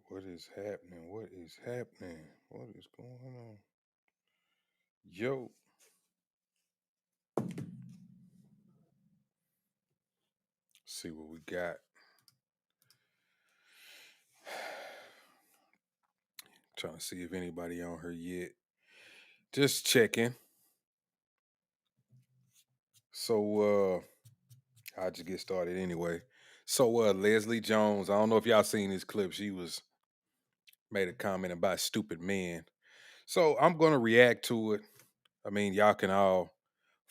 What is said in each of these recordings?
What is happening? What is happening? What is going on? Yo, see what we got. Trying to see if anybody on her yet. Just checking. So I'll just get started anyway. So Leslie Jones, I don't know if y'all seen this clip. She was made a comment about stupid men. So I'm gonna react to it. I mean, y'all can all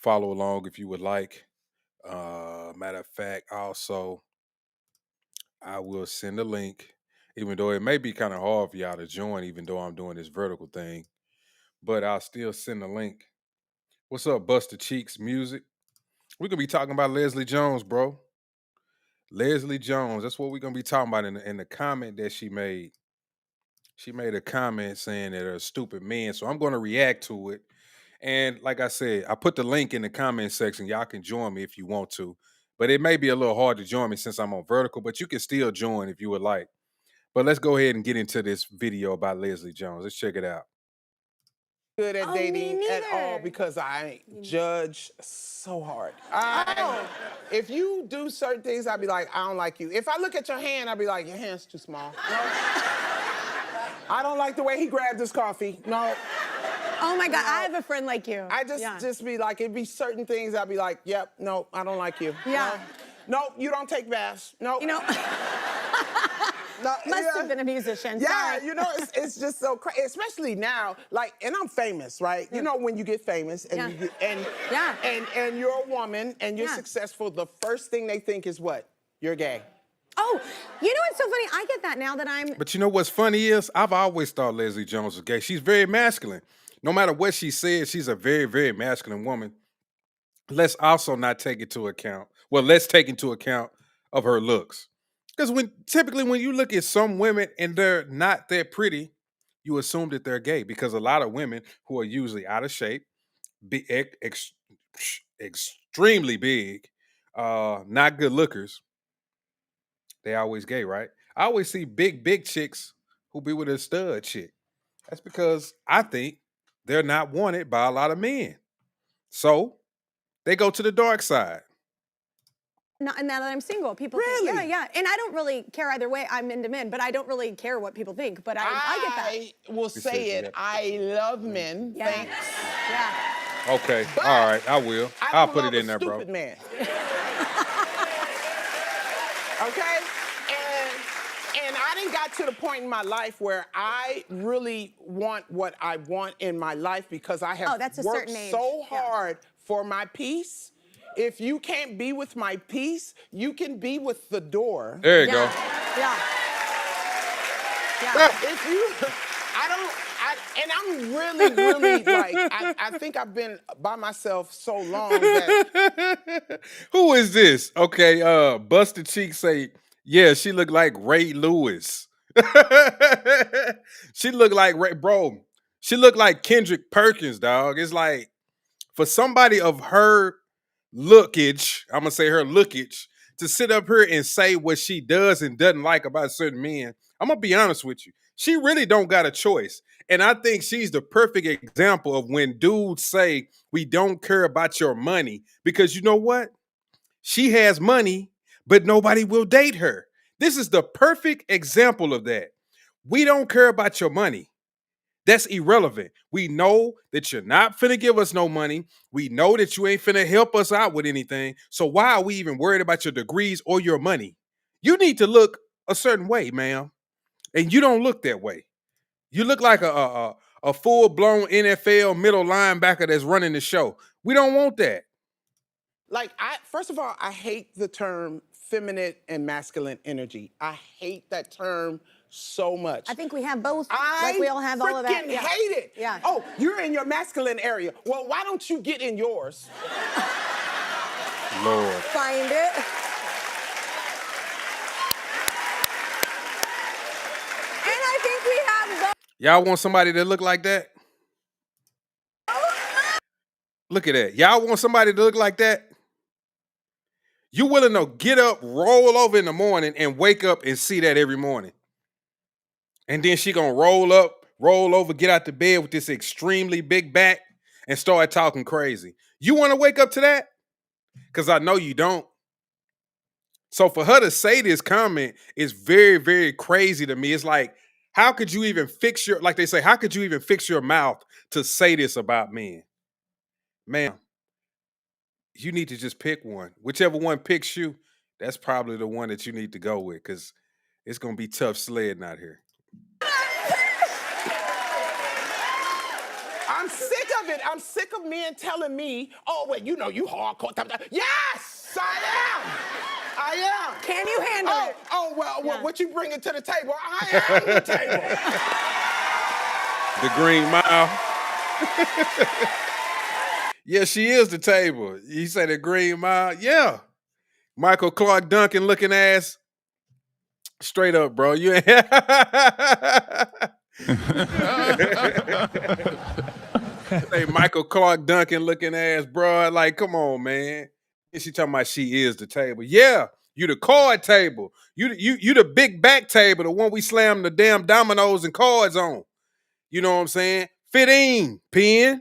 follow along if you would like. Matter of fact, also I will send a link, even though it may be kind of hard for y'all to join, even though I'm doing this vertical thing. But I'll still send a link. What's up, Buster Cheeks Music? We're gonna be talking about Leslie Jones, bro. Leslie Jones. That's what we're gonna be talking about in the comment that she made. She made a comment saying that they're stupid men. So I'm gonna react to it. And like I said, I put the link in the comment section. Y'all can join me if you want to. But it may be a little hard to join me since I'm on vertical, but you can still join if you would like. But let's go ahead and get into this video about Leslie Jones. Let's check it out. Good at Oh, me dating at all neither. because I judge so hard. Oh. If you do certain things, I'd be like, I don't like you. If I look at your hand, I'd be like, your hand's too small. No. I don't like the way he grabbed his coffee. No. Oh my God, I have a friend like you. I just be like, it'd be certain things I'd be like, yep, no, I don't like you. Yeah. No, you don't take baths. No. You know, No, must have been a musician. Yeah, Sorry. you know, it's just so crazy, especially now. Like, and I'm famous, right? You know, when you get famous and Yeah. you get, Yeah. and you're a woman and you're Yeah. successful, the first thing they think is what? You're gay. Oh, you know what's so funny? I get that now that I'm. But you know what's funny is I've always thought Leslie Jones was gay. She's very masculine. No matter what she says, she's a very, very masculine woman. Let's also not take into account. Well, let's take into account of her looks. Because typically when you look at some women and they're not that pretty, you assume that they're gay. Because a lot of women who are usually out of shape, extremely big, not good lookers, they always gay, right? I always see big chicks who be with a stud chick. That's because I think they're not wanted by a lot of men. So they go to the dark side. Not, now that I'm single, people Really? think, yeah. And I don't really care either way. I'm into men, but I don't really care what people think. But I get that. I will said say you it. got- I love men. Yeah. Thanks. Yeah. Okay. But all right. I will. I I'll don't put love it in a there, bro. stupid man. Okay? And I didn't got to the point in my life where I really want what I want in my life because I have that's a worked certain age. so Yeah. hard for my peace. If you can't be with my peace, you can be with the door. There you Yeah. go. Yeah. Yeah. If you, and I'm really like, I think I've been by myself so long that. Who is this? Okay, Busted Cheeks say, yeah, she looked like Ray Lewis. She looked like Ray, bro. She looked like Kendrick Perkins, dog. It's like for somebody of her lookage, I'm gonna say her lookage, to sit up here and say what she does and doesn't like about certain men. I'm gonna be honest with you. She really don't got a choice. And I think she's the perfect example of when dudes say we don't care about your money. Because you know what? She has money, but nobody will date her. This is the perfect example of that. We don't care about your money. That's irrelevant. We know that you're not finna give us no money. We know that you ain't finna help us out with anything. So why are we even worried about your degrees or your money? You need to look a certain way, ma'am. And you don't look that way. You look like a full-blown NFL middle linebacker that's running the show. We don't want that. Like, first of all, I hate the term feminine and masculine energy. I hate that term so much. I think we have both. I Like we all have all of that. freaking hate it. Yeah. Oh, you're in your masculine area. Well, why don't you get in yours? Lord. Find it. And I think we have both. Y'all want somebody that look like that? Look at that. Y'all want somebody to look like that? You willing to get up, roll over in the morning, and wake up and see that every morning? And then she gonna roll up, roll over, get out the bed with this extremely big back and start talking crazy. You want to wake up to that? Because I know you don't. So for her to say this comment is very, very crazy to me. It's like, how could you even fix your, like they say, how could you even fix your mouth to say this about men? Ma'am, you need to just pick one. Whichever one picks you, that's probably the one that you need to go with, because it's gonna be tough sledding out here. I'm sick of it. I'm sick of men telling me, oh, well, you know, you hardcore. Yes, I am. I am. Can you handle it? Oh, well, what you bringing to the table? I am the table. The Green Mile. Yeah, she is the table. You say the Green Mile? Yeah. Michael Clark Duncan looking ass. Straight up, bro. You ain't. Hey, Michael Clark Duncan looking ass, bro. Like, come on, man. And she talking about she is the table. Yeah, you the card table. You the big back table, the one we slam the damn dominoes and cards on. You know what I'm saying? 15, pin.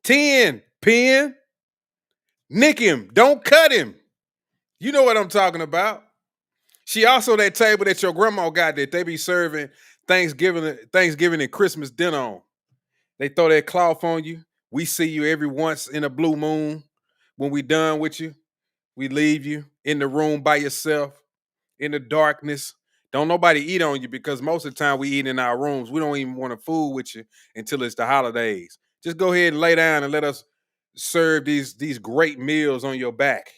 10, pin. Nick him. Don't cut him. You know what I'm talking about. She also that table that your grandma got that they be serving Thanksgiving and Christmas dinner on. They throw that cloth on you. We see you every once in a blue moon. When we done with you, we leave you in the room by yourself, in the darkness. Don't nobody eat on you, because most of the time we eat in our rooms. We don't even want to fool with you until it's the holidays. Just go ahead and lay down and let us serve these great meals on your back.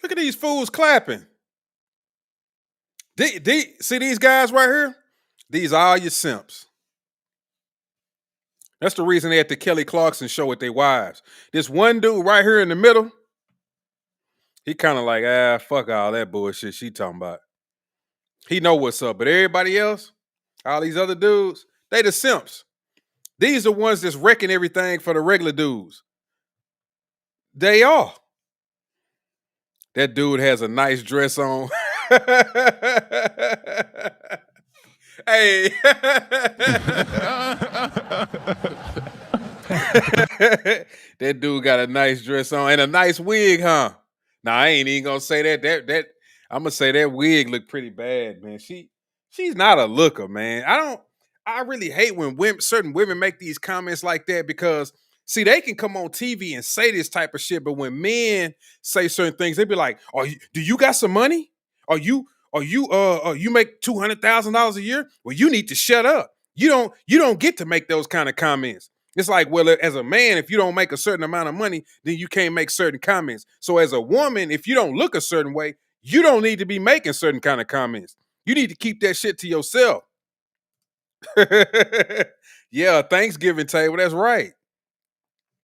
Look at these fools clapping. See these guys right here? These are all your simps. That's the reason they at the Kelly Clarkson show with their wives. This one dude right here in the middle, he kind of like, fuck all that bullshit she talking about. He know what's up, but everybody else, all these other dudes, they the simps. These are the ones that's wrecking everything for the regular dudes. They are. That dude has a nice dress on. Hey. That dude got a nice dress on and a nice wig, huh? Nah, I ain't even gonna say that. That I'm gonna say that wig looked pretty bad, man. She's not a looker, man. I really hate when certain women make these comments like that, because see, they can come on TV and say this type of shit, but when men say certain things, they be like, do you got some money? You make $200,000 a year? Well, you need to shut up. You don't get to make those kind of comments. It's like, well, as a man, if you don't make a certain amount of money, then you can't make certain comments. So as a woman, if you don't look a certain way, you don't need to be making certain kind of comments. You need to keep that shit to yourself. Yeah, Thanksgiving table. That's right.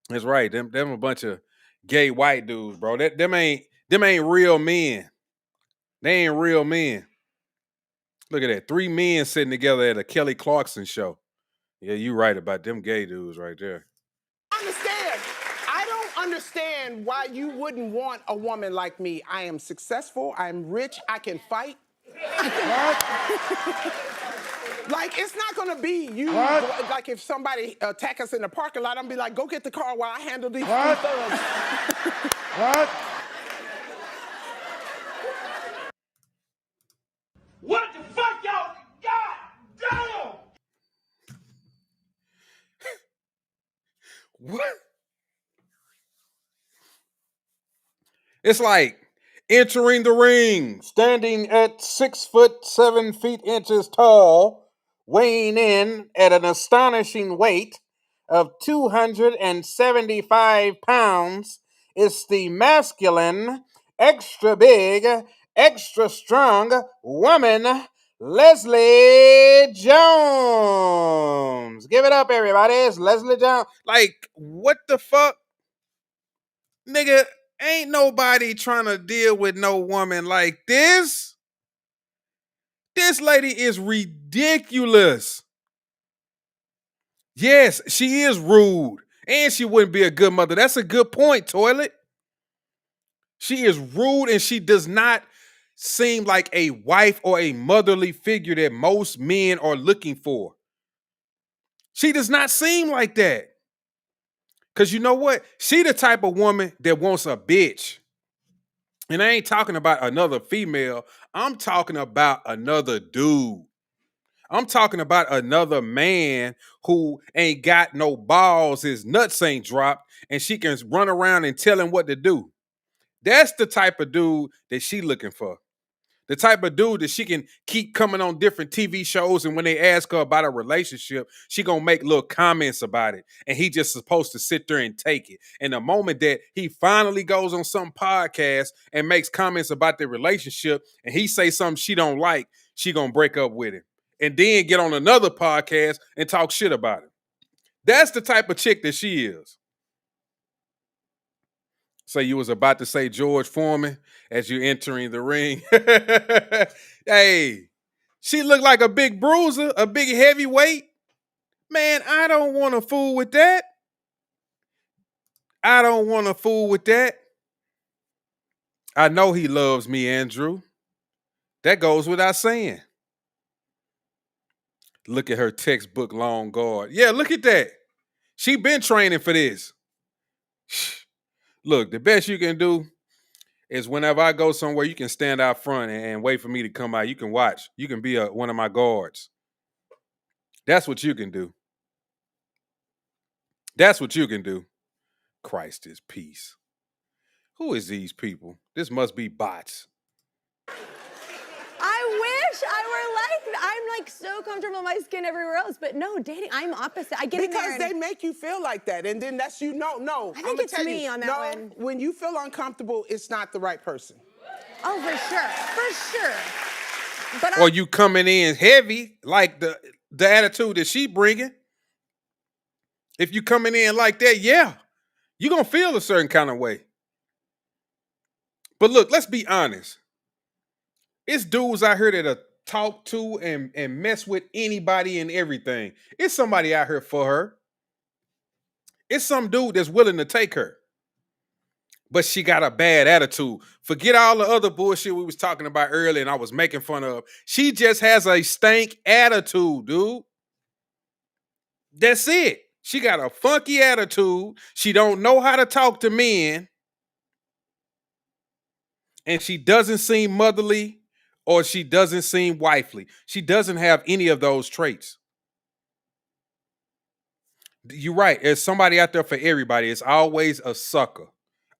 That's right. Them a bunch of gay white dudes, bro. Them ain't real men. They ain't real men. Look at that. 3 men sitting together at a Kelly Clarkson show. Yeah, you right about them gay dudes right there. I don't understand why you wouldn't want a woman like me. I am successful. I'm rich. I can fight. Like, it's not gonna be you. Like, if somebody attack us in the parking lot, I'm be like, go get the car while I handle these thugs. What the fuck, y'all? God damn! What? It's like entering the ring, standing at 6'7" inches tall, weighing in at an astonishing weight of 275 pounds. It's the masculine, extra big, extra strong woman, Leslie Jones. Give it up, everybody. It's Leslie Jones. Like, what the fuck? Nigga, ain't nobody trying to deal with no woman like this. This lady is ridiculous. Yes, she is rude. And she wouldn't be a good mother. That's a good point, Toilet. She is rude and she does not seem like a wife or a motherly figure that most men are looking for. She does not seem like that. Because you know what? She the type of woman that wants a bitch. And I ain't talking about another female. I'm talking about another dude. I'm talking about another man who ain't got no balls, his nuts ain't dropped, and she can run around and tell him what to do. That's the type of dude that she looking for. The type of dude that she can keep coming on different TV shows, and when they ask her about a relationship, she gonna make little comments about it, and he just supposed to sit there and take it. And the moment that he finally goes on some podcast and makes comments about their relationship, and he say something she don't like, she gonna break up with him, and then get on another podcast and talk shit about it. That's the type of chick that she is. So you was about to say George Foreman as you entering the ring. Hey, she looked like a big bruiser, a big heavyweight. Man, I don't want to fool with that. I don't want to fool with that. I know he loves me, Andrew. That goes without saying. Look at her textbook long guard. Yeah, look at that. She been training for this. Look, the best you can do is whenever I go somewhere, you can stand out front and wait for me to come out. You can watch. You can be one of my guards. That's what you can do. That's what you can do. Christ is peace. Who is these people? This must be bots. I wish I were like, I'm like so comfortable in my skin everywhere else, but no, dating, I'm opposite. I get in there Because they make you feel like that, and then that's no. I think it's me on that one. When you feel uncomfortable, it's not the right person. Oh, for sure. But Or you coming in heavy, like the attitude that she bringing. If you coming in like that, yeah, you're going to feel a certain kind of way. But look, let's be honest. It's dudes out here that talk to and mess with anybody and everything. It's somebody out here for her. It's some dude that's willing to take her. But she got a bad attitude. Forget all the other bullshit we was talking about earlier and I was making fun of. She just has a stank attitude, dude. That's it. She got a funky attitude. She don't know how to talk to men. And she doesn't seem motherly or she doesn't seem wifely. She doesn't have any of those traits. You're right. There's somebody out there for everybody. It's always a sucker.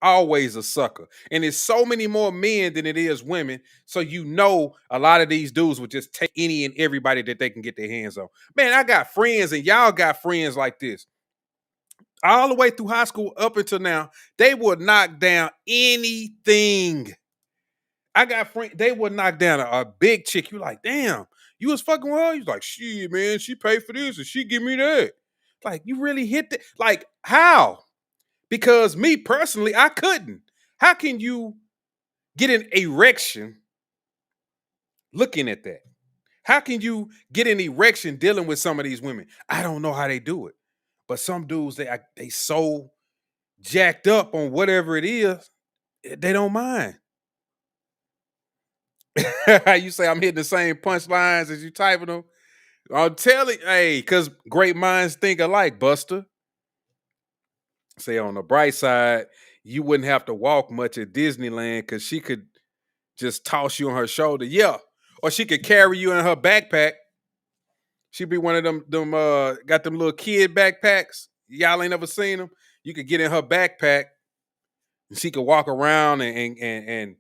Always a sucker. And it's so many more men than it is women. So you know a lot of these dudes would just take any and everybody that they can get their hands on. Man, I got friends and y'all got friends like this. All the way through high school up until now, they would knock down anything. I got friends, they would knock down a big chick. You like, damn, you was fucking with her? He's like, shit, man, she paid for this and she give me that. Like, you really hit that? Like, how? Because me personally, I couldn't. How can you get an erection looking at that? How can you get an erection dealing with some of these women? I don't know how they do it. But some dudes, they so jacked up on whatever it is, they don't mind. You say I'm hitting the same punchlines as you typing them. I'm telling, hey, because great minds think alike, Buster. Say on the bright side, you wouldn't have to walk much at Disneyland because she could just toss you on her shoulder. Yeah. Or she could carry you in her backpack. She'd be one of them got them little kid backpacks. Y'all ain't never seen them. You could get in her backpack and she could walk around and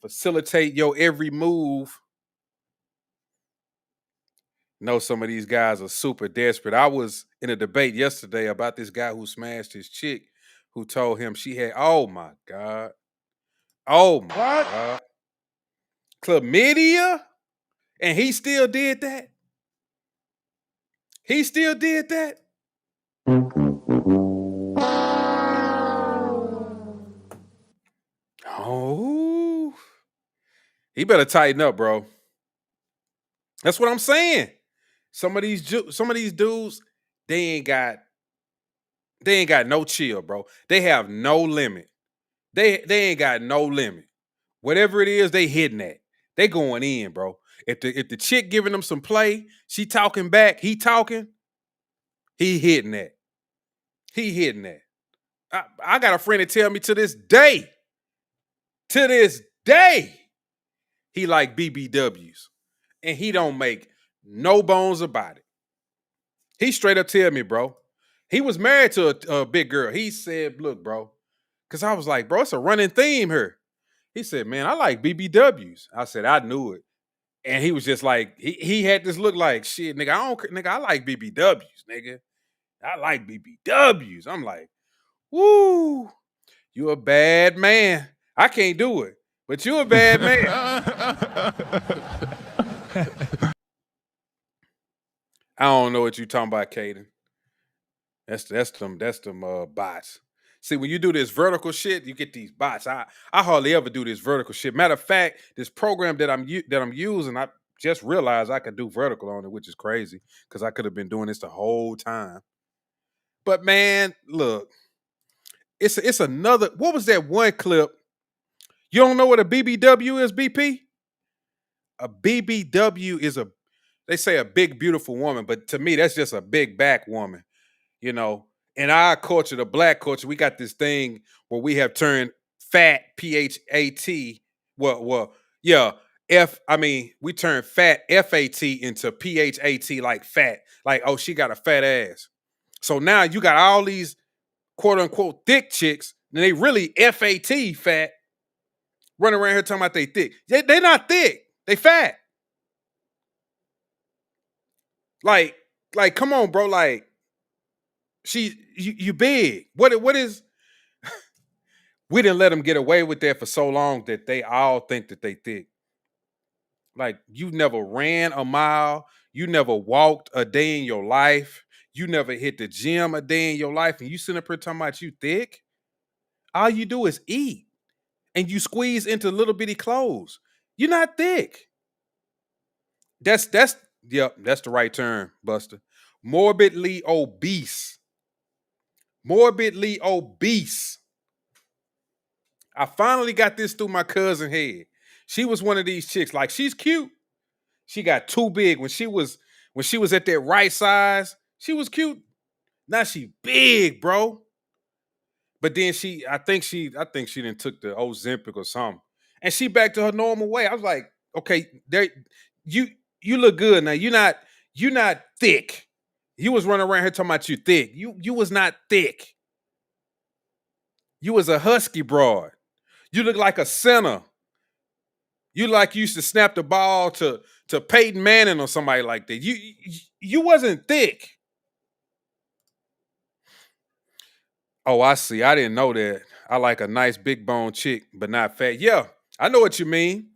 facilitate your every move. know some of these guys are super desperate. I was in a debate yesterday about this guy who smashed his chick who told him she had, oh my God. Oh my God. Chlamydia? And he still did that? He still did that? Oh. He better tighten up, bro. That's what I'm saying. Some of these dudes, they ain't got no chill, bro. They have no limit. They ain't got no limit. Whatever it is, they hitting that. They going in, bro. If the chick giving them some play, she talking back, he talking, he hitting that. He hitting that. I got a friend that tell me to this day, he like BBWs. And he don't make no bones about it. He straight up tell me, bro. He was married to a big girl. He said, look, bro, because I was like, bro, it's a running theme here. He said, man, I like BBWs. I said, I knew it. And he was just like, he had this look like, shit, nigga, I like BBWs, nigga. I like BBWs. I'm like, woo, you a bad man. I can't do it, but you a bad man. I don't know what you talking about, Caden. That's them bots. See, when you do this vertical shit, you get these bots. I hardly ever do this vertical shit. Matter of fact, this program that I'm using, I just realized I could do vertical on it, which is crazy because I could have been doing this the whole time. But man, look, it's another. What was that one clip? You don't know what a BBW is, BP? A BBW is they say a big beautiful woman, but to me that's just a big back woman. You know, in our culture, the black culture, we got this thing where we have turned fat, PHAT, yeah, we turn fat, FAT, into PHAT, like fat. Like, oh, she got a fat ass. So now you got all these quote unquote thick chicks, and they really FAT, fat, running around here talking about they thick. They not thick, they fat. Like, come on, bro. Like, you big. What is we didn't let them get away with that for so long that they all think that they thick. Like, you never ran a mile, you never walked a day in your life, you never hit the gym a day in your life, and you sitting up here talking about you thick. All you do is eat, and you squeeze into little bitty clothes. You're not thick. That's that's the right term, Buster. Morbidly obese. Morbidly obese. I finally got this through my cousin's head. She was one of these chicks. Like, she's cute. She got too big when she was at that right size. She was cute. Now she big, bro. But then I think she didn't took the Ozempic or something, and she back to her normal way. I was like, okay, there, you look good now. You're not thick. You was running around here talking about you thick. You was not thick. You was a husky broad. You look like a center. You like you used to snap the ball to Peyton Manning or somebody like that. You wasn't thick. Oh, I see. I didn't know that. I like a nice big bone chick, but not fat. Yeah, I know what you mean.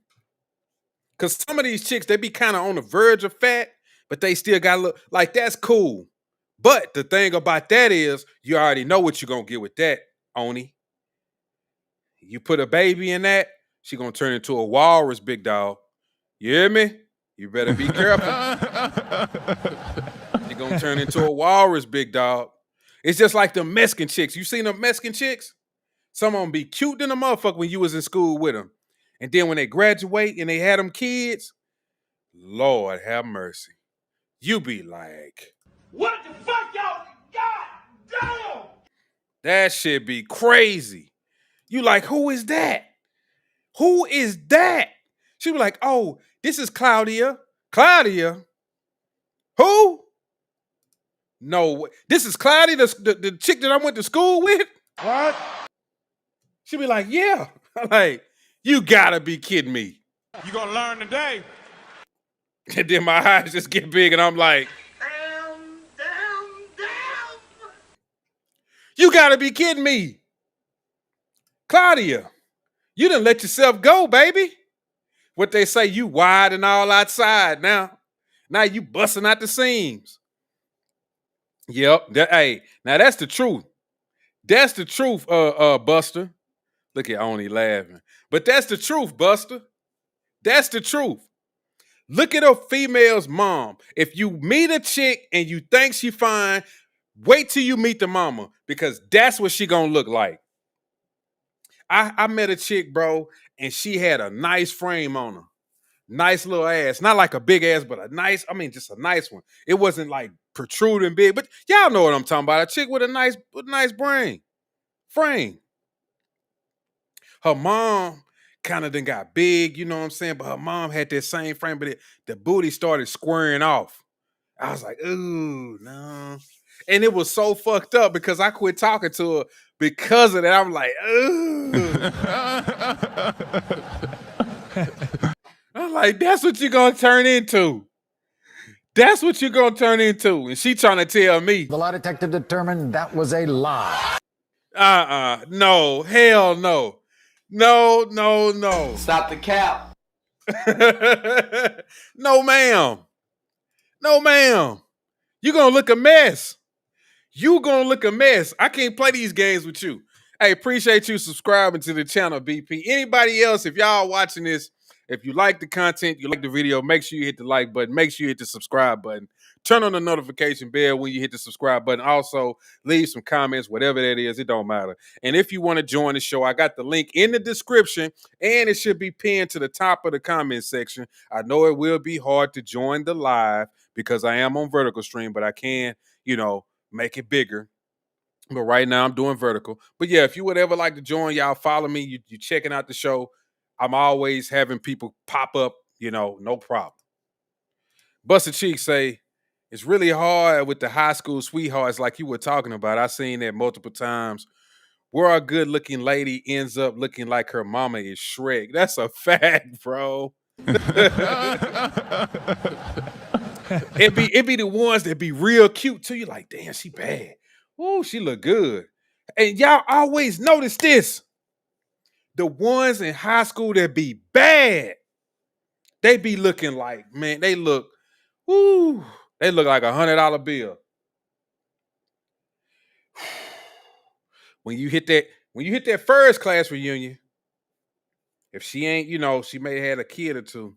Cause some of these chicks, they be kind of on the verge of fat, but they still got look like that's cool. But the thing about that is, you already know what you're gonna get with that, Oni. You put a baby in that, she gonna turn into a walrus, big dog. You hear me? You better be careful. She gonna turn into a walrus, big dog. It's just like the Mexican chicks. You seen them Mexican chicks? Some of them be cute than a motherfucker when you was in school with them. And then when they graduate and they had them kids, Lord have mercy. You be like, What the fuck, y'all? God damn! that shit be crazy. You like, who is that? Who is that? She be like, oh, this is Claudia. Claudia? Who? No, this is Claudia, the chick that I went to school with? What? She be like, yeah. I'm like, you gotta be kidding me. You gonna learn today. And then my eyes just get big and I'm like, Damn. you gotta be kidding me. Claudia, you done let yourself go, baby. What they say, you wide and all outside now. Now you busting out the seams. Yep. Hey, now that's the truth. That's the truth, Buster. Look at Oni laughing. But that's the truth, Buster. That's the truth. Look at a female's mom. If you meet a chick and you think she fine, wait till you meet the mama because that's what she gonna look like. I met a chick, bro, and she had a nice frame on her. Nice little ass. Not like a big ass, but just a nice one. It wasn't like protruding big, but y'all know what I'm talking about. A chick with a nice brain. Frame. Her mom kind of then got big, you know what I'm saying? But her mom had that same frame, but the booty started squaring off. I was like, ooh, no. And it was so fucked up because I quit talking to her because of that. I'm like, ooh. I'm like, that's what you're going to turn into. That's what you're going to turn into. And she trying to tell me. The lie detector determined that was a lie. No, hell no. No. Stop the cap. No, ma'am. No, ma'am. You're going to look a mess. You gonna look a mess. I can't play these games with you. Hey, appreciate you subscribing to the channel, BP. Anybody else, if y'all watching this, if you like the content, you like the video, make sure you hit the like button. Make sure you hit the subscribe button. Turn on the notification bell when you hit the subscribe button. Also, leave some comments, whatever that is. It don't matter. And if you want to join the show, I got the link in the description, and it should be pinned to the top of the comment section. I know it will be hard to join the live because I am on vertical stream, but I can, make it bigger. But right now I'm doing vertical. But yeah, if you would ever like to join, y'all follow me. You checking out the show. I'm always having people pop up, no problem. Buster Cheeks say, it's really hard with the high school sweethearts like you were talking about. I've seen that multiple times where a good looking lady ends up looking like her mama is Shrek. That's a fact, bro. It be the ones that be real cute too. You're like, damn, she bad. Ooh, she look good. And y'all always notice this. The ones in high school that be bad, they be looking like, man, they look like $100 bill. When you hit that first class reunion, if she ain't, she may have had a kid or two.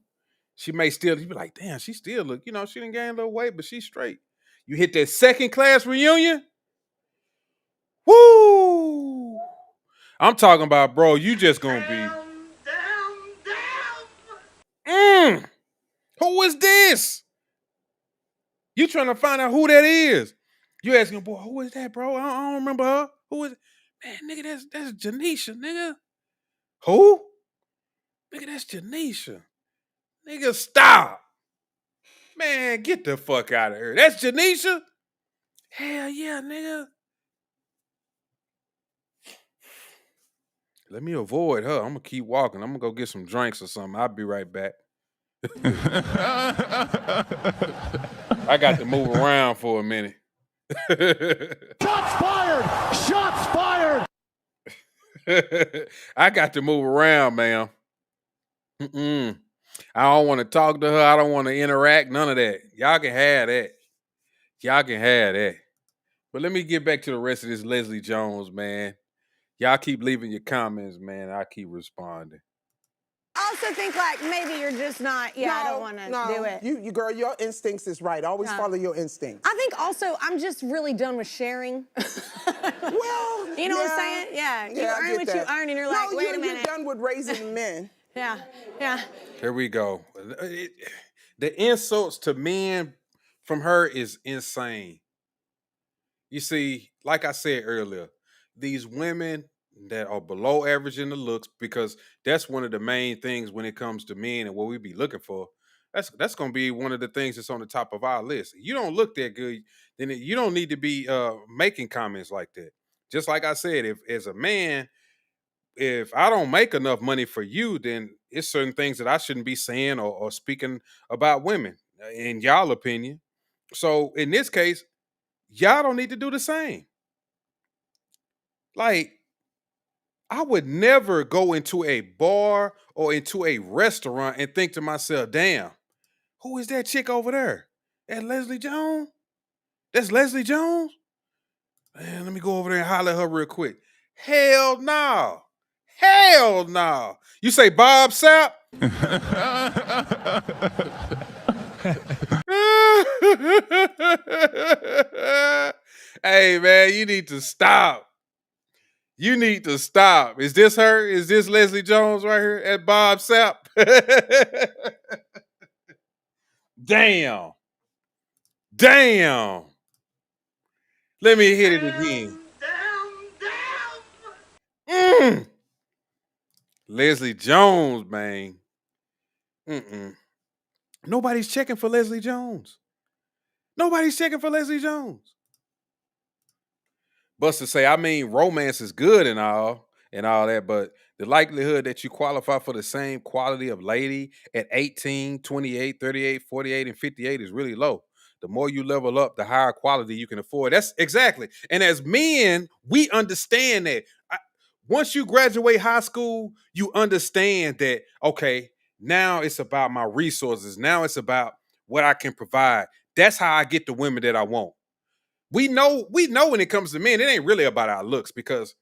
She may still, you be like, damn, she still look, she didn't gain a little weight, but she's straight. You hit that second class reunion, woo! I'm talking about, bro, you just gonna be. Who is this? You trying to find out who that is. You asking, boy, who is that, bro? I don't remember her. Who is it? Man, nigga, that's Janisha, nigga. Who? Nigga, that's Janisha. Nigga, stop. Man, get the fuck out of here. That's Janisha? Hell yeah, nigga. Let me avoid her. I'm gonna keep walking. I'm gonna go get some drinks or something. I'll be right back. I got to move around for a minute. Shots fired! Shots fired! I got to move around, man. I don't want to talk to her. I don't want to interact. None of that. Y'all can have that. Y'all can have that. But let me get back to the rest of this Leslie Jones, man. Y'all keep leaving your comments, man. I keep responding. I also think like maybe you're just not. I don't want to do it. You girl, your instincts is right. Always follow your instincts. I think also I'm just really done with sharing. Well, you know what I'm saying? Yeah. You earn what you earn, and you're like, wait a minute. You're done with raising men. Yeah. Here we go. The insults to men from her is insane. You see, like I said earlier, these women that are below average in the looks, because that's one of the main things when it comes to men and what we be looking for. That's going to be one of the things that's on the top of our list. You don't look that good, then you don't need to be making comments like that. Just like I said, if as a man, if I don't make enough money for you, then it's certain things that I shouldn't be saying or speaking about women, in y'all opinion. So in this case, y'all don't need to do the same. Like, I would never go into a bar or into a restaurant and think to myself, damn, who is that chick over there? That Leslie Jones? That's Leslie Jones? Man, let me go over there and holler at her real quick. Hell no. Hell no. You say Bob Sapp? Hey man, you need to stop. You need to stop. Is this her? Is this Leslie Jones right here at Bob Sapp? Damn. Damn. Let me hit it again. Mm. Leslie Jones, man. Mm-mm. Nobody's checking for Leslie Jones. Nobody's checking for Leslie Jones. Buster say, I mean, romance is good and all that, but the likelihood that you qualify for the same quality of lady at 18, 28, 38, 48, and 58 is really low. The more you level up, the higher quality you can afford. That's exactly. And as men, we understand that. Once you graduate high school, you understand that, okay, now it's about my resources. Now it's about what I can provide. That's how I get the women that I want. We know when it comes to men, it ain't really about our looks because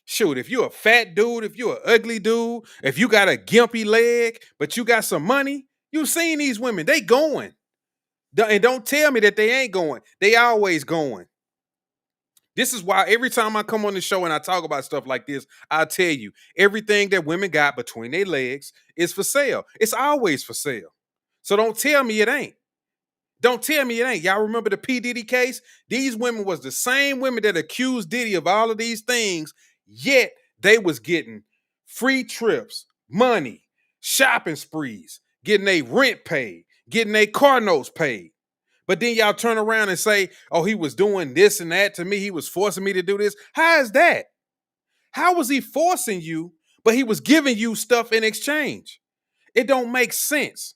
shoot, if you're a fat dude, if you're an ugly dude, if you got a gimpy leg, but you got some money, you've seen these women, they going. And don't tell me that they ain't going. They always going. This is why every time I come on the show and I talk about stuff like this, I'll tell you everything that women got between their legs is for sale. It's always for sale. So don't tell me it ain't. Don't tell me it ain't. Y'all remember the P. Diddy case? These women was the same women that accused Diddy of all of these things, yet they was getting free trips, money, shopping sprees, getting their rent paid, getting their car notes paid. But then y'all turn around and say, oh, he was doing this and that to me. He was forcing me to do this. How is that? How was he forcing you, but he was giving you stuff in exchange? It don't make sense.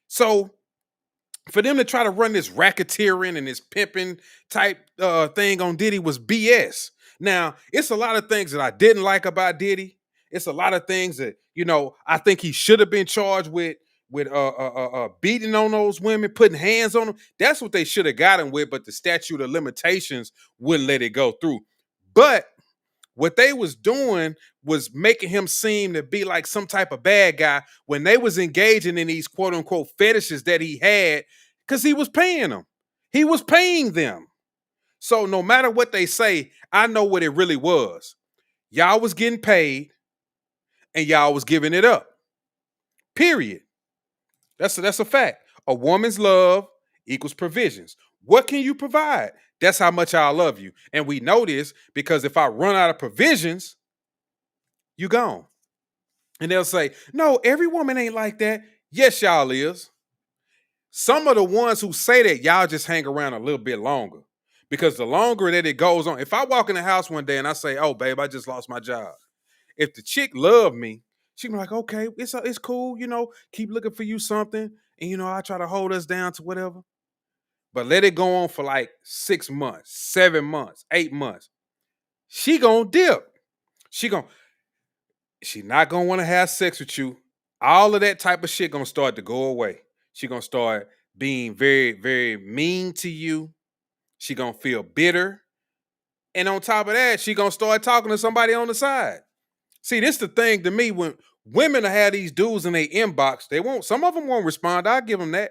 So for them to try to run this racketeering and this pimping type thing on Diddy was BS. Now, it's a lot of things that I didn't like about Diddy. It's a lot of things that, I think he should have been charged with beating on those women, putting hands on them. That's what they should have got him with, but the statute of limitations wouldn't let it go through. But what they was doing was making him seem to be like some type of bad guy when they was engaging in these quote unquote fetishes that he had because he was paying them. He was paying them. So no matter what they say, I know what it really was. Y'all was getting paid and y'all was giving it up. Period. That's a fact. A woman's love equals provisions. What can you provide? That's how much I love you. And we know this because if I run out of provisions, you gone. And they'll say, no, every woman ain't like that. Yes, y'all is. Some of the ones who say that, y'all just hang around a little bit longer. Because the longer that it goes on, if I walk in the house one day and I say, oh, babe, I just lost my job. If the chick love me, she be like, okay, it's cool, keep looking for you something. And, I try to hold us down to whatever. But let it go on for like 6 months, 7 months, 8 months. She gonna dip. She not gonna want to have sex with you. All of that type of shit gonna start to go away. She gonna start being very, very mean to you. She gonna feel bitter. And on top of that, she gonna start talking to somebody on the side. See, this the thing to me when women have these dudes in their inbox, some of them won't respond. I'll give them that.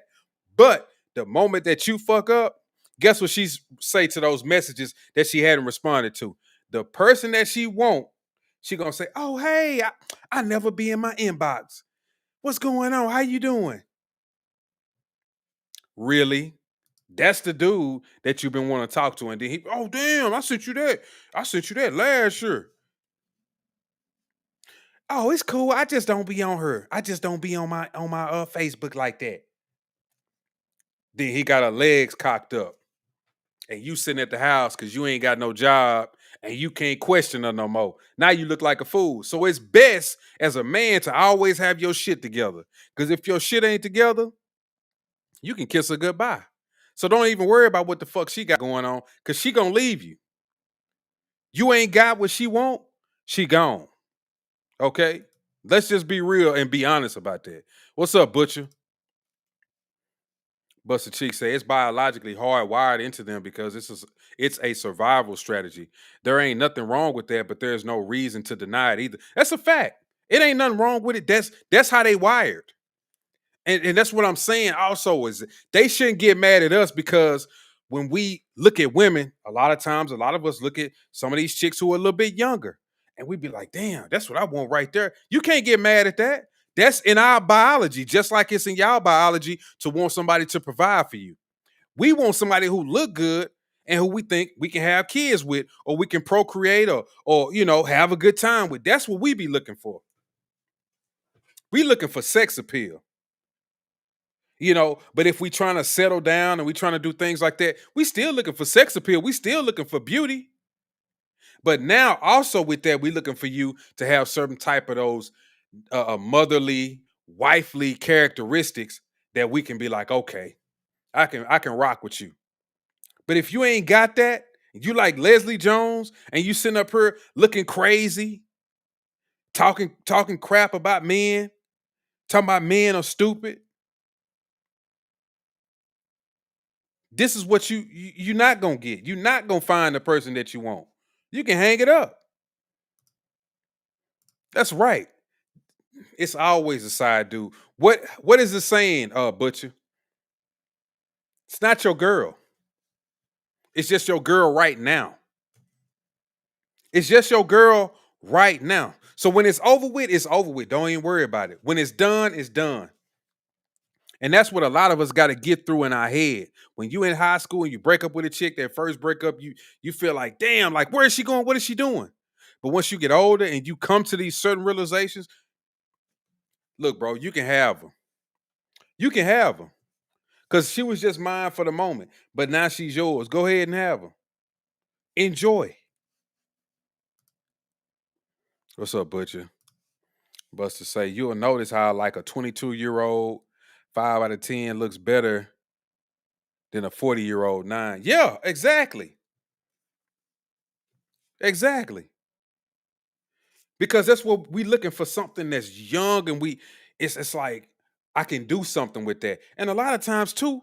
But the moment that you fuck up, guess what she say to those messages that she hadn't responded to? The person that she won't, she gonna say, oh, hey, I never be in my inbox. What's going on? How you doing? Really? That's the dude that you've been wanting to talk to. And then oh, damn, I sent you that. I sent you that last year. Oh, it's cool. I just don't be on her. I just don't be on my Facebook like that. Then he got her legs cocked up. and you sitting at the house because you ain't got no job and you can't question her no more. Now you look like a fool. So it's best as a man to always have your shit together. Because if your shit ain't together, you can kiss her goodbye. So don't even worry about what the fuck she got going on, because she gonna leave you. You ain't got what she want, she gone. Okay? Let's just be real and be honest about that. What's up, Butcher? Buster Cheek say it's biologically hardwired into them because it's a survival strategy. There ain't nothing wrong with that, but there's no reason to deny it either. That's a fact. It ain't nothing wrong with it. That's how they wired. And that's what I'm saying also is they shouldn't get mad at us because when we look at women, a lot of times, a lot of us look at some of these chicks who are a little bit younger and we be like, damn, that's what I want right there. You can't get mad at that. That's in our biology, just like it's in y'all biology to want somebody to provide for you. We want somebody who look good and who we think we can have kids with, or we can procreate, or have a good time with. That's what we be looking for. We looking for sex appeal. But if we trying to settle down and we trying to do things like that, we still looking for sex appeal. We still looking for beauty. But now also with that, we looking for you to have certain type of those motherly, wifely characteristics that we can be like, okay, I can rock with you. But if you ain't got that, you like Leslie Jones and you sitting up here looking crazy, talking crap about men, talking about men are stupid. This is what you're not gonna get. You're not gonna find the person that you want. You can hang it up. That's right. It's always a side dude. What is it saying, Butcher? It's not your girl. It's just your girl right now. It's just your girl right now. So when it's over with, it's over with. Don't even worry about it. When it's done, it's done. And that's what a lot of us got to get through in our head. When you in high school and you break up with a chick, that first breakup, you feel like, damn, like where is she going? What is she doing? But once you get older and you come to these certain realizations, look, bro, you can have them. You can have them. Because she was just mine for the moment. But now she's yours. Go ahead and have them. Enjoy. What's up, Butcher? Buster say, you'll notice how like a 22-year-old, 5 out of 10 looks better than a 40-year-old 9. Yeah, exactly. Exactly. Because that's what we looking for, something that's young, and it's like I can do something with that. And a lot of times too,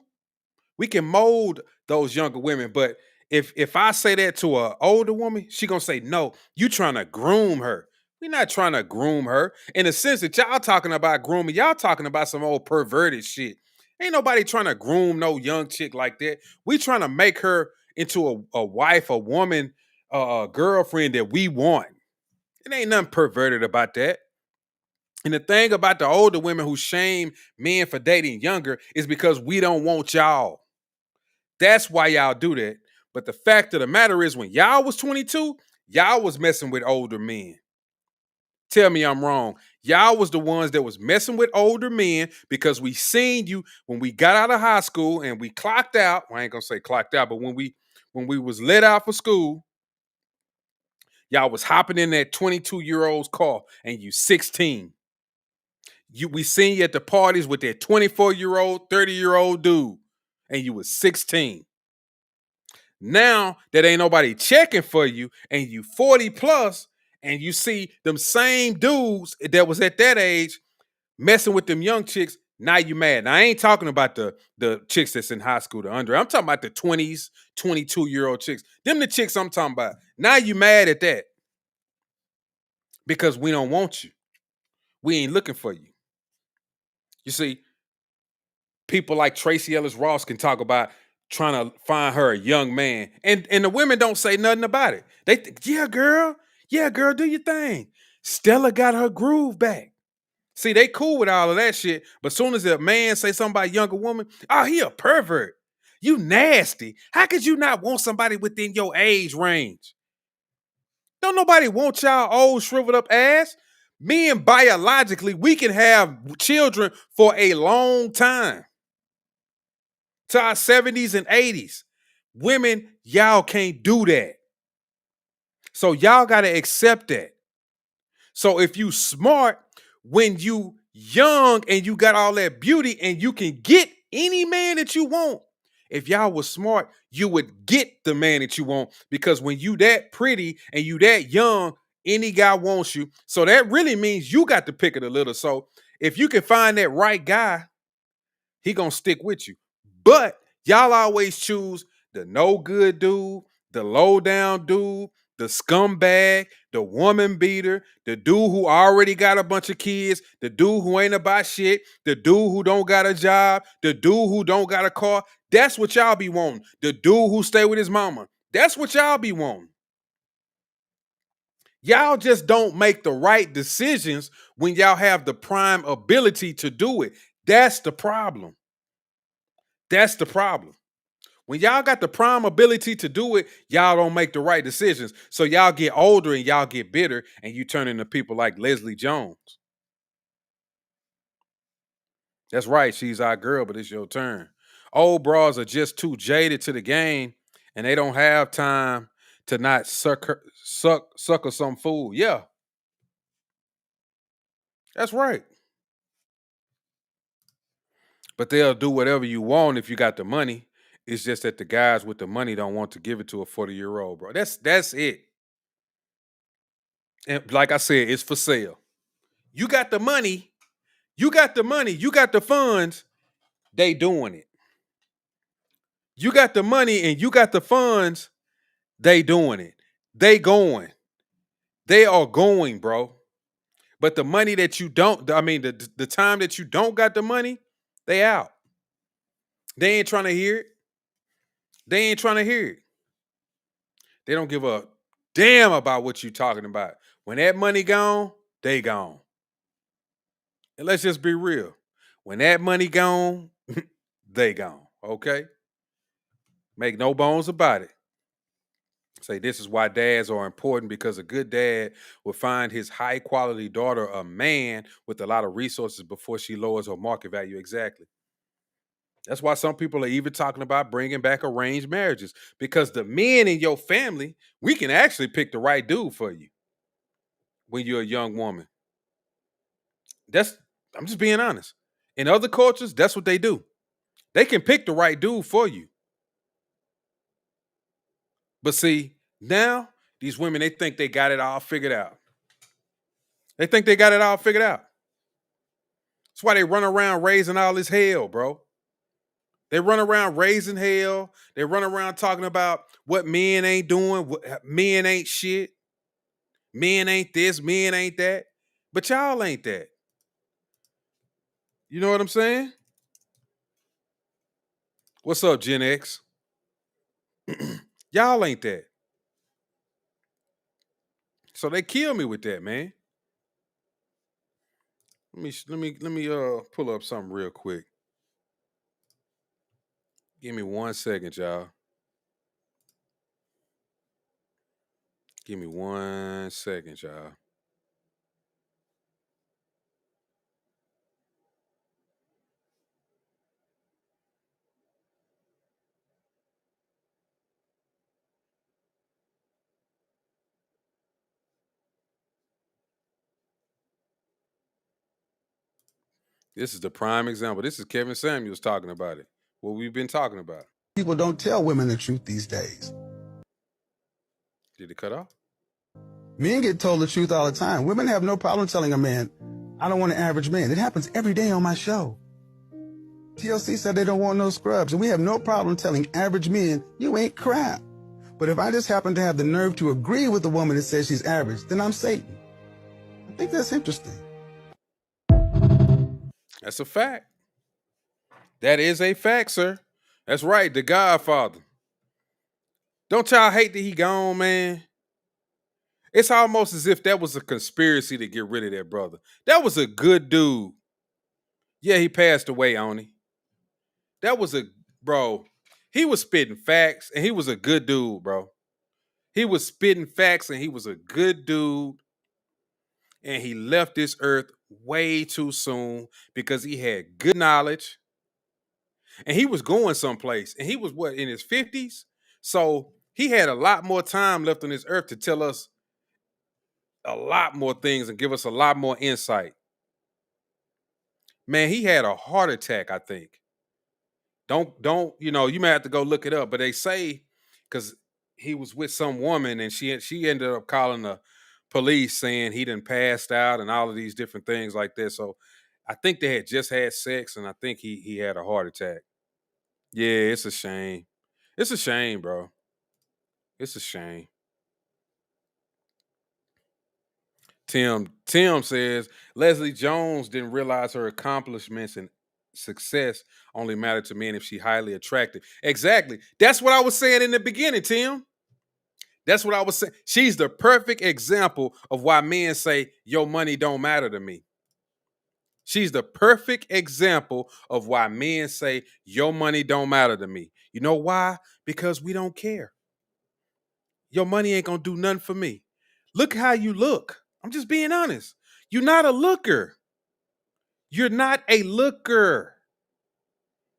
we can mold those younger women. But if I say that to an older woman, she gonna say, no, you trying to groom her. We're not trying to groom her. In the sense that y'all talking about grooming, y'all talking about some old perverted shit. Ain't nobody trying to groom no young chick like that. We trying to make her into a wife, a woman, a girlfriend that we want. It ain't nothing perverted about that. And the thing about the older women who shame men for dating younger is because we don't want y'all. That's why y'all do that. But the fact of the matter is, when y'all was 22, y'all was messing with older men. Tell me I'm wrong. Y'all was the ones that was messing with older men because we seen you when we got out of high school and we clocked out. Well, I ain't gonna say clocked out, but when we was let out for school, y'all was hopping in that 22-year-old's car and you 16. We seen you at the parties with that 24-year-old, 30-year-old dude, and you was 16. Now that ain't nobody checking for you, and you 40 plus, and you see them same dudes that was at that age messing with them young chicks. Now you mad. Now I ain't talking about the chicks that's in high school to under. I'm talking about the 20s, 22-year-old chicks. Them the chicks I'm talking about. Now you mad at that because we don't want you. We ain't looking for you. You see, people like Tracy Ellis Ross can talk about trying to find her a young man, and the women don't say nothing about it. They think, yeah, girl, do your thing. Stella got her groove back. See, they cool with all of that shit, but soon as a man say something about a younger woman, oh, he a pervert. You nasty. How could you not want somebody within your age range? Don't nobody want y'all old shriveled up ass. Men biologically, we can have children for a long time. To our 70s and 80s. Women, y'all can't do that. So y'all got to accept that. So if you smart, when you young and you got all that beauty and you can get any man that you want, if y'all was smart, you would get the man that you want, because when you that pretty and you that young, any guy wants you. So that really means you got to pick it a little. So if you can find that right guy, he gonna stick with you. But y'all always choose the no good dude, the low down dude, the scumbag, the woman beater, the dude who already got a bunch of kids, the dude who ain't about shit, the dude who don't got a job, the dude who don't got a car. That's what y'all be wanting. The dude who stay with his mama. That's what y'all be wanting. Y'all just don't make the right decisions when y'all have the prime ability to do it. That's the problem. That's the problem. When y'all got the prime ability to do it, y'all don't make the right decisions. So y'all get older and y'all get bitter and you turn into people like Leslie Jones. That's right, she's our girl, but it's your turn. Old bras are just too jaded to the game and they don't have time to not sucker some fool. Yeah, that's right. But they'll do whatever you want if you got the money. It's just that the guys with the money don't want to give it to a 40-year-old, bro. That's it. And like I said, it's for sale. You got the money, you got the funds, they doing it. You got the money and you got the funds, they doing it. They going. They are going, bro. But the money that you don't, I mean, the time that you don't got the money, they out. They ain't trying to hear it. They ain't trying to hear it. They don't give a damn about what you talking about. When that money gone, they gone. And let's just be real. When that money gone, they gone. Okay? Make no bones about it. Say this is why dads are important, because a good dad will find his high quality daughter a man with a lot of resources before she lowers her market value. Exactly. That's why some people are even talking about bringing back arranged marriages, because the men in your family, we can actually pick the right dude for you when you're a young woman. I'm just being honest. In other cultures, that's what they do. They can pick the right dude for you. But see, now these women, they think they got it all figured out. They think they got it all figured out. That's why they run around raising all this hell, bro. They run around raising hell. They run around talking about what men ain't doing, what men ain't shit. Men ain't this, men ain't that. But y'all ain't that. You know what I'm saying? What's up, Gen X? Y'all ain't that. So they kill me with that, man. Let me pull up something real quick. Give me 1 second, y'all. Give me 1 second, y'all. This is the prime example. This is Kevin Samuels talking about it. What we've been talking about. People don't tell women the truth these days. Did it cut off? Men get told the truth all the time. Women have no problem telling a man, I don't want an average man. It happens every day on my show. TLC said they don't want no scrubs, and we have no problem telling average men, you ain't crap. But if I just happen to have the nerve to agree with a woman that says she's average, then I'm Satan. I think that's interesting. That's a fact. That is a fact, sir. That's right, the Godfather. Don't y'all hate that he gone, man? It's almost as if that was a conspiracy to get rid of that brother. That was a good dude. Yeah, he passed away, Oni. That was a, bro, he was spitting facts and he was a good dude, bro. He was spitting facts and he was a good dude. And he left this earth way too soon because he had good knowledge and he was going someplace. And he was what, in his 50s? So he had a lot more time left on this earth to tell us a lot more things and give us a lot more insight. Man, he had a heart attack, I think. Don't, you may have to go look it up, but they say because he was with some woman and she ended up calling the police saying he done passed out and all of these different things like that. So I think they had just had sex and I think he had a heart attack. Yeah, it's a shame. It's a shame, bro. It's a shame. Tim says Leslie Jones didn't realize her accomplishments and success only mattered to men if she highly attractive. Exactly. That's what I was saying in the beginning, Tim. That's what I was saying. She's the perfect example of why men say your money don't matter to me. She's the perfect example of why men say your money don't matter to me. You know why? Because we don't care. Your money ain't gonna do nothing for me. Look how you look. I'm just being honest. You're not a looker. You're not a looker.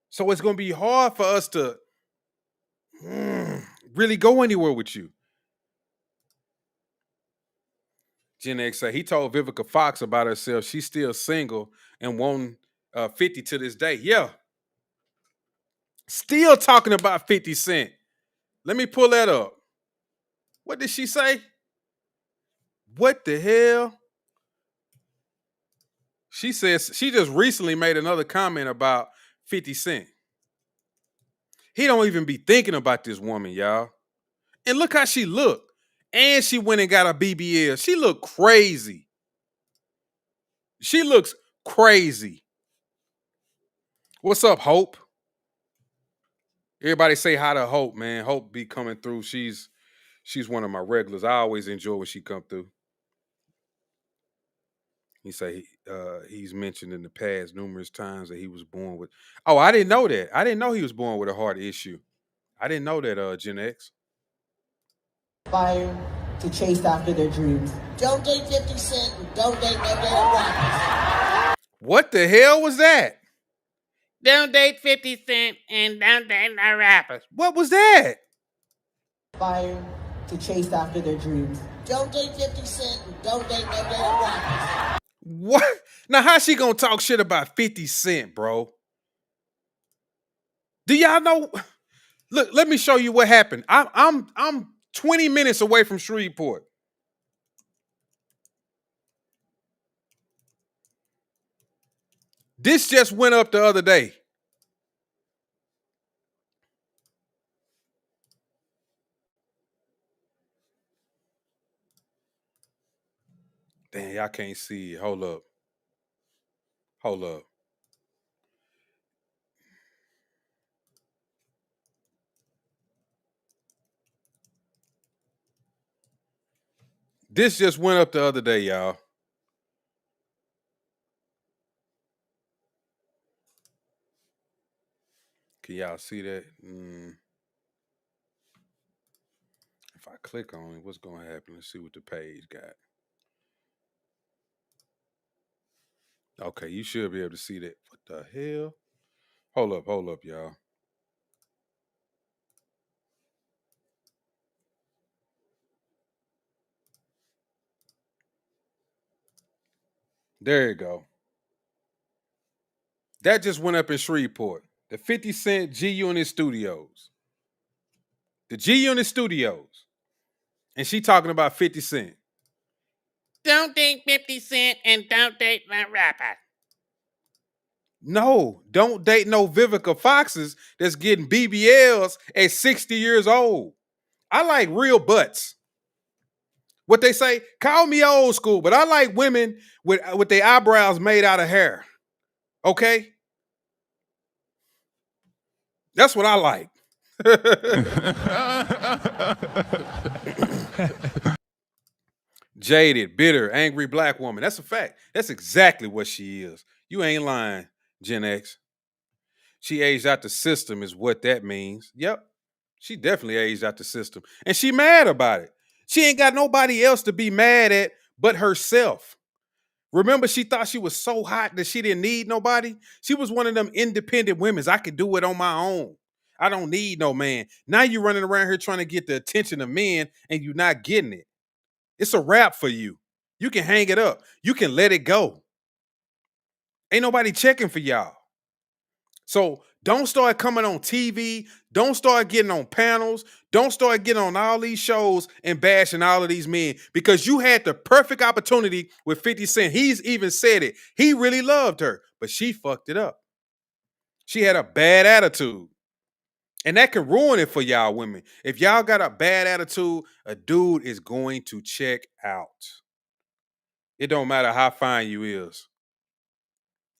So it's gonna be hard for us to really go anywhere with you. Gen X say he told Vivica Fox about herself. She's still single and won 50 to this day. Yeah. Still talking about 50 Cent. Let me pull that up. What did she say? What the hell? She says she just recently made another comment about 50 Cent. He don't even be thinking about this woman, y'all. And look how she looked. And she went and got a BBL. She looked crazy. She looks crazy. What's up, Hope? Everybody say hi to Hope, man. Hope be coming through. She's one of my regulars. I always enjoy when she come through. He say he's mentioned in the past numerous times that he was born with. Oh, I didn't know that. I didn't know he was born with a heart issue. I didn't know that, Gen X. Fire to chase after their dreams. Don't date 50 Cent. Don't date no damn rappers. What the hell was that? Don't date 50 Cent and don't date no rappers. What was that? Fire to chase after their dreams. Don't date 50 Cent. Don't date no damn rappers. What? Now, how's she gonna talk shit about 50 Cent, bro? Do y'all know? Look, let me show you what happened. I'm 20 minutes away from Shreveport. This just went up the other day. Damn, y'all can't see it. Hold up. Hold up. This just went up the other day, y'all. Can y'all see that? If I click on it, what's going to happen? Let's see what the page got. Okay, you should be able to see that. What the hell? Hold up, y'all. There you go. That just went up in Shreveport. The 50 Cent G Unit Studios. The G Unit Studios. And she talking about 50 Cent. Don't date 50 Cent and don't date no rapper. No, don't date no Vivica Foxes that's getting BBLs at 60 years old. I like real butts. What they say, call me old school, but I like women with their eyebrows made out of hair. Okay? That's what I like. Jaded, bitter, angry black woman. That's a fact. That's exactly what she is. You ain't lying, Gen X. She aged out the system is what that means. Yep. She definitely aged out the system. And she mad about it. She ain't got nobody else to be mad at but herself. Remember, she thought she was so hot that she didn't need nobody. She was one of them independent women. I could do it on my own. I don't need no man. Now you running around here trying to get the attention of men and you're not getting it. It's a wrap for you. You can hang it up. You can let it go. Ain't nobody checking for y'all. So don't start coming on TV. Don't start getting on panels. Don't start getting on all these shows and bashing all of these men because you had the perfect opportunity with 50 Cent. He's even said it. He really loved her, but she fucked it up. She had a bad attitude. And that can ruin it for y'all women. If y'all got a bad attitude, a dude is going to check out. It don't matter how fine you is.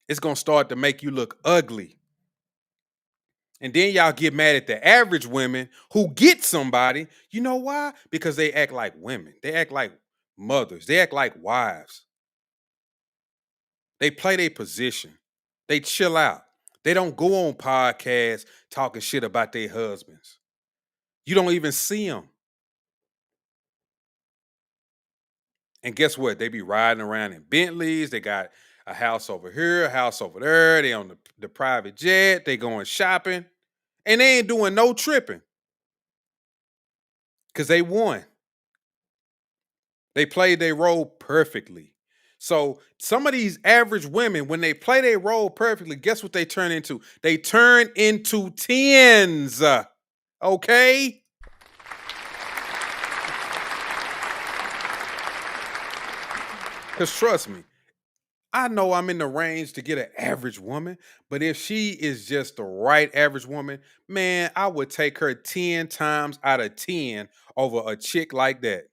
It's going to start to make you look ugly. And then y'all get mad at the average women who get somebody. You know why? Because they act like women. They act like mothers. They act like wives. They play their position. They chill out. They don't go on podcasts talking shit about their husbands. You don't even see them. And guess what? They be riding around in Bentleys. They got a house over here, a house over there. They on the private jet. They going shopping. And they ain't doing no tripping. Because they won. They played their role perfectly. So some of these average women, when they play their role perfectly, guess what they turn into? They turn into tens. Okay? Because trust me, I know I'm in the range to get an average woman, but if she is just the right average woman, man, I would take her 10 times out of 10 over a chick like that.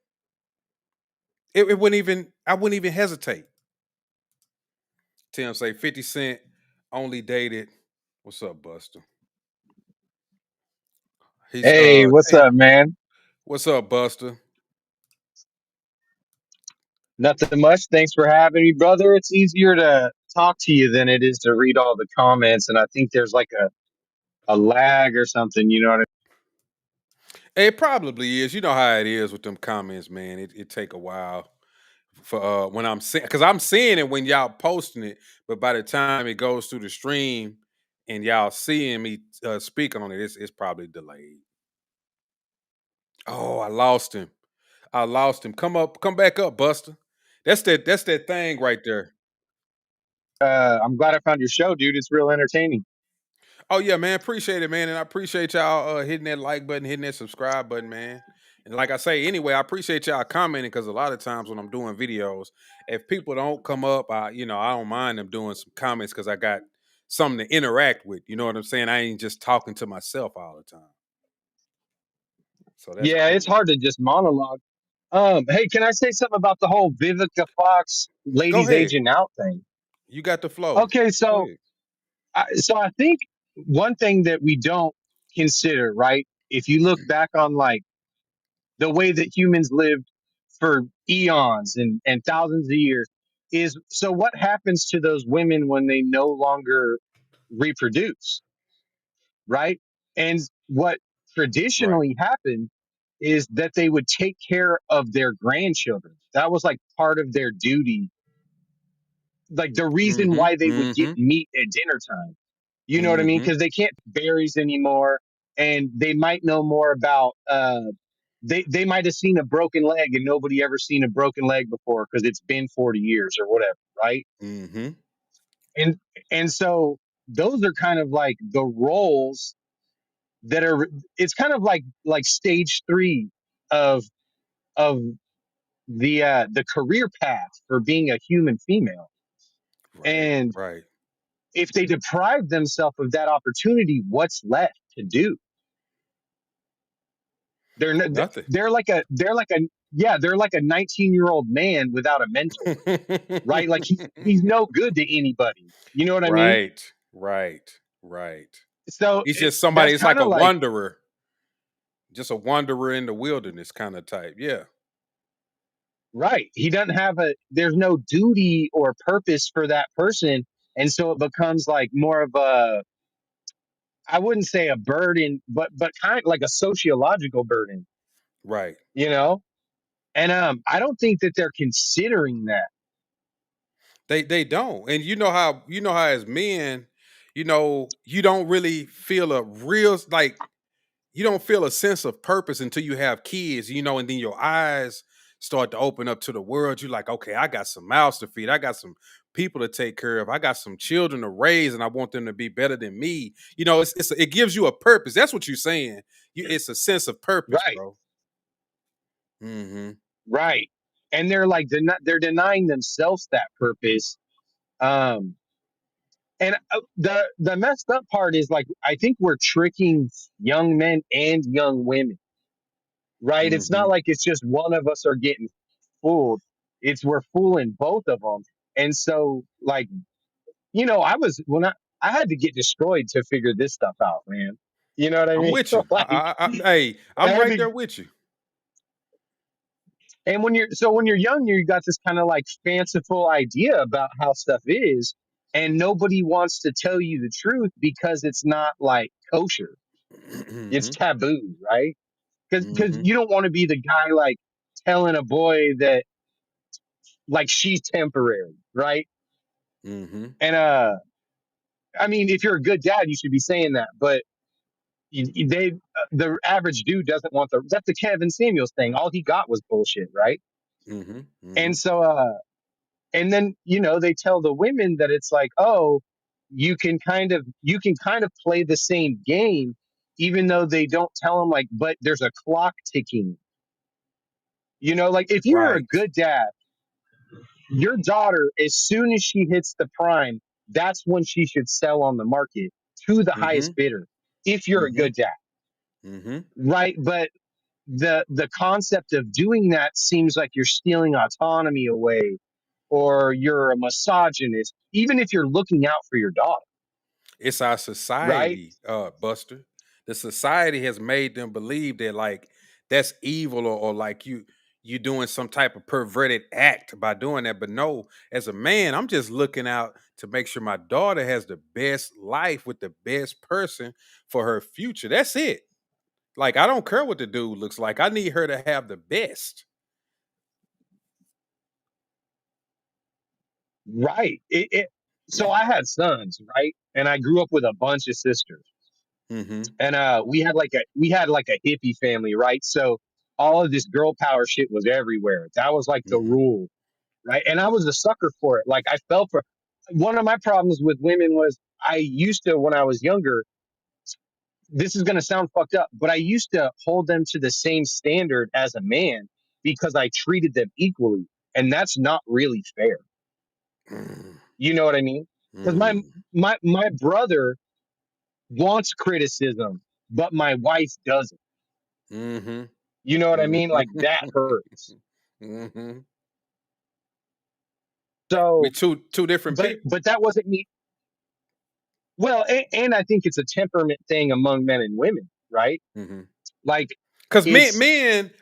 It wouldn't even, I wouldn't even hesitate. Tim say 50 Cent only dated. What's up, Buster? He's Hey, what's hey, up, man? what's up, Buster? Nothing much. Thanks for having me, brother. It's easier to talk to you than it is to read all the comments, and I think there's like a lag or something. You know what It probably is. You know how it is with them comments, man. It take a while for when I'm seeing because I'm seeing it when y'all posting it, but by the time it goes through the stream and y'all seeing me speak on it, it's probably delayed. Oh, I lost him. I lost him. Come back up, Buster. That's that thing right there. I'm glad I found your show, dude. It's real entertaining. Oh yeah, man. Appreciate it, man. And I appreciate y'all hitting that like button, hitting that subscribe button, man. And like I say, anyway, I appreciate y'all commenting because a lot of times when I'm doing videos, if people don't come up, I don't mind them doing some comments because I got something to interact with. You know what I'm saying? I ain't just talking to myself all the time. So that's Yeah, it's cool. hard to just monologue. Hey, can I say something about the whole Vivica Fox Go ladies ahead. aging out thing? You got the flow. Okay, Go so ahead. I think one thing that we don't consider, right? If you look back on like the way that humans lived for eons and thousands of years is so what happens to those women when they no longer reproduce, right? And what Right. traditionally happened is that they would take care of their grandchildren. That was like part of their duty, like the reason Mm-hmm. why they would get Mm-hmm. meat at dinner time. You know what I mean? Mm-hmm. Because they can't berries anymore, and they might know more about. They might have seen a broken leg, and nobody ever seen a broken leg before because it's been 40 years or whatever, right? Mm-hmm. And and so those are kind of like the roles that are. It's kind of like stage three of of the career path for being a human female. Right. And Right. if they deprive themselves of that opportunity, what's left to do? They're Nothing. they're like a 19-year-old man without a mentor, right? Like he's no good to anybody. You know what I mean? Right, right, right. So He's just somebody, that's it's kind like a of like wanderer, just a wanderer in the wilderness kind of type. Yeah. right. He doesn't have a there's no duty or purpose for that person, and so it becomes like more of a I wouldn't say a burden, but kind of like a sociological burden, Right. you know? And I don't think that they're considering that. They don't. And you know how as men, you don't really feel a real like you don't feel a sense of purpose until you have kids, and then your eyes start to open up to the world. You're like, okay, I got some mouths to feed, I got some people to take care of, I got some children to raise, and I want them to be better than me. It gives you a purpose. That's what you're saying. It's a sense of purpose, Right. bro. Mm-hmm. Right. And they're like they're denying themselves that purpose. Um, and the messed up part is like I think we're tricking young men and young women. Right. It's Mm-hmm. not like it's just one of us are getting fooled. It's we're fooling both of them. And so like I was when I had to get destroyed to figure this stuff out, man. You know what I I'm mean? with you. Like Hey, I I'm had right to. there with you. And when you're young, you got this kind of like fanciful idea about how stuff is, and nobody wants to tell you the truth because it's not like kosher. It's Mm-hmm. taboo, right? Because Mm-hmm. you don't want to be the guy like telling a boy that like she's temporary, right? Mm-hmm. And I mean, if you're a good dad, you should be saying that. But the average dude doesn't want that's the Kevin Samuels thing. All he got was bullshit, right? Mm-hmm. And Mm-hmm. so and then they tell the women that it's like, oh, you can kind of play the same game, even though they don't tell them like, but there's a clock ticking. Like if you're a Right. good dad, your daughter, as soon as she hits the prime, that's when she should sell on the market to the Mm-hmm. highest bidder. If you're a Mm-hmm. good dad, Mm-hmm. right? But the concept of doing that seems like you're stealing autonomy away, or you're a misogynist, even if you're looking out for your daughter, It's our right? society, Buster. The society has made them believe that like that's evil, or like you doing some type of perverted act by doing that. But no, as a man, I'm just looking out to make sure my daughter has the best life with the best person for her future. That's it. Like I don't care what the dude looks like. I need her to have the best. Right. So I had sons, right? And I grew up with a bunch of sisters. Mm-hmm. And we had like a hippie family, right? So all of this girl power shit was everywhere. That was like the Mm-hmm. rule, right? And I was a sucker for it. Like I fell for one of my problems with women was I used to when I was younger, this is going to sound fucked up, but I used to hold them to the same standard as a man because I treated them equally. And that's not really fair. You know what I mean? Because my Mm-hmm. my brother wants criticism, but my wife doesn't. Mm-hmm. You know what I mean? Like that Mm-hmm. hurts. Mm-hmm. We So, two different but people. but that wasn't me. Well, and I think it's a temperament thing among men and women, right? Mm-hmm. Like Cause it's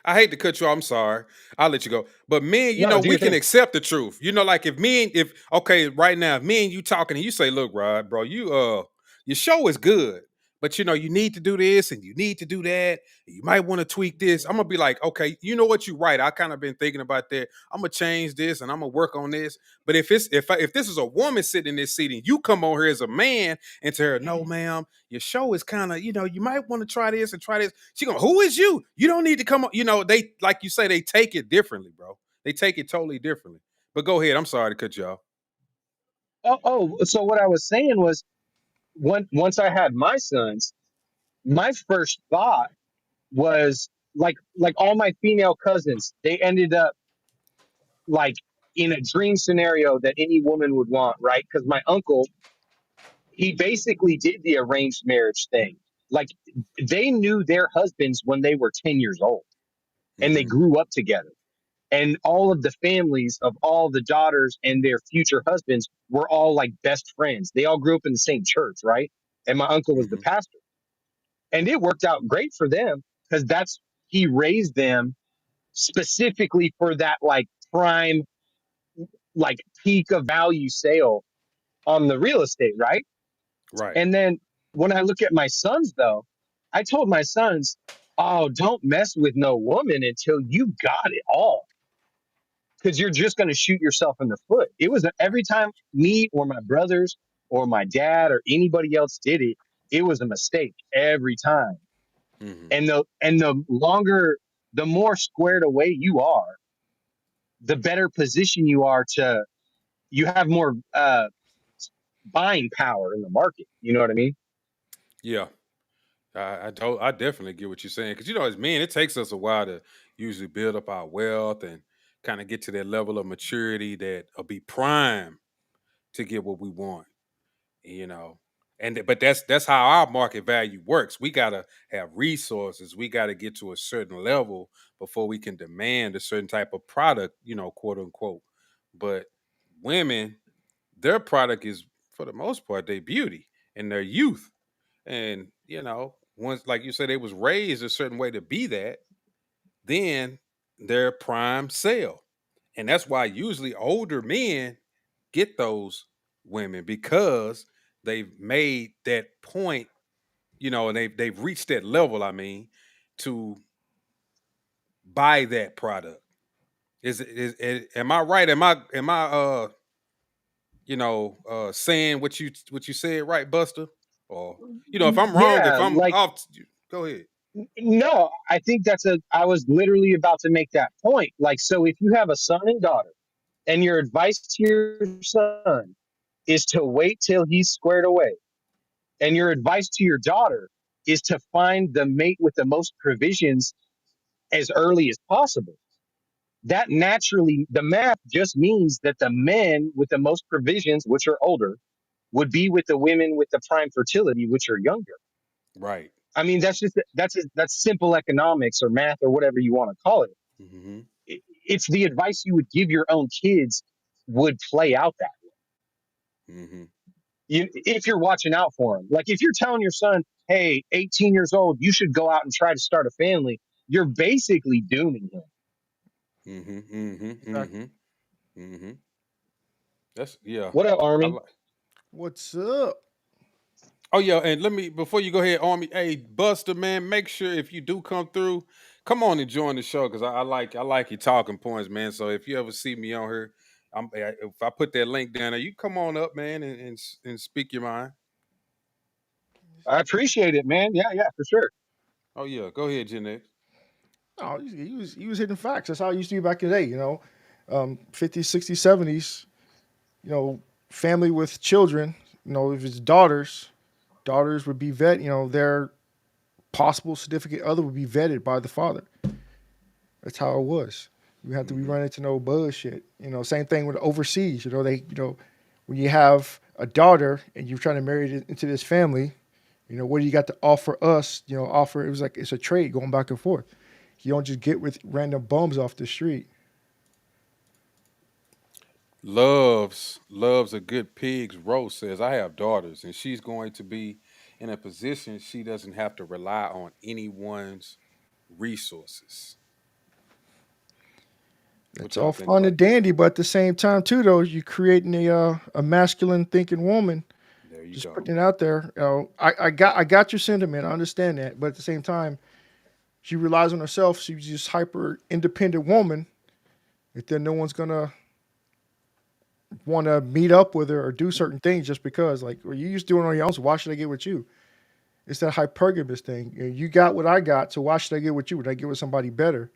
I hate to cut you off. I'm sorry. I'll let you go. But men, no, do we your can thing. accept the truth. Like if okay, right now, if me and you talking and you say, look, Rod, bro, your show is good, but you need to do this and you need to do that. And you might want to tweak this. I'm gonna be like, okay, you know what, you right. I kind of been thinking about that. I'm gonna change this and I'm gonna work on this. But if this is a woman sitting in this seat and you come on here as a man and tell her, no, ma'am, your show is kind of, you might want to try this and try this. She going, who is you? You don't need to come on. They, like you say, they take it differently, bro. They take it totally differently. But go ahead. I'm sorry to cut you off. So what I was saying was once I had my sons, my first thought was like all my female cousins, they ended up like in a dream scenario that any woman would want, right? Because my uncle, he basically did the arranged marriage thing. Like they knew their husbands when they were 10 years old and they Mm-hmm. grew up together. And all of the families of all the daughters and their future husbands were all like best friends. They all grew up in the same church, right? And my uncle was the Mm-hmm. pastor. And it worked out great for them because he raised them specifically for that like prime, like peak of value sale on the real estate, right? Right. And then when I look at my sons, though, I told my sons, oh, don't mess with no woman until you got it all. Because you're just going to shoot yourself in the foot. It was every time me or my brothers or my dad or anybody else did it, it was a mistake every time. Hmm. And the longer, the more squared away you are, the better position you are to, you have more buying power in the market. You know what I mean? Yeah, I definitely get what you're saying because as men, it takes us a while to usually build up our wealth and kind of get to that level of maturity that will be prime to get what we want. you know but that's how our market value works. We got to have resources. We got to get to a certain level before we can demand a certain type of product, quote unquote. But women, their product is, for the most part, their beauty and their youth. And once, like you said, they was raised a certain way to be that, then their prime sale. And that's why usually older men get those women, because they've made that point, and they've reached that level, I mean, to buy that product. Am I right? Am I saying what you said right, Buster? Or if I'm wrong, if Yeah, I'm like, off, go ahead. no, I think I was literally about to make that point. Like, so if you have a son and daughter, and your advice to your son is to wait till he's squared away, and your advice to your daughter is to find the mate with the most provisions as early as possible, that naturally, the math just means that the men with the most provisions, which are older, would be with the women with the prime fertility, which are younger. Right. I mean, that's simple economics or math or whatever you want to call it. Hmm. It's the advice you would give your own kids would play out that way. Hmm. If you're watching out for them. Like, if you're telling your son, hey, 18 years old, you should go out and try to start a family, you're basically dooming him. Hmm. Hmm. Hmm. Hmm. That's, yeah. What up, I Army? like. What's up? Oh yeah, and let me, before you go ahead, Army. Hey, Buster, man, make sure if you do come through, come on and join the show because I like your talking points, man. So if you ever see me on here, if I put that link down there, you come on up, man, and speak your mind. I appreciate it, man. Yeah, yeah, for sure. Oh yeah, go ahead, Gen. No, he was hitting facts. That's how it used to be back in the day. 50s, 60s, 70s. You know, family with children. If it's daughters would be their possible significant other would be vetted by the father. That's how it was. You have to be Hmm. running into no bullshit. Same thing with overseas. When you have a daughter and you're trying to marry it into this family, what do you got to offer us? Offer it was like it's a trade going back and forth. You don't just get with random bums off the street. Loves a good pig's roast. Says I have daughters, and she's going to be in a position she doesn't have to rely on anyone's resources. What It's y'all all think fun about and that? dandy, but at the same time, too, though, you creating a masculine thinking woman. There you Just go. putting it out there. I got your sentiment. I understand that, but at the same time, she relies on herself. She's just hyper independent woman. If then no one's gonna want to meet up with her or do certain things just because, like, well, you just doing it on your own. So why should I get with you? It's that hypergamous thing. You got what I got, so why should I get with you? Would I get with somebody better?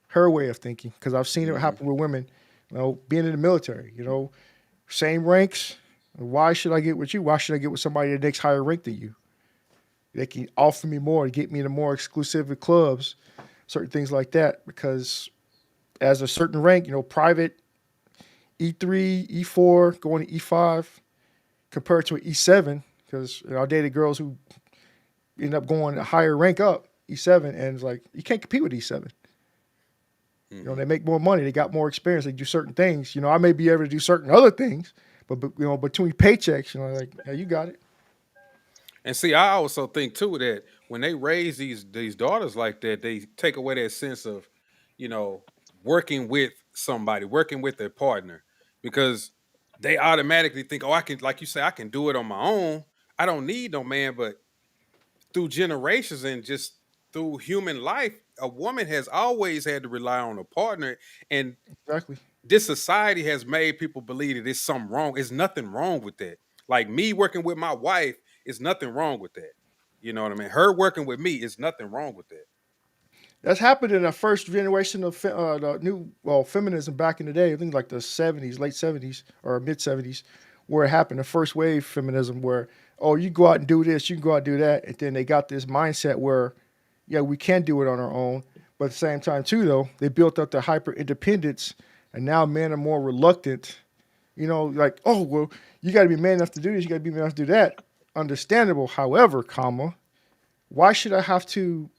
Her way of thinking, because I've seen it Hmm. happen with women. Being in the military. Same ranks. Why should I get with you? Why should I get with somebody that makes higher rank than you? They can offer me more, get me into more exclusive clubs, certain things like that. Because as a certain rank, private E3, E4, going to E5, compared to an E7, because I dated girls who end up going a higher rank up, E7, and it's like, you can't compete with E7. Hmm. They make more money, they got more experience, they do certain things. I may be able to do certain other things, but between paychecks, like, yeah, you got it. And see, I also think too that when they raise these daughters like that, they take away that sense of, you know, working with somebody, working with their partner, because they automatically think, oh, I can, like you say, I can do it on my own. I don't need no man. But through generations and just through human life, a woman has always had to rely on a partner. And Exactly. this society has made people believe that there's something wrong. There's nothing wrong with that. Like me working with my wife is nothing wrong with that. You know what I mean? Her working with me is nothing wrong with that. That's happened in the first generation of the new feminism back in the day. I think like the '70s, late '70s or mid '70s, where it happened. The first wave feminism, where oh you go out and do this, you can go out and do that, and then they got this mindset where yeah we can do it on our own, but at the same time too though they built up the hyper independence, and now men are more reluctant. You know, like oh well you got to be man enough to do this, you got to be man enough to do that. Understandable, however, comma why should I have to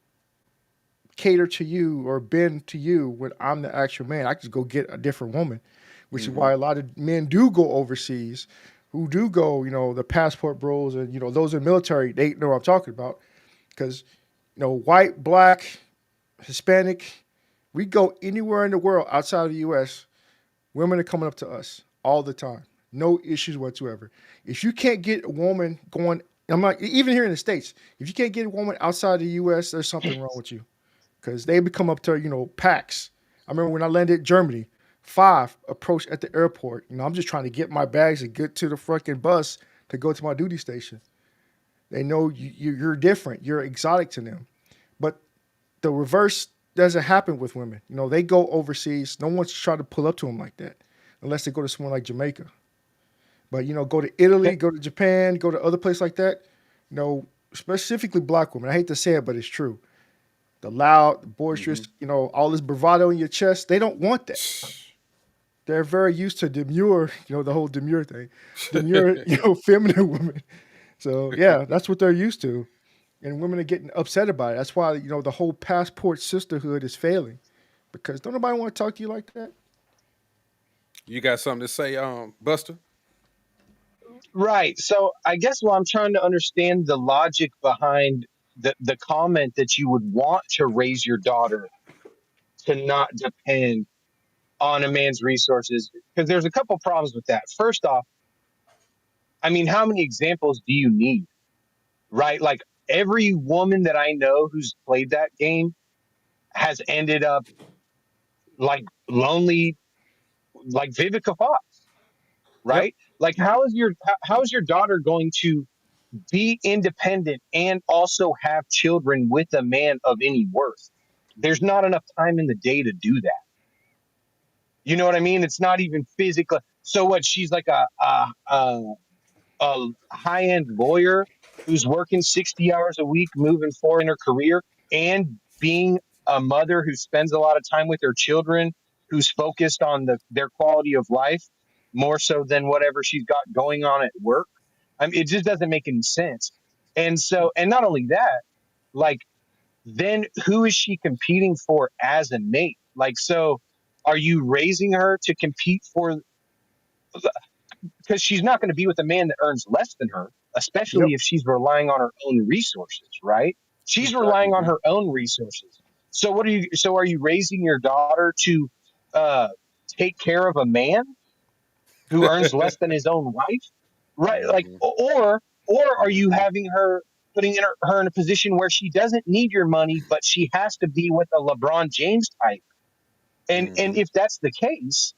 cater to you or bend to you when I'm the actual man? I could go get a different woman, which is Hmm. why a lot of men do go overseas, who do go, the passport bros and those in the military. They know what I'm talking about because white, black, Hispanic, we go anywhere in the world outside of the U.S. Women are coming up to us all the time, no issues whatsoever. If you can't get a woman going, I'm not even here in the states. If you can't get a woman outside the U.S., there's something wrong with you because they would come up to packs. I remember when I landed in Germany, five approached at the airport. I'm just trying to get my bags and get to the fucking bus to go to my duty station. They know you're different. You're exotic to them. But the reverse doesn't happen with women. They go overseas. No one's trying to pull up to them like that, unless they go to somewhere like Jamaica. But go to Italy, go to Japan, go to other places like that. Specifically black women. I hate to say it, but it's true. The loud, the boisterous, Hmm. all this bravado in your chest. They don't want that. They're very used to demure, the whole demure thing, demure, feminine women. So yeah, that's what they're used to, and women are getting upset about it. That's why the whole passport sisterhood is failing, because don't nobody want to talk to you like that. You got something to say, Buster? Right. So I guess what I'm trying to understand the logic behind the comment that you would want to raise your daughter to not depend on a man's resources, because there's a couple problems with that. First off, I mean, how many examples do you need? Right? Like every woman that I know who's played that game has ended up like lonely, like Vivica Fox, Yep. right? Like how is your daughter going to be independent and also have children with a man of any worth? There's not enough time in the day to do that. You know what I mean? It's not even physical. So what? She's like a high end lawyer who's working 60 hours a week, moving forward in her career, and being a mother who spends a lot of time with her children, who's focused on their quality of life more so than whatever she's got going on at work. I mean, it just doesn't make any sense. And not only that, like, then who is she competing for as a mate? Like, so are you raising her to compete for, because she's not going to be with a man that earns less than her, especially Yep. if she's relying on her own resources, right? She's relying on Hmm. her own resources. So are you raising your daughter to uh take care of a man who earns less than his own wife? Right? Like Hmm. or are you Hmm. having her putting her in a position where she doesn't need your money, but she has to be with a LeBron James type? And Hmm. if that's the case,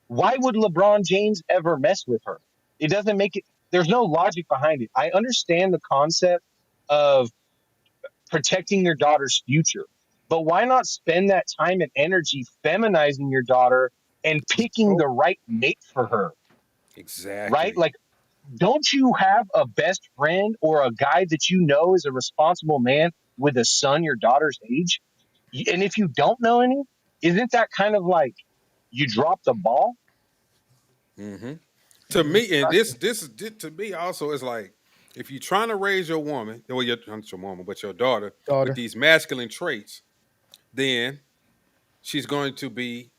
why would LeBron James ever mess with her? It doesn't make it, there's no logic behind it. I understand the concept of protecting your daughter's future, but why not spend that time and energy feminizing your daughter and picking Oh, the right mate for her, right? Exactly. Like, don't you have a best friend or a guy that you know is a responsible man with a son your daughter's age? And if you don't know any, isn't that kind of like you dropped the ball? Hmm. To mhm, me, and exactly. to me also is like if you're trying to raise your woman, well, not your woman, but your daughter with Daughter. these masculine traits, then she's going to be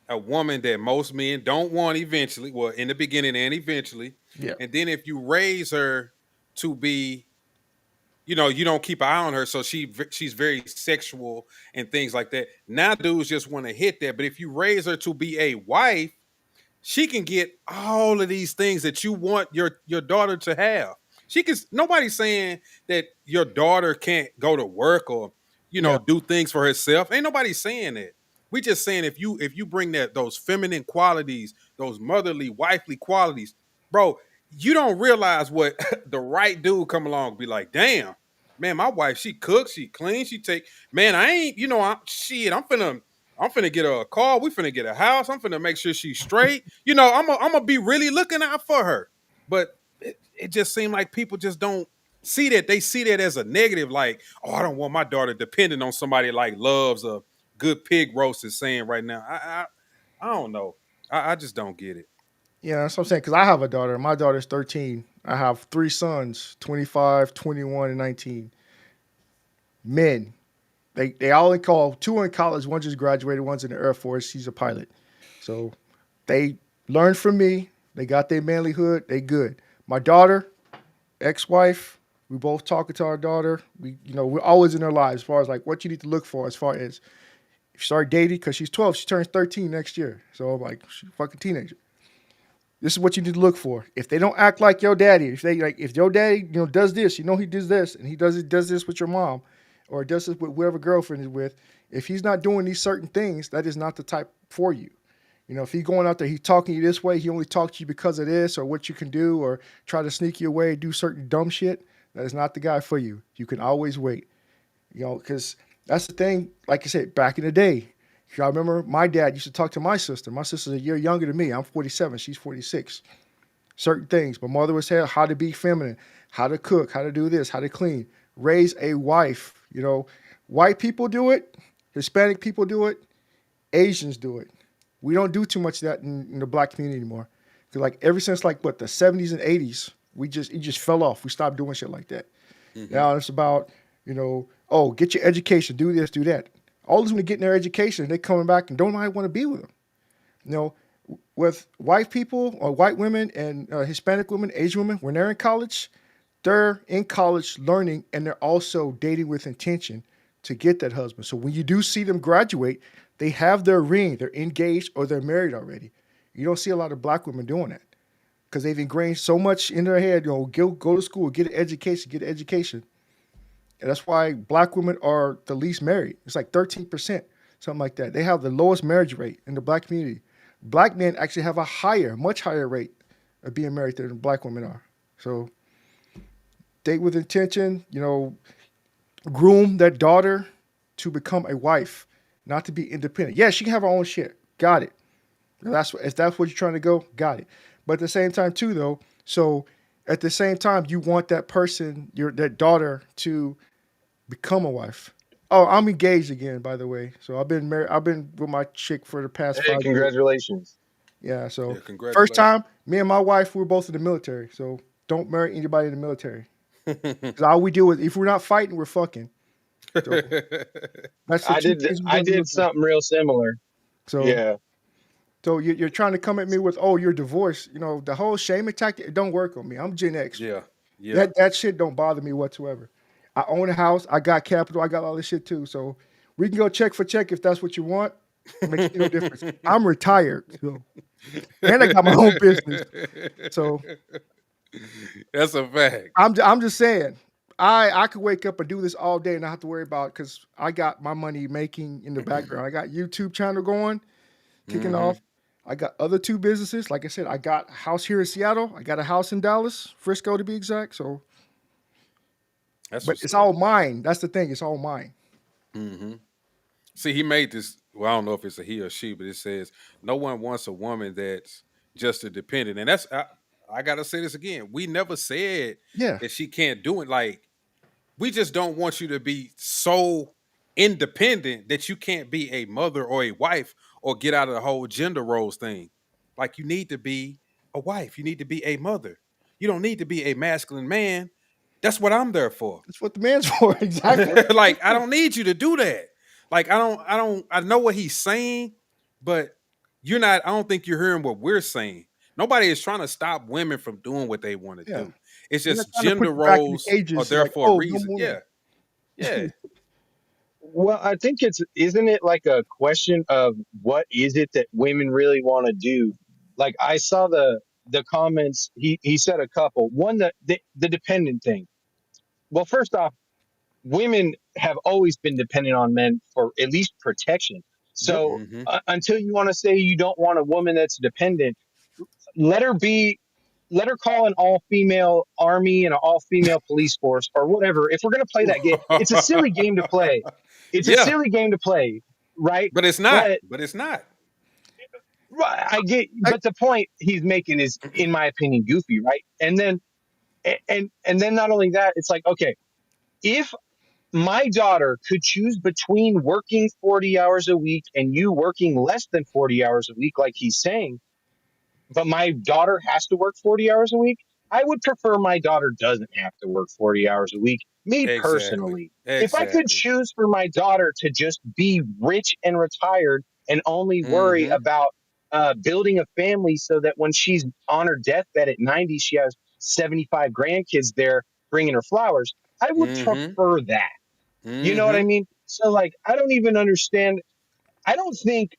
a woman that most men don't want eventually. Well, in the beginning and eventually, Yeah. and then if you raise her to be, you don't keep an eye on her, so she's very sexual and things like that. Now dudes just want to hit that, but if you raise her to be a wife, she can get all of these things that you want your daughter to have. She can. Nobody's saying that your daughter can't go to work or Yeah. do things for herself. Ain't nobody saying that. We just saying if you bring those feminine qualities, those motherly, wifely qualities, bro. you don't realize what the right dude come along and be like, damn, man, my wife, she cooks, she cleans, she take, man, I ain't, I'm finna get her a car, we finna get a house, I'm finna make sure she's straight. I'm gonna be really looking out for her. But it just seemed like people just don't see that. They see that as a negative, like, oh, I don't want my daughter dependent on somebody like Loves a good pig roast is saying right now. I don't know. I just don't get it. Yeah, that's what I'm saying. Because I have a daughter. My daughter's 13. I have three sons, 25, 21, and 19. Men. They all in call. Two in college. One just graduated. One's in the Air Force. He's a pilot. So they learned from me. They got their manlyhood. They good. My daughter, ex-wife, we both talking to our daughter. We're always in their lives as far as like what you need to look for as far as if you start dating, because she's 12, she turns 13 next year. So I'm like, she's a fucking teenager. This is what you need to look for. If they don't act like your daddy, if your daddy, does this, he does this, and he does this with your mom, or does this with whoever girlfriend is with. If he's not doing these certain things, that is not the type for you. If he's going out there, he's talking to you this way, he only talks to you because of this or what you can do, or try to sneak you away, do certain dumb shit. That is not the guy for you. You can always wait. Because that's the thing. Like I said, back in the day, I remember my dad used to talk to my sister. My sister's a year younger than me. I'm 47. She's 46. Certain things. My mother would say how to be feminine, how to cook, how to do this, how to clean, raise a wife. White people do it, Hispanic people do it, Asians do it. We don't do too much of that in the black community anymore. Because like ever since like what the 70s and 80s, it just fell off. We stopped doing shit like that. Mm-hmm. Now it's about oh, get your education, do this, do that. All these women getting their education, they coming back and don't nobody want to be with them. With white people or white women and Hispanic women, Asian women, when they're in college learning, and they're also dating with intention to get that husband. So when you do see them graduate, they have their ring, they're engaged or they're married already. You don't see a lot of black women doing that because they've ingrained so much in their head, go to school, get an education. And that's why black women are the least married. It's like 13%, something like that. They have the lowest marriage rate in the black community. Black men actually have much higher rate of being married than black women are. So date with intention, groom that daughter to become a wife, not to be independent. Yeah, she can have her own shit. Got it. If that's what you're trying to go, got it. But at the same time too, though, so at the same time, you want that person, that daughter, to become a wife. Oh, I'm engaged again, by the way. So I've been married. I've been with my chick for the past Hey, 5 years. congratulations. Yeah. So congratulations. first time, me and my wife, we were both in the military. So don't marry anybody in the military. Because all we do is, if we're not fighting, we're fucking. So that's the two things we I do in the did military. something real similar. So Yeah. So you're trying to come at me with, oh, you're divorced. The whole shaming tactic, it don't work on me. I'm Gen X. Yeah. Yeah. That shit don't bother me whatsoever. I own a house. I got capital. I got all this shit too. So we can go check for check if that's what you want. It makes no difference. I'm retired. So. And I got my own business. So that's a fact. I'm just saying. I could wake up and do this all day and not have to worry about it because I got my money making in the background. I got YouTube channel going, kicking off. I got other two businesses. Like I said, I got a house here in Seattle. I got a house in Dallas, Frisco to be exact. So, but it's all mine. That's the thing. It's all mine. Mm-hmm. See, he made this. Well, I don't know if it's a he or she, but it says no one wants a woman that's just a dependent, and that's I gotta say this again. We never said that she can't do it. Like, we just don't want you to be so independent that you can't be a mother or a wife or get out of the whole gender roles thing. Like, you need to be a wife. You need to be a mother. You don't need to be a masculine man. That's what I'm there for. That's what the man's for, exactly. Like, I don't need you to do that. Like, I know what he's saying, but I don't think you're hearing what we're saying. Nobody is trying to stop women from doing what they want to do. It's just gender roles are there for a reason. Yeah. Yeah. Well, I think isn't it like a question of what is it that women really want to do? Like I saw the comments, he said a couple. One, the dependent thing. Well, first off, women have always been dependent on men for at least protection. So until you want to say you don't want a woman that's dependent, let her be let her call an all-female army and an all-female police force or whatever. If we're gonna play that game, it's a silly game to play. It's a Yeah, silly game to play, right? but it's not. But But it's not. right, I get, I, but the point he's making is, in my opinion, goofy, right? And then and then not only that, it's like, okay, if my daughter could choose between working 40 hours a week and you working less than 40 hours a week, like he's saying, but my daughter has to work 40 hours a week, I would prefer my daughter doesn't have to work 40 hours a week. Me Exactly. personally, if I could Exactly. choose for my daughter to just be rich and retired and only worry Mm-hmm. about building a family so that when she's on her deathbed at 90, she has 75 grandkids there bringing her flowers, I would Mm-hmm. prefer that. You know what I Mm-hmm. mean? So, like, I don't even understand. I don't think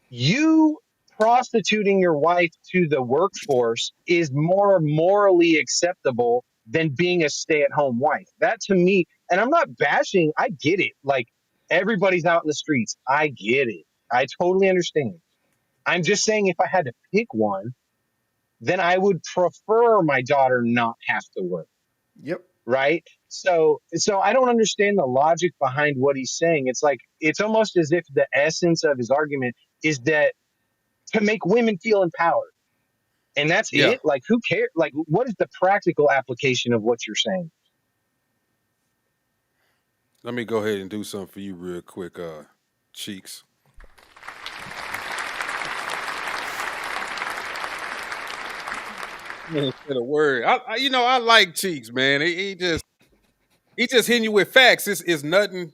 you prostituting your wife to the workforce is more morally acceptable than being a stay-at-home wife. That to me, and I'm not bashing, I get it. Like, everybody's out in the streets. I get it. I totally understand. I'm just saying, if I had to pick one, then I would prefer my daughter not have to work, yep. right? So I don't understand the logic behind what he's saying. It's like, it's almost as if the essence of his argument is that to make women feel empowered. And that's Yeah. it. Like, who cares? Like, what is the practical application of what you're saying? Let me go ahead and do something for you real quick, Cheeks. Man, said a word. I like Cheeks, man. He just hitting you with facts. It's nothing.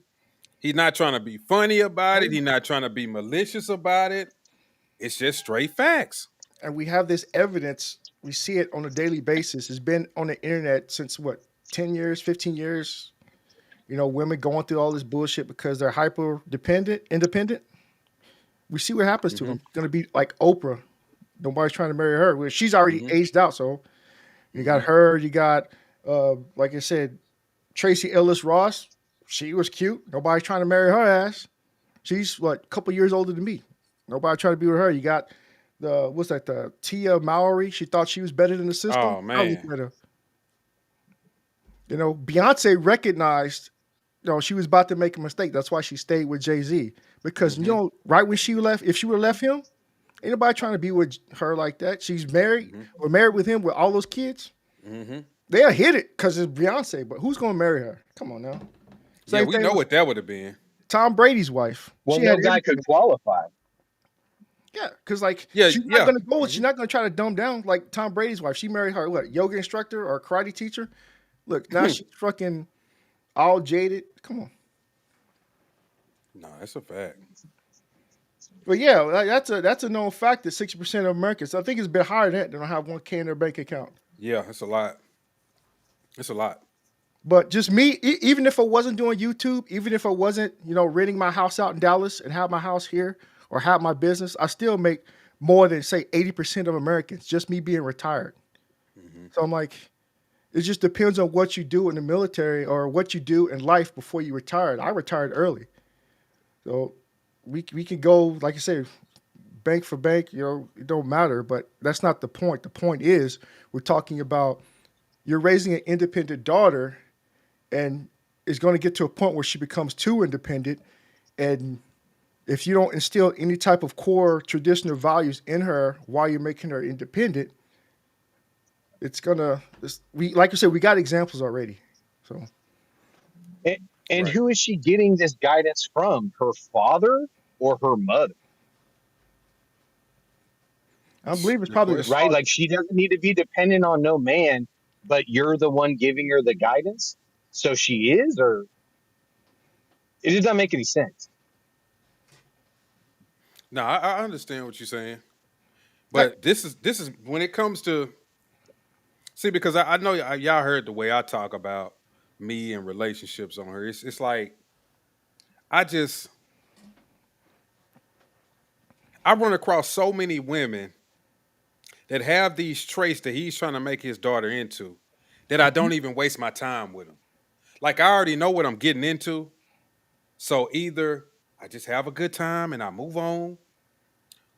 He's not trying to be funny about it. He's not trying to be malicious about it. It's just straight facts. And we have this evidence. We see it on a daily basis. It's been on the internet since what, 10 years, 15 years? Women going through all this bullshit because they're hyper dependent, independent. We see what happens to Mm-hmm. them. Going to be like Oprah. Nobody's trying to marry her. Well, she's already Mm-hmm. aged out. So you got Mm-hmm. her. You got, like I said, Tracy Ellis Ross. She was cute. Nobody's trying to marry her ass. She's what, a couple years older than me. Nobody trying to be with her. You got the Tia Mowry. She thought she was better than the system. Oh I look man. at her. Beyonce recognized, she was about to make a mistake. That's why she stayed with Jay-Z. Because, Mm-hmm. right when she left, if she would have left him, ain't nobody trying to be with her like that. She's married Mm-hmm. or married with him with all those kids. Mm-hmm. They'll hit it because it's Beyonce, but who's going to marry her? Come on now. Yeah, Same we thing know with what that would have been. Tom Brady's wife. Well, She no had guy everything. could qualify. Yeah, because like Yeah, she's not yeah. gonna go. She's Mm-hmm. not gonna try to dumb down like Tom Brady's wife. She married her what, yoga instructor or karate teacher. Look, now she's fucking all jaded. Come on. No, that's a fact. But yeah, that's a known fact that 60% of Americans, I think it's a bit higher than that, they don't have 1K in their bank account. Yeah, it's a lot. It's a lot. But just me, even if I wasn't doing YouTube, even if I wasn't, renting my house out in Dallas and have my house here or have my business, I still make more than say 80% of Americans, just me being retired. Mm-hmm. So I'm like, it just depends on what you do in the military or what you do in life before you retired. I retired early. So we can go, like I said, bank for bank, it don't matter, but that's not the point. The point is we're talking about you're raising an independent daughter and it's going to get to a point where she becomes too independent. And if you don't instill any type of core traditional values in her while you're making her independent, like you said, we got examples already. So And, and Right. who is she getting this guidance from? Her father or her mother? I believe it's Good probably the question. Right? father. Like, she doesn't need to be dependent on no man, but you're the one giving her the guidance. So she is, or it just doesn't make any sense. No, I understand what you're saying, Like, but this is when it comes to see, because I know y'all heard the way I talk about me and relationships on her. It's like I just I run across so many women that have these traits that he's trying to make his daughter into that I don't even waste my time with them. Like, I already know what I'm getting into, so either I just have a good time and I move on,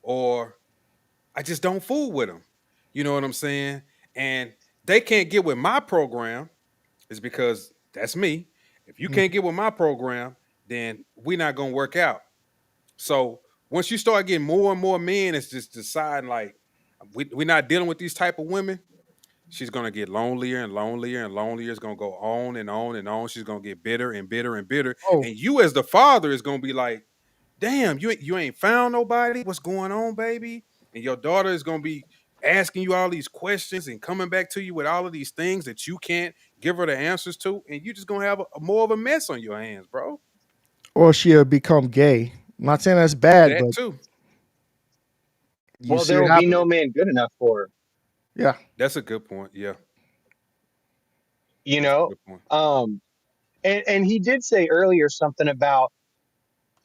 or I just don't fool with them. You know what I'm saying? and they can't get with my program, is because that's me. If you can't get with my program, then we're not gonna work out. So once you start getting more and more men, it's just deciding like we're not dealing with these type of women. She's gonna get lonelier and lonelier and lonelier. It's gonna go on and on and on. She's gonna get bitter and bitter and bitter. Oh, And you, as the father, is gonna be like, "Damn, you ain't found nobody. What's going on, baby?" And your daughter is gonna be asking you all these questions and coming back to you with all of these things that you can't give her the answers to, and you're just gonna have more of a mess on your hands, bro. or she'll become gay. I'm not saying that's bad, That but too. you Well, see there it will be happening. no man good enough for her. Yeah. That's a good point. Yeah, You that's a know, good point. um, and he did say earlier something about,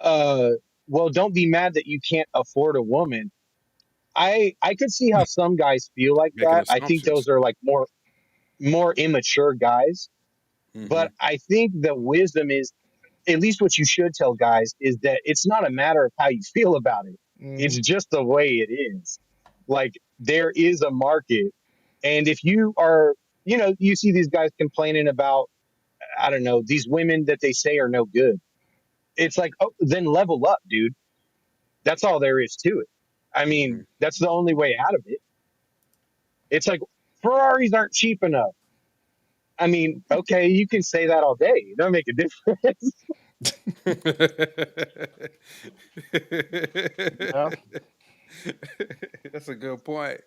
uh, well, don't be mad that you can't afford a woman. I could see how some guys feel like Making that. I think assumptions. those are like more immature guys. Hmm. But I think the wisdom is, at least what you should tell guys, is that it's not a matter of how you feel about it. Hmm. It's just the way it is. Like there is a market. And if you are, you see these guys complaining about, I don't know, these women that they say are no good. It's like, oh, then level up, dude. That's all there is to it. I Hmm. mean, that's the only way out of it. It's like Ferraris aren't cheap enough. I mean, okay, you can say that all day. It doesn't make a difference. Yeah. That's a good point.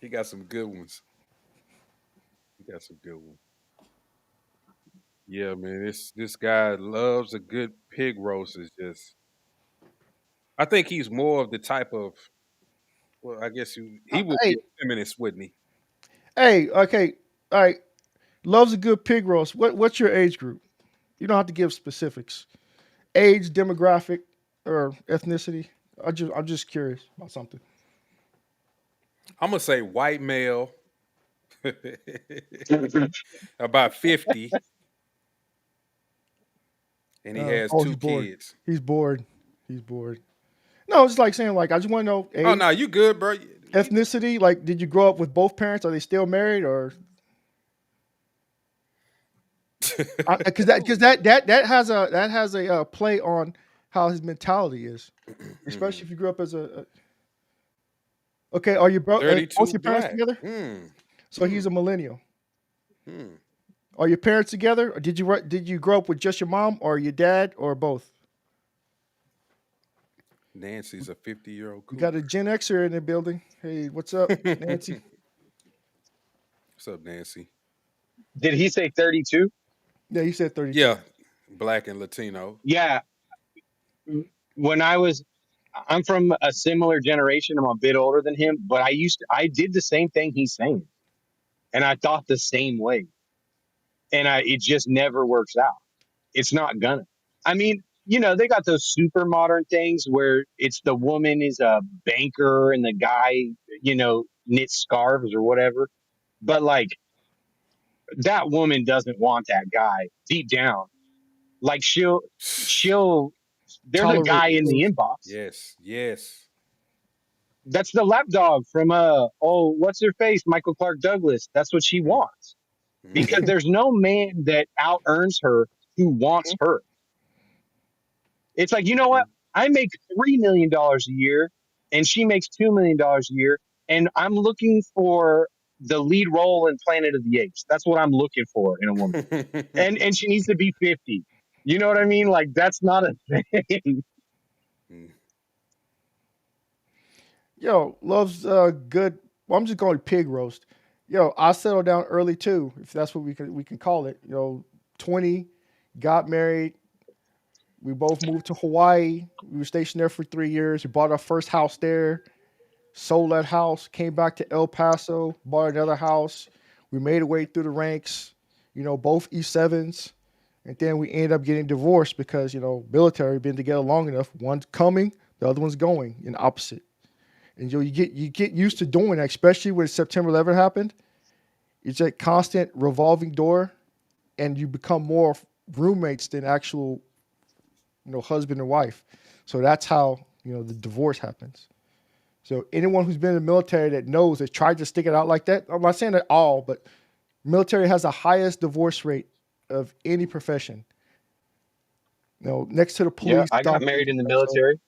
He got some good ones. He got some good ones. Yeah, man. This guy loves a good pig roast. Is just. I think he's more of the type of. Well, I guess he would be Hey, a feminist, wouldn't he? hey, okay, all right. Loves a good pig roast. What's your age group? You don't have to give specifics. Age, demographic, or ethnicity. I'm just curious about something. I'm gonna say white male, about 50, and he has Oh, he's two bored. kids. He's bored. He's bored. No, it's like saying like I just want to know Oh age, no, you good, bro? ethnicity. Like, did you grow up with both parents? Are they still married or? Because that has a play on how his mentality is, especially Mhm. if you grew up as okay. Are both 32 your parents black. together? Hmm. So he's Hmm. a millennial. Hmm. Are your parents together, or did you grow up with just your mom, or your dad, or both? Nancy's a 50-year-old We got cougar. a Gen Xer in the building. Hey, what's up, Nancy? What's up, Nancy? Did he say 32? Yeah, he said 32. Yeah, black and Latino. Yeah. When I'm from a similar generation. I'm a bit older than him, but I did the same thing he's saying. And I thought the same way. And it just never works out. It's not gonna. I mean, they got those super modern things where it's the woman is a banker and the guy, knits scarves or whatever. But like that woman doesn't want that guy deep down. Like she'll, there's a Tolerate guy in the things. inbox. Yes, yes. That's the lapdog from what's her face? Michael Clark Douglas. That's what she Hmm. wants. Because Hmm. there's no man that out earns her who wants Mhm. her. It's like, you know what? Hmm. I make $3 million a year and she makes $2 million a year. And I'm looking for the lead role in Planet of the Apes. That's what I'm looking for in a woman. And she needs to be 50. You know what I mean? Like that's not a thing. Yo, loves good. Well, I'm just going pig roast. Yo, I settled down early too, if that's what we can call it. 20, got married. We both moved to Hawaii. We were stationed there for 3 years. We bought our first house there. Sold that house. Came back to El Paso. Bought another house. We made our way through the ranks. Both E7s, and then we ended up getting divorced because military been together long enough. One's coming, the other one's going in opposite. And you get used to doing that, especially when September 11th happened. It's a constant revolving door, and you become more roommates than actual husband and wife. So that's how the divorce happens. So anyone who's been in the military that knows that tried to stick it out like that, I'm not saying that all, but military has the highest divorce rate of any profession. Next to the Yeah, police, I got doctors, married in the and stuff. So military.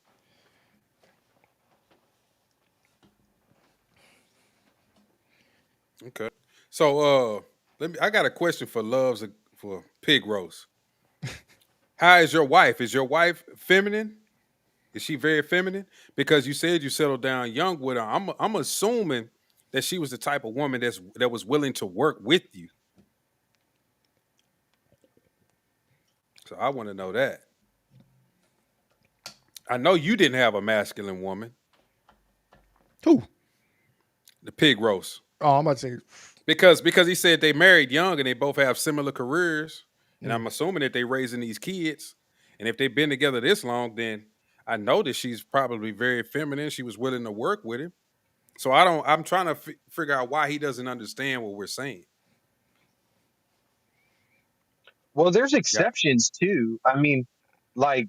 Okay. So I got a question for Loves for Pig Roast. How is your wife? Is your wife feminine? Is she very feminine? Because you said you settled down young with her. I'm assuming that she was the type of woman that was willing to work with you. So I want to know that. I know you didn't have a masculine woman. who? The Pig Roast. Oh, I'm about to say, Because he said they married young and they both have similar careers. And mm, I'm assuming that they raising these kids. And if they've been together this long, then I know that she's probably very feminine. She was willing to work with him. So I'm trying to figure out why he doesn't understand what we're saying. Well, there's Yeah. exceptions too. I mean, like,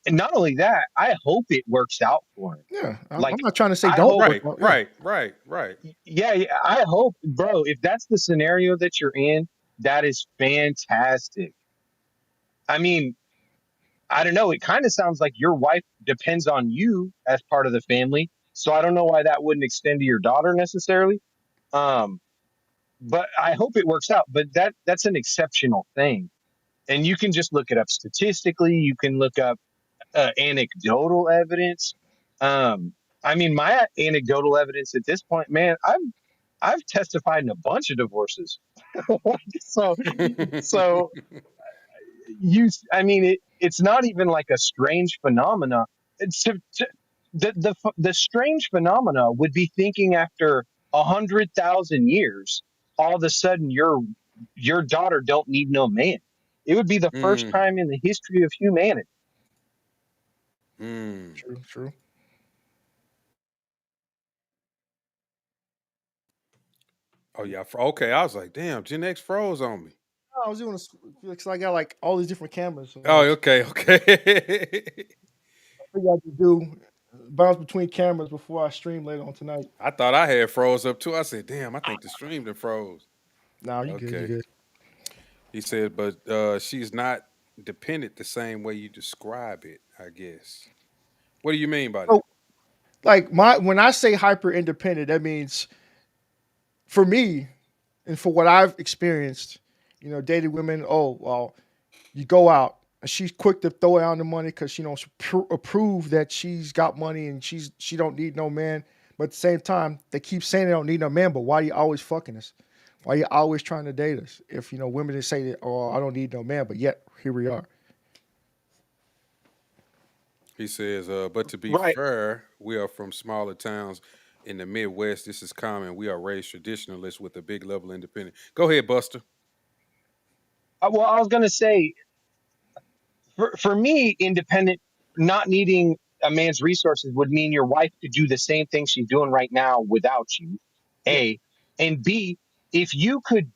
not only that, I hope it works out for him. yeah, I'm Like, not trying to say I don't hope, work Right, out. Yeah, right, right, right. yeah, I hope, bro, if that's the scenario that you're in, that is fantastic. I mean, I don't know. It kind of sounds like your wife depends on you as part of the family. So I don't know why that wouldn't extend to your daughter necessarily. Um, but I hope it works out. But that's an exceptional thing. And you can just look it up statistically. You can look up anecdotal evidence. Um, I mean, my anecdotal evidence at this point, man, I've testified in a bunch of divorces. so so I mean, it's not even like a strange phenomena. It's the strange phenomena would be thinking after 100,000 years, all of a sudden your daughter don't need no man. It would be the first mm, time in the history of humanity. mm. true, true. Oh yeah. Okay. I was like, damn, Gen X froze on me. I was doing because I got like all these different cameras. So Oh, like, okay, okay. I figured I could do bounce between cameras before I stream later on tonight. I thought I had froze up too. I said, damn, I think the stream done froze. Now you good, you Okay. good. He said, but she's not dependent the same way you describe it, I guess. What do you mean by So that? like when I say hyper independent, that means for me and for what I've experienced, dated women. Oh well, you go out and she's quick to throw down the money because she don't approve that she's got money and she don't need no man. But at the same time, they keep saying they don't need no man. But why are you always fucking us? Why are you always trying to date us? If women that say that, oh, I don't need no man, but yet here we are. He says, but to be Right. fair, we are from smaller towns in the Midwest. This is common. We are raised traditionalists with a big level of independence. Go ahead, Buster. Well, I was gonna say for me, independent, not needing a man's resources would mean your wife could do the same thing she's doing right now without you. Yeah. A and B, if you could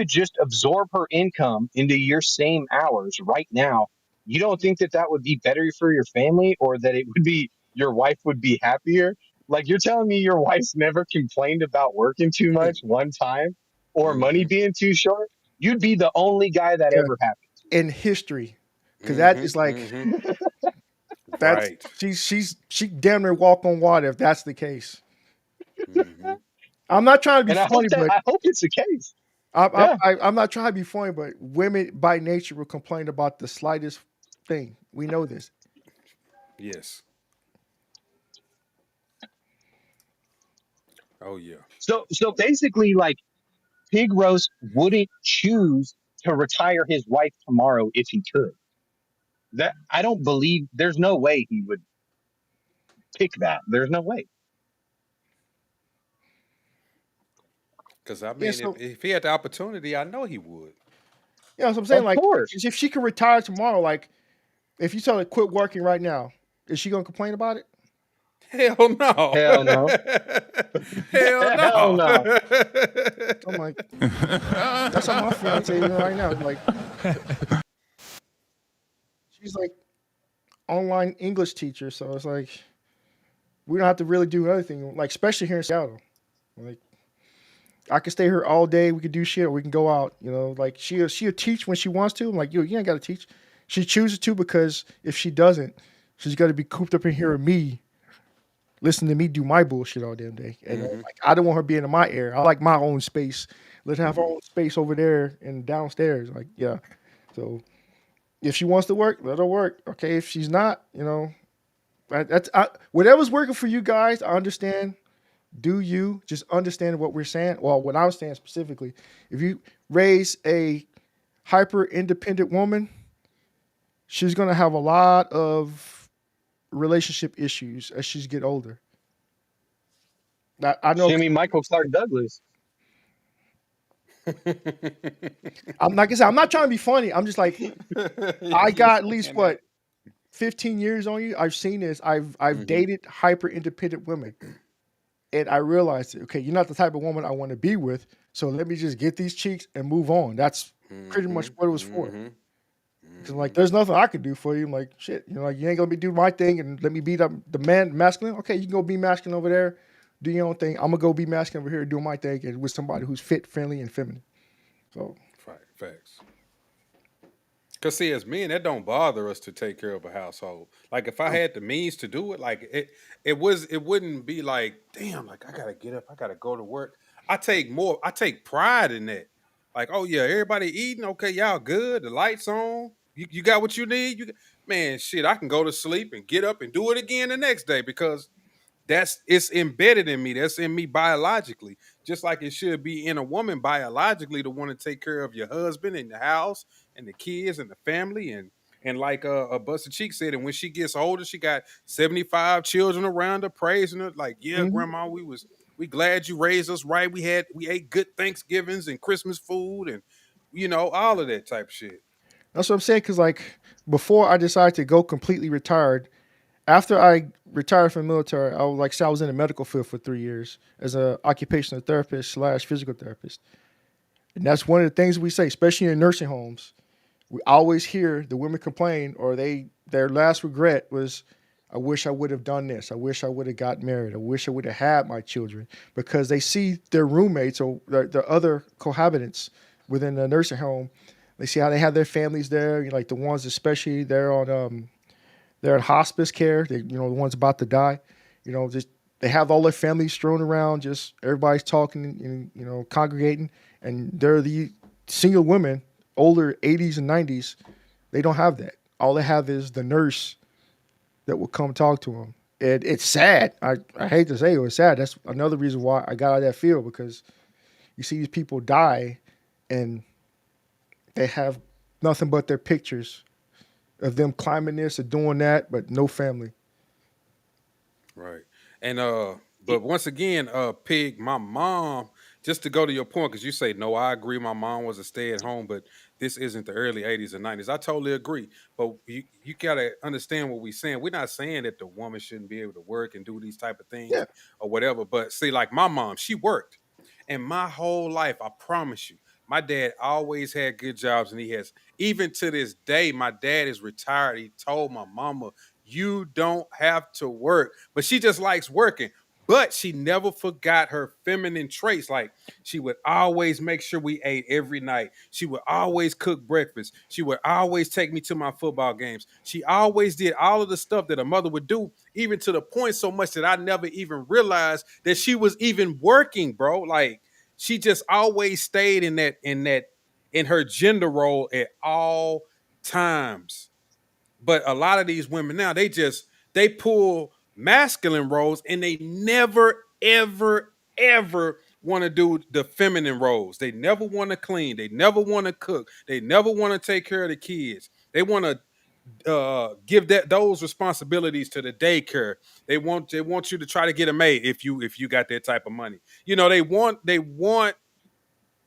just absorb her income into your same hours right now, you don't think that that would be better for your family or that it would be your wife would be happier? Like you're telling me your wife's never complained about working too much one time or money Mm-hmm. being too short? You'd be the only guy that Yeah. ever happened. In history, because that Mm-hmm. is like Mm-hmm. that's Right. she damn near walk on water if that's the case. Mm-hmm. I'm not trying to be And funny, but I hope it's the case. Yeah. I'm not trying to be funny, but women by nature will complain about the slightest thing. We know this. Yes. Oh yeah. So basically, like Pig Roast wouldn't choose to retire his wife tomorrow if he could. That I don't believe. There's no way he would pick that. There's no way. Because I Yeah, mean, so if he had the opportunity, I know he would. so I'm saying Of like course. if she could retire tomorrow, like if you tell her quit working right now, is she gonna complain about it? Hell no. Hell no. Hell Hell no. no. I'm like, that's how my fiance is right now. Like she's like online English teacher, so it's like We don't have to really do anything. Like especially here in Seattle, like I can stay here all day. We can do shit, or we can go out. You know, like she'll teach when she wants to. I'm like, yo, you ain't got to teach. She chooses to because if she doesn't, she's got to be cooped up in here with me, listening to me do my bullshit all damn day. And Mm-hmm. like, I don't want her being in my air. I like my own space. Let's have her Mm-hmm. own space over there and downstairs. Like, yeah. So if she wants to work, let her work. Okay. If she's not, whatever's working for you guys, I understand. Do you just understand what we're saying? Well, what I was saying specifically, if you raise a hyper independent woman, she's gonna have a lot of relationship issues as she's get older. I know. Jimmy Michael Clark Douglas. I'm like I said, I'm not trying to be funny. I'm just like I You got at least saying that? what 15 years on you. I've seen this. I've Mm-hmm. dated hyper independent women, and I realized, okay, you're not the type of woman I want to be with. So let me just get these cheeks and move on. That's pretty much Mm-hmm. what it was for. Mm-hmm. Because Mm-hmm. like, there's nothing I can do for you. I'm like, shit, like you ain't gonna be doing my thing and let me beat up the man masculine. Okay, you can go be masculine over there, do your own thing. I'm gonna go be masculine over here, doing my thing, and with somebody who's fit, friendly, and feminine. So Facts. Cause see, as men, that don't bother us to take care of a household. Like if I had the means to do it, like it wouldn't be like, damn, like I gotta get up, I gotta go to work. I take pride in that. Like, oh yeah, everybody eating, okay, y'all good, the lights on, you got what you need. Man, shit, I can go to sleep and get up and do it again the next day because it's embedded in me. That's in me biologically, just like it should be in a woman biologically to want to take care of your husband and the house and the kids and the family and like a Buster Cheek said, and when she gets older, she got 75 children around her praising her. Like, yeah, mhm. grandma, we glad you raised us right. We ate good Thanksgivings and Christmas food and all of that type of shit. That's what I'm saying. Because like before I decided to go completely retired, after I retired from the military, I was like, say I was in the medical field for 3 years as a occupational therapist slash physical therapist, and that's one of the things we say, especially in nursing homes. We always hear the women complain, or their last regret was, I wish I would have done this. I wish I would have got married. I wish I would have had my children, because they see their roommates or their other cohabitants within the nursing home. They see how they have their families there, like the ones especially they're in hospice care. The ones about to die. Just they have all their families strewn around. Just everybody's talking and congregating, and they're the single women, older 80s and 90s. They don't have that. All they have is the nurse that will come talk to them. It's sad. I hate to say it was sad. That's another reason why I got out of that field, because you see these people die, and they have nothing but their pictures of them climbing this or doing that, but no family. Right. And but once again, Pig, my mom, just to go to your point, because you say, no, I agree, my mom was a stay-at-home, but this isn't the early 80s and 90s. I totally agree. But you gotta understand what we're saying. We're not saying that the woman shouldn't be able to work and do these type of things Yeah. or whatever. But see, like my mom, she worked. And my whole life, I promise you, my dad always had good jobs, and he has, even to this day, my dad is retired. He told my mama, you don't have to work, but she just likes working. But she never forgot her feminine traits. Like she would always make sure we ate every night. She would always cook breakfast. She would always take me to my football games. She always did all of the stuff that a mother would do, even to the point so much that I never even realized that she was even working, bro. Like she just always stayed in her gender role at all times. But a lot of these women now, they pull masculine roles and they never, ever, ever want to do the feminine roles. They never want to clean. They never want to cook. They never want to take care of the kids. They want to give those responsibilities to the daycare. They want you to try to get a maid if you got that type of money. They want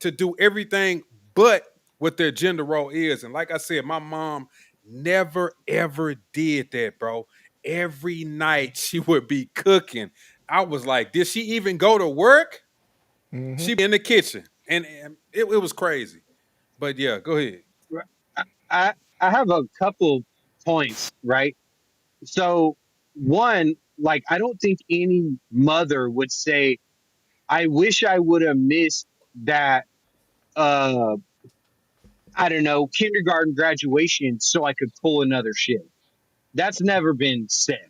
to do everything but what their gender role is. And like I said, my mom never ever did that, bro. Every night she would be cooking. I was like, did she even go to work? Hmm. She be in the kitchen. And it was crazy. But yeah, go ahead. I I have a couple points, right? So one, like, I don't think any mother would say, I wish I would have missed that, uh, I don't know, kindergarten graduation so I could pull another shit. That's never been said,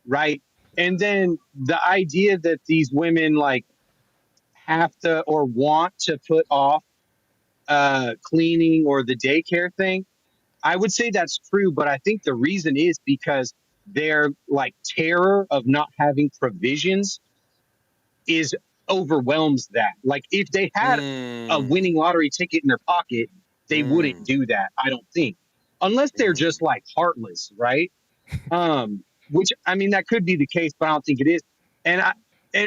right? And then the idea that these women like have to or want to put off cleaning or the daycare thing, I would say that's true, but I think the reason is because their like terror of not having provisions is overwhelms that. Like if they had a Mm, winning lottery ticket in their pocket, they wouldn't mm, do that, I don't think. Unless they're mm, just like heartless, right? Which I mean that could be the case, but I don't think it is. And I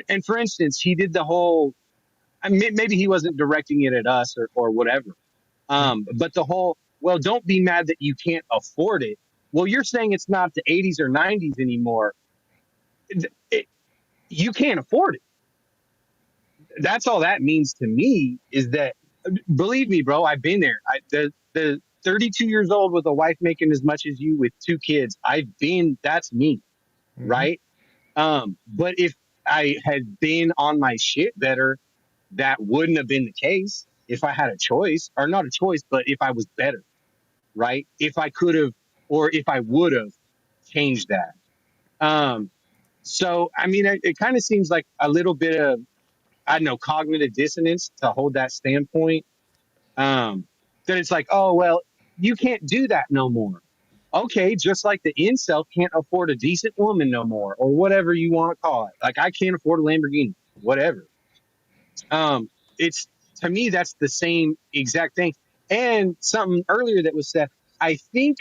and for instance, he did the whole. I mean, maybe he wasn't directing it at us or whatever. But the whole, well, don't be mad that you can't afford it. Well, you're saying it's not the 80s or 90s anymore. It, you can't afford it. That's all that means to me is that, believe me, bro, I've been there. The 32 years old with a wife making as much as you with two kids. That's me, Mm-hmm. right? But if I had been on my shit better, that wouldn't have been the case if I had a choice, or not a choice, but if I was better, right? If I could have, or if I would have changed that. Um, so, I mean, it kind of seems like a little bit of, I don't know, cognitive dissonance to hold that standpoint. Um, that it's like, oh, well, you can't do that no more. Okay, just like the incel can't afford a decent woman no more, or whatever you want to call it. Like I can't afford a Lamborghini, whatever. Um, it's to me that's the same exact thing. And something earlier that was said, I think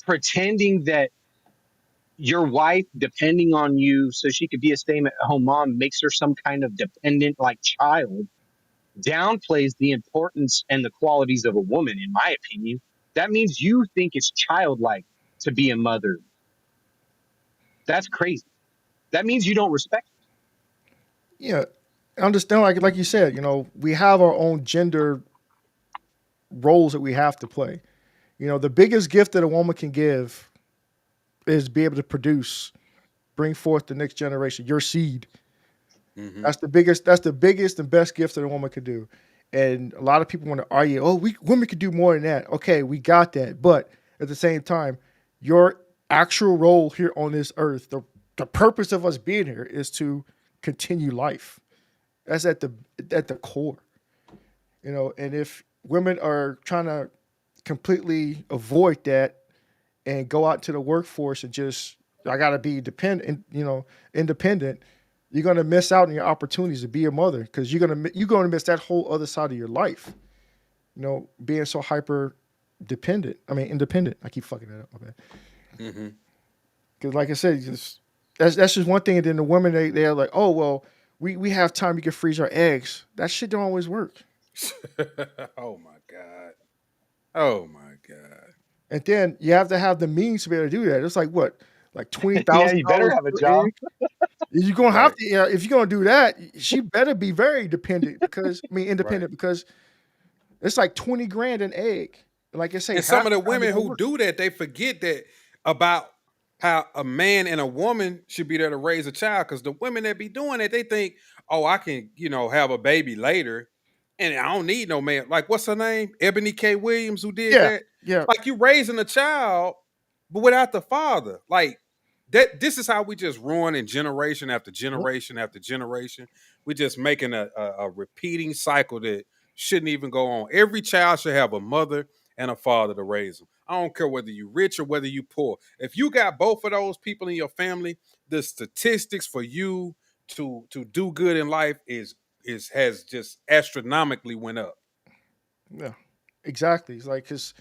pretending that your wife depending on you so she could be a stay-at-home mom makes her some kind of dependent like child downplays the importance and the qualities of a woman, in my opinion. That means you think it's childlike to be a mother. That's crazy. That means you don't respect Yeah, understand. Like you said, we have our own gender roles that we have to play. The biggest gift that a woman can give is be able to produce, bring forth the next generation, your seed. mm-hmm. That's the biggest and best gift that a woman could do. And a lot of people want to argue, oh, women could do more than that. Okay, we got that. But at the same time, your actual role here on this earth, the purpose of us being here is to continue life. That's at the core. And if women are trying to completely avoid that and go out to the workforce and just I gotta be independent, you're gonna miss out on your opportunities to be a mother because you're gonna miss that whole other side of your life. Being so hyper dependent. I mean independent. I keep fucking that up. My bad. Mm-hmm. Because like I said, that's just one thing. And then the women they're like, oh well, we have time. You can freeze our eggs. That shit don't always work. Oh my god. Oh my god. And then you have to have the means to be able to do that. It's like what, like twenty it. Yeah, thousand you better dollars have a per job. egg. You're gonna have Right. to, yeah. If you're gonna do that, she better be very dependent because I mean Right. independent because it's like 20 grand an egg. Like I say, And half some of the the time it women don't who work. do that, they forget that about how a man and a woman should be there to raise a child. Because the women that be doing it, they think, oh, I can, have a baby later, and I don't need no man. Like, what's her name? Ebony K. Williams, who did Yeah, that. yeah. Like, you raising a child, but without the father. Like that. This is how we just ruining generation after Yep. generation after generation. We're just making a repeating cycle that shouldn't even go on. Every child should have a mother and a father to raise them. I don't care whether you rich or whether you poor. If you got both of those people in your family, the statistics for you to do good in life is has just astronomically went up. Yeah, exactly. It's like because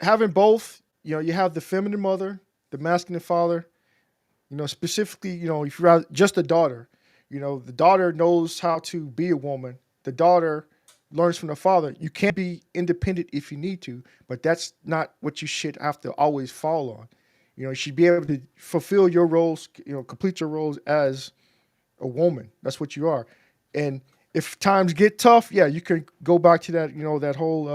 having both, you have the feminine mother, the masculine father. Specifically, if you have just a daughter, the daughter knows how to be a woman. The daughter learns from the father. You can be independent if you need to, but that's not what you should have to always fall on. You should be able to fulfill your roles, complete your roles as a woman. That's what you are. And if times get tough, yeah, you can go back to that, that whole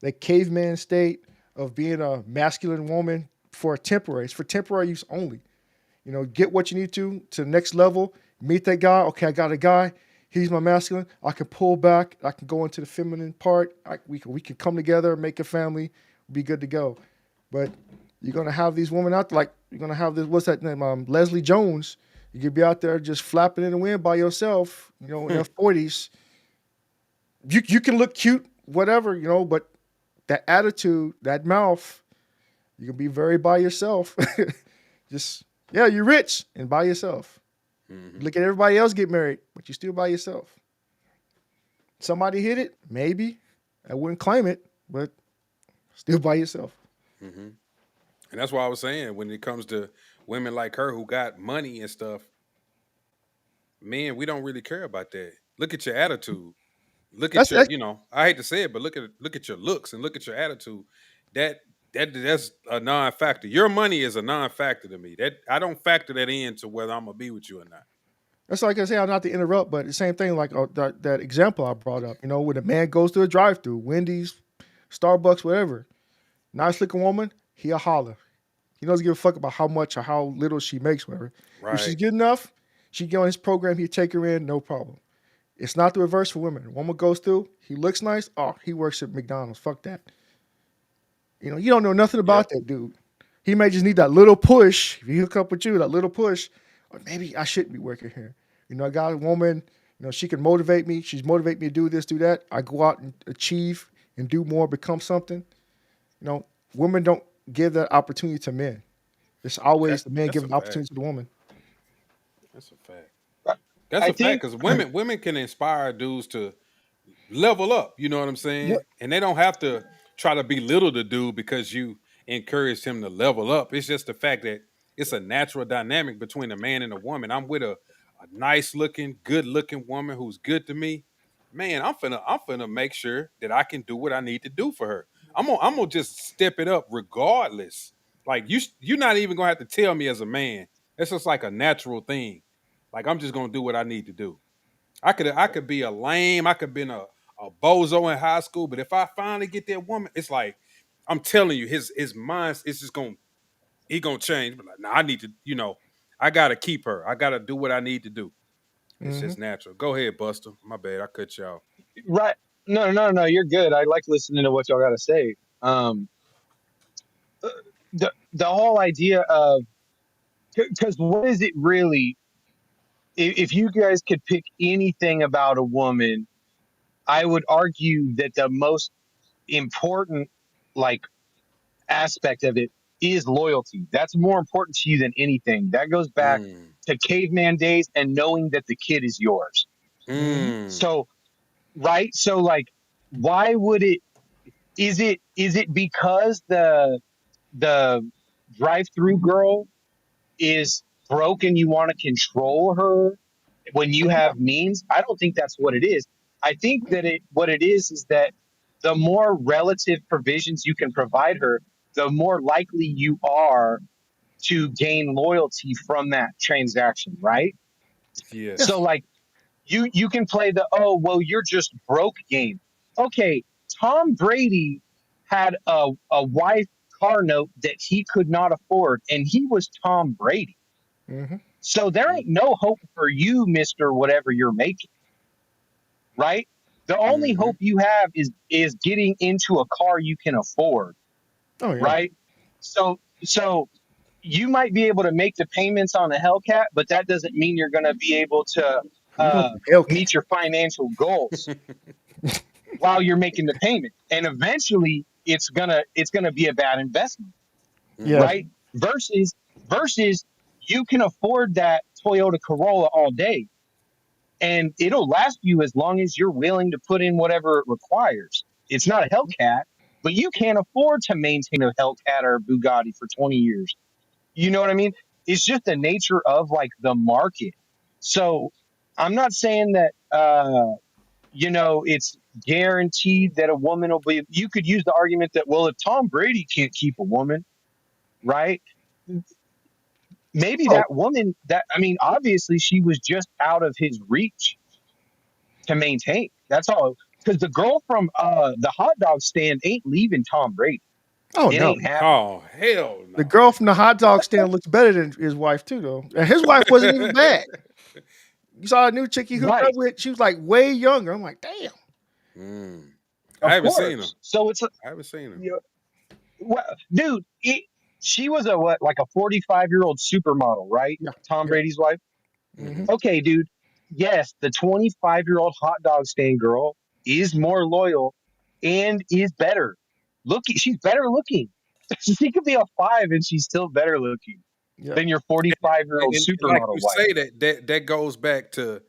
that caveman state of being a masculine woman for temporary. It's for temporary use only. Get what you need to the next level. Meet that guy. Okay, I got a guy. He's my masculine. I can pull back. I can go into the feminine part. We can come together, make a family, be good to go. But you're gonna have these women out there, like you're gonna have this. What's that name? Leslie Jones. You could be out there just flapping in the wind by yourself. In their 40s. You can look cute, whatever, but that attitude, that mouth, you can be very by yourself. Just yeah, you're rich and by yourself. Look at everybody else get married, but you're still by yourself. Somebody hit it, maybe. I wouldn't claim it, but still by yourself. And that's why I was saying when it comes to women like her who got money and stuff, men, we don't really care about that. Look at your attitude. Look at That's your, that's I hate to say it, but look at your looks and look at your attitude. That that's a non-factor. Your money is a non-factor to me. That I don't factor that into whether I'm gonna be with you or not. that's like I say. I'm not to interrupt, but the same thing like that example I brought up. When a man goes to a drive-through, Wendy's, Starbucks, whatever, nice looking woman, he'll holler. He doesn't give a fuck about how much or how little she makes, whatever. If she's Right. good enough, she get on his program. He'll take her in, no problem. It's not the reverse for women. A woman goes through, he looks nice. Oh, he works at McDonald's. Fuck that. You don't know nothing about Yep. that dude. He may just need that little push. If he hook up with you, that little push, or maybe I shouldn't be working here. I got a woman, she can motivate me. She's motivate me to do this, do that. I go out and achieve and do more, become something. Women don't give that opportunity to men. It's always the man That's a giving fact. opportunity to the woman. That's a fact. That's I a fact think because women can inspire dudes to level up. You know what I'm Yep. saying? And they don't have to try to belittle the dude because you encouraged him to level up. It's just the fact that it's a natural dynamic between a man and a woman. I'm with a nice looking, good looking woman who's good to me. Man, I'm finna make sure that I can do what I need to do for her. I'm gonna just step it up regardless. Like you're not even gonna have to tell me as a man. It's just like a natural thing. Like I'm just gonna do what I need to do. I could be a lame, I could be a bozo in high school, but if I finally get that woman, it's like I'm telling you, his mind is just gonna change. But like, nah, I need to, I gotta keep her. I gotta do what I need to do. It's Hmm. just natural. Go ahead, Buster. My bad, I cut you off. right. No, no, no. You're good. I like listening to what y'all got to say. Uh, the whole idea of because what is it really? If you guys could pick anything about a woman, I would argue that the most important like aspect of it is loyalty. That's more important to you than anything. That goes back Mm. to caveman days and knowing that the kid is yours. Hmm. Mm. So, right? So like why would it is it because the drive-through girl is broke and you want to control her when you have means? I don't think that's what it is. I think that it what it is that the more relative provisions you can provide her, the more likely you are to gain loyalty from that transaction, right? So Yes. like you can play the oh well you're just broke game. Okay, Tom Brady had a wife car note that he could not afford and he was Tom Brady. Hmm. So there ain't no hope for you, Mr. Whatever you're making, right? The only Mm-hmm. hope you have is getting into a car you can afford, Oh yeah. right? So you might be able to make the payments on a Hellcat, but that doesn't mean you're going to be able to You want uh, the Hellcat? meet your financial goals while you're making the payment. And eventually, it's gonna be a bad investment, Yeah. Mm-hmm. right? Versus you can afford that Toyota Corolla all day, and it'll last you as long as you're willing to put in whatever it requires. It's not a Hellcat, but you can't afford to maintain a Hellcat or a Bugatti for 20 years. You know what I mean? It's just the nature of like the market. So I'm not saying that it's guaranteed that a woman will be. You could use the argument that well, if Tom Brady can't keep a woman, right? Maybe Oh, that woman that I mean, obviously she was just out of his reach to maintain. That's all. Because the girl from the hot dog stand ain't leaving Tom Brady. Oh It no. ain't happening. Oh hell The no. girl from the hot dog stand looks better than his wife too, though. And his wife wasn't even bad. You saw a new chick he hooked up Right. with. She was like way younger. I'm like, damn. Mm. I Of haven't seen her. course. So it's I haven't seen her. you know, well, dude. She was a what, like a 45-year-old supermodel, right? Yeah. Tom Yeah. Brady's wife. Hmm. Hmm. Okay, dude. Yes, the 25-year-old hot dog stand girl is more loyal and is better. She's better looking. She could be a 5 and she's still better looking Yeah. than your 45-year-old And like supermodel you wife. say, that goes back to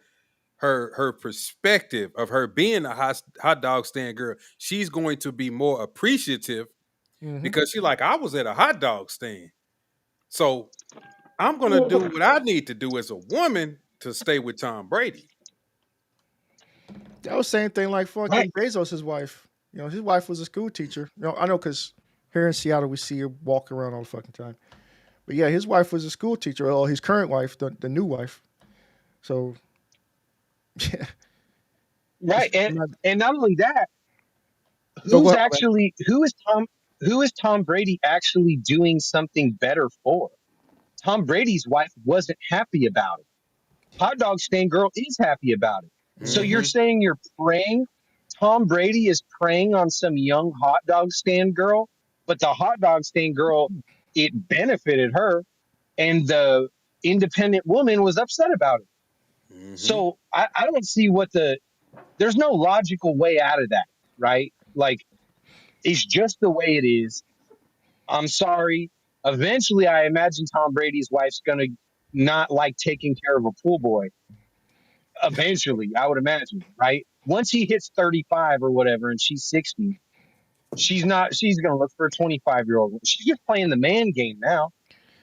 her perspective of her being a hot dog stand girl. She's going to be more appreciative Hmm. because she like, I was at a hot dog stand. So I'm gonna do what I need to do as a woman to stay with Tom Brady. That was same thing like Right. fucking Bezos' wife. You know, his wife was a school teacher. You know, I know because here in Seattle we see her walk around all the fucking time. But yeah, his wife was a school teacher. Or his current wife, the new wife. So yeah, Right. not, And not only that, go go ahead. My bad. who is Tom Brady actually doing something better for? Tom Brady's wife wasn't happy about it. Hot dog stand girl is happy about it. So you're Hmm. saying you're preying? Tom Brady is preying on some young hot dog stand girl, but the hot dog stand girl, it benefited her, and the independent woman was upset about it. Hmm. So I don't see there's no logical way out of that, right? Like, it's just the way it is. I'm sorry. Eventually, I imagine Tom Brady's wife's gonna not like taking care of a pool boy. Eventually, I would imagine, right? Once he hits 35 or whatever, and she's 60, she's not. She's gonna look for a 25-year-old. She's just playing the man game now.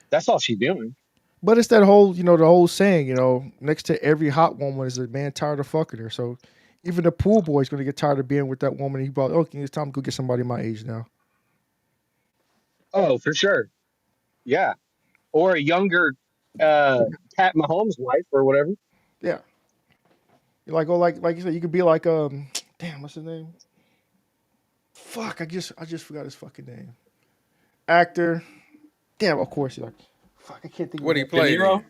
That's all she's doing. But it's that whole, the whole saying, next to every hot woman is a man tired of fucking her. So even the pool boy's gonna get tired of being with that woman. He bought, okay, it's time to go get somebody my age now. Oh, for sure. Yeah, or a younger uh, Pat Mahomes' wife or whatever. Yeah. Like like you said, you could be like damn, what's his name? Fuck, I just forgot his fucking name. Actor. Damn, of course he's like fuck, I can't think of his What he name. De played in? Niro.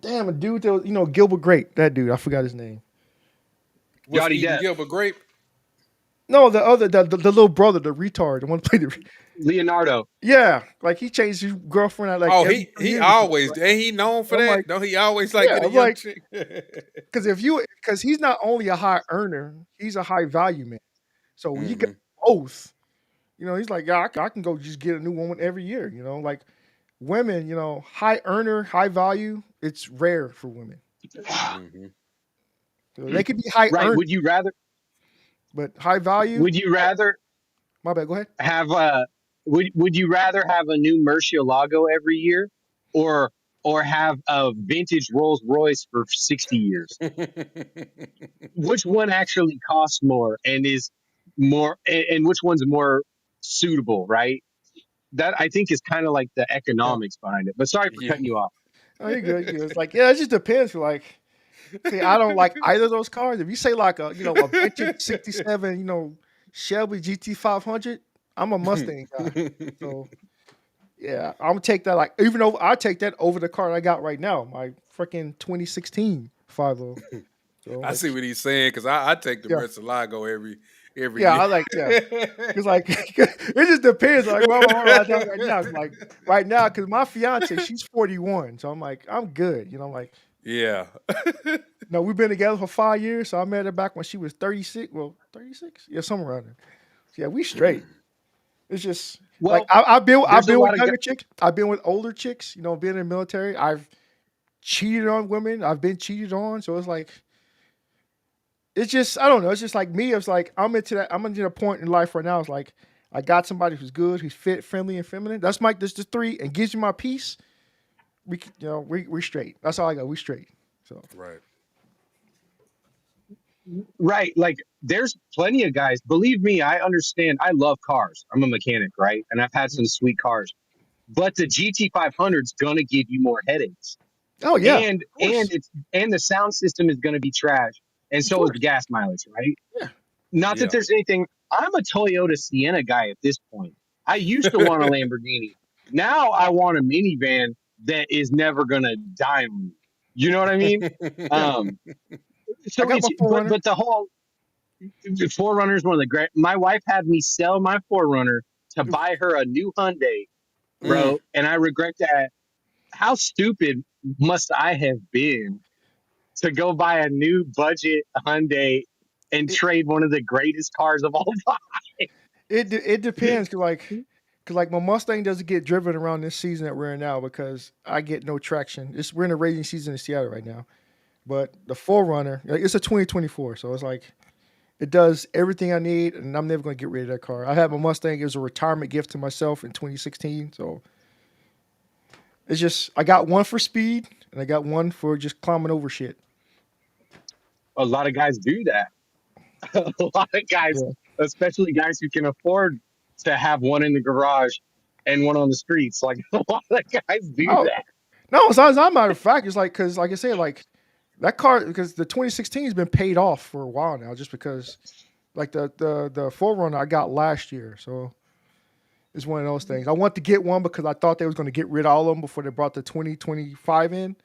Damn, a dude that was, Gilbert Grape. That dude, I forgot his name. Was Johnny eating Depp. Gilbert Grape? No, the other the little brother, the retard, the one that played the Leonardo. yeah, like he changed his girlfriend out like Oh, every he 2 he years or something. always ain't he known for I'm that? like, Don't he always like yeah, get a I'm young like, chick? because he's not only a high earner, he's a high value man. So he got Hmm. both. He's like, yeah, I can go just get a new woman every year. Like women, high earner, high value. It's rare for women. Hmm. So they could be high Right. earner, but high value. Would you rather My bad. Go ahead. have would you rather have a new Murcielago every year, or have a vintage Rolls Royce for 60 years? Which one actually costs more and is more, and which one's more suitable, right? That, I think, is kind of like the Yeah. economics behind it. But sorry for Yeah. cutting you off. Oh, you're good. It's like, yeah, it just depends. Like, see, I don't like either of those cars. If you say like a vintage '67, Shelby GT 500, I'm a Mustang guy. So yeah, I'm gonna take that. Like, even though I take that over the car I got right now, my freaking 2016 50. So I like, see what he's saying because I take the yeah, Murcielago every yeah, year. I like yeah. It's like it just depends. Like, what am I right now? Right now, like right now, because my fiance, she's 41, so I'm like, I'm good. I'm like, Yeah. no, we've been together for 5 years, so I met her back when she was 36. Well, 36, yeah, somewhere around there. So, yeah, we straight. It's just like Well, I've there's a been with lot of younger chicks. I've been with older chicks. Being in the military, I've cheated on women. I've been cheated on. So it's like it's just I don't know. It's just like me. It's like I'm into a point in life right now. It's like I got somebody who's good, who's fit, friendly, and feminine. That's my this the three, and gives you my peace. We straight. That's all I got. We straight. So Right. right. Like, there's plenty of guys. Believe me, I understand. I love cars. I'm a mechanic, right? And I've had some sweet cars. But the GT 500 is gonna give you more headaches, oh yeah, of course, and the sound system is gonna be trash, and of so is the course, gas mileage, right? yeah, Not that Yeah. there's anything I'm a Toyota Sienna guy at this point. I used to want a Lamborghini. Now I want a minivan that is never gonna die on me. You know what I mean? Yeah, Um, I so got it's my Forerunner. but the whole Forerunner is one of the great. My wife had me sell my Forerunner to buy her a new Hyundai, Mm. bro, and I regret that. How stupid must I have been to go buy a new budget Hyundai and It trade one of the greatest cars of all it time? depends, cause like my Mustang doesn't get driven around this season that we're in now because I get no traction. We're in the racing season in Seattle right now, but the Forerunner, like, it's a 2024, so it's like it does everything I need, and I'm never gonna get rid of that car. I have a Mustang. It was a retirement gift to myself in 2016, so it's just I got one for speed and I got one for just climbing over shit. A lot of guys do that. A lot of guys, Yeah. especially guys who can afford to have one in the garage and one on the streets. Like a lot of guys do No, that. no. As a matter of fact, it's like because, like I said, like that car because the 2016 has been paid off for a while now, just because like the Forerunner I got last year, so it's one of those things. I want to get one because I thought they was going to get rid of all of them before they brought the 2025 in.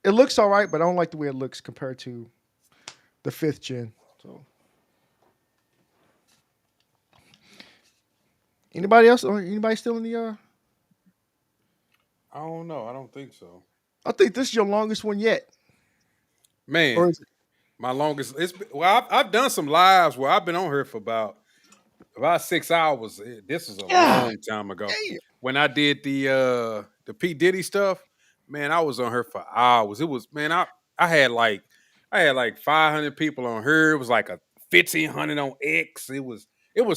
It looks all right, but I don't like the way it looks compared to the fifth gen. So anybody else or anybody still in the I don't know. I don't think so. I think this is your longest one yet. Man, Or is it? my longest. Well, I've done some lives where I've been on here for about 6 hours. This was a Yeah. long time ago. Damn. When I did the P Diddy stuff, man, I was on her for hours. It was man, I had like 500 people on her. It was like a 1,500 on X. It was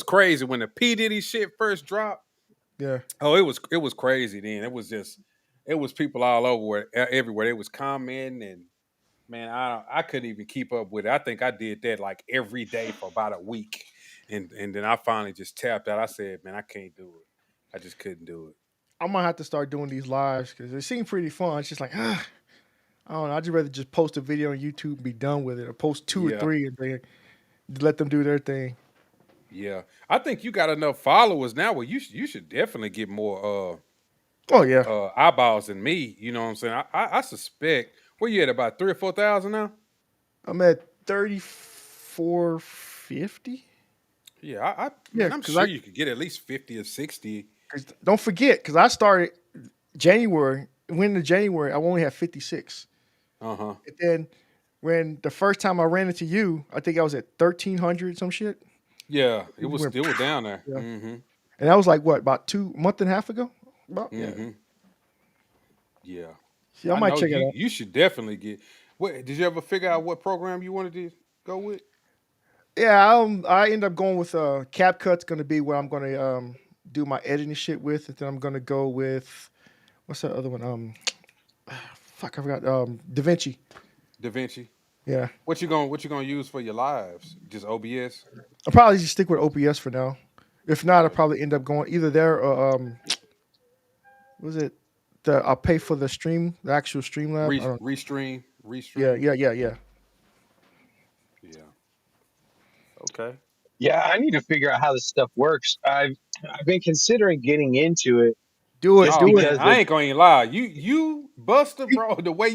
crazy when the P Diddy shit first dropped. Yeah. Oh, it was crazy then. It was people all over everywhere. They was commenting and man, I couldn't even keep up with it. I think I did that like every day for about a week, and then I finally just tapped out. I said, man, I can't do it. I just couldn't do it. I might have to start doing these lives because they seem pretty fun. It's just like, I don't know. I'd just rather just post a video on YouTube and be done with it, or post two or Yeah, three and then let them do their thing. yeah. I think you got enough followers now where you should definitely get more Oh yeah, eyeballs than me. You know what I'm saying? I suspect where you at about 3 or 4 thousand now. I'm at 3450. Yeah, Yeah, man, I'm because sure you could get at least 50 or 60. don't forget, because I started January. When in January, I only had 56. Uh huh. And then when the first time I ran into you, I think I was at 1300 some shit. Yeah, It just went, it was down there. yeah. Mm-hmm. And that was like what, about 2 month and a half ago? About yeah. Mm-hmm. Yeah. See, I I might know check it out. you should definitely get. What did you ever figure out what program you wanted to go with? Yeah, I end up going with CapCut's gonna be what I'm gonna do my editing shit with, and then I'm gonna go with what's that other one? Fuck, I forgot. DaVinci. Da Vinci. Yeah, What you gonna use for your lives? Just OBS. I'll probably just stick with OPS for now. If not, I'll Okay. probably end up going either there or what was it? I'll pay for the stream, the actual Streamlab. I don't. Restream. Yeah, Restream. yeah, yeah, yeah. Yeah. Okay. Yeah, I need to figure out how this stuff works. I've been considering getting into it Do it, just Oh do it. man, because I of ain't gonna even lie. You Buster, bro. The way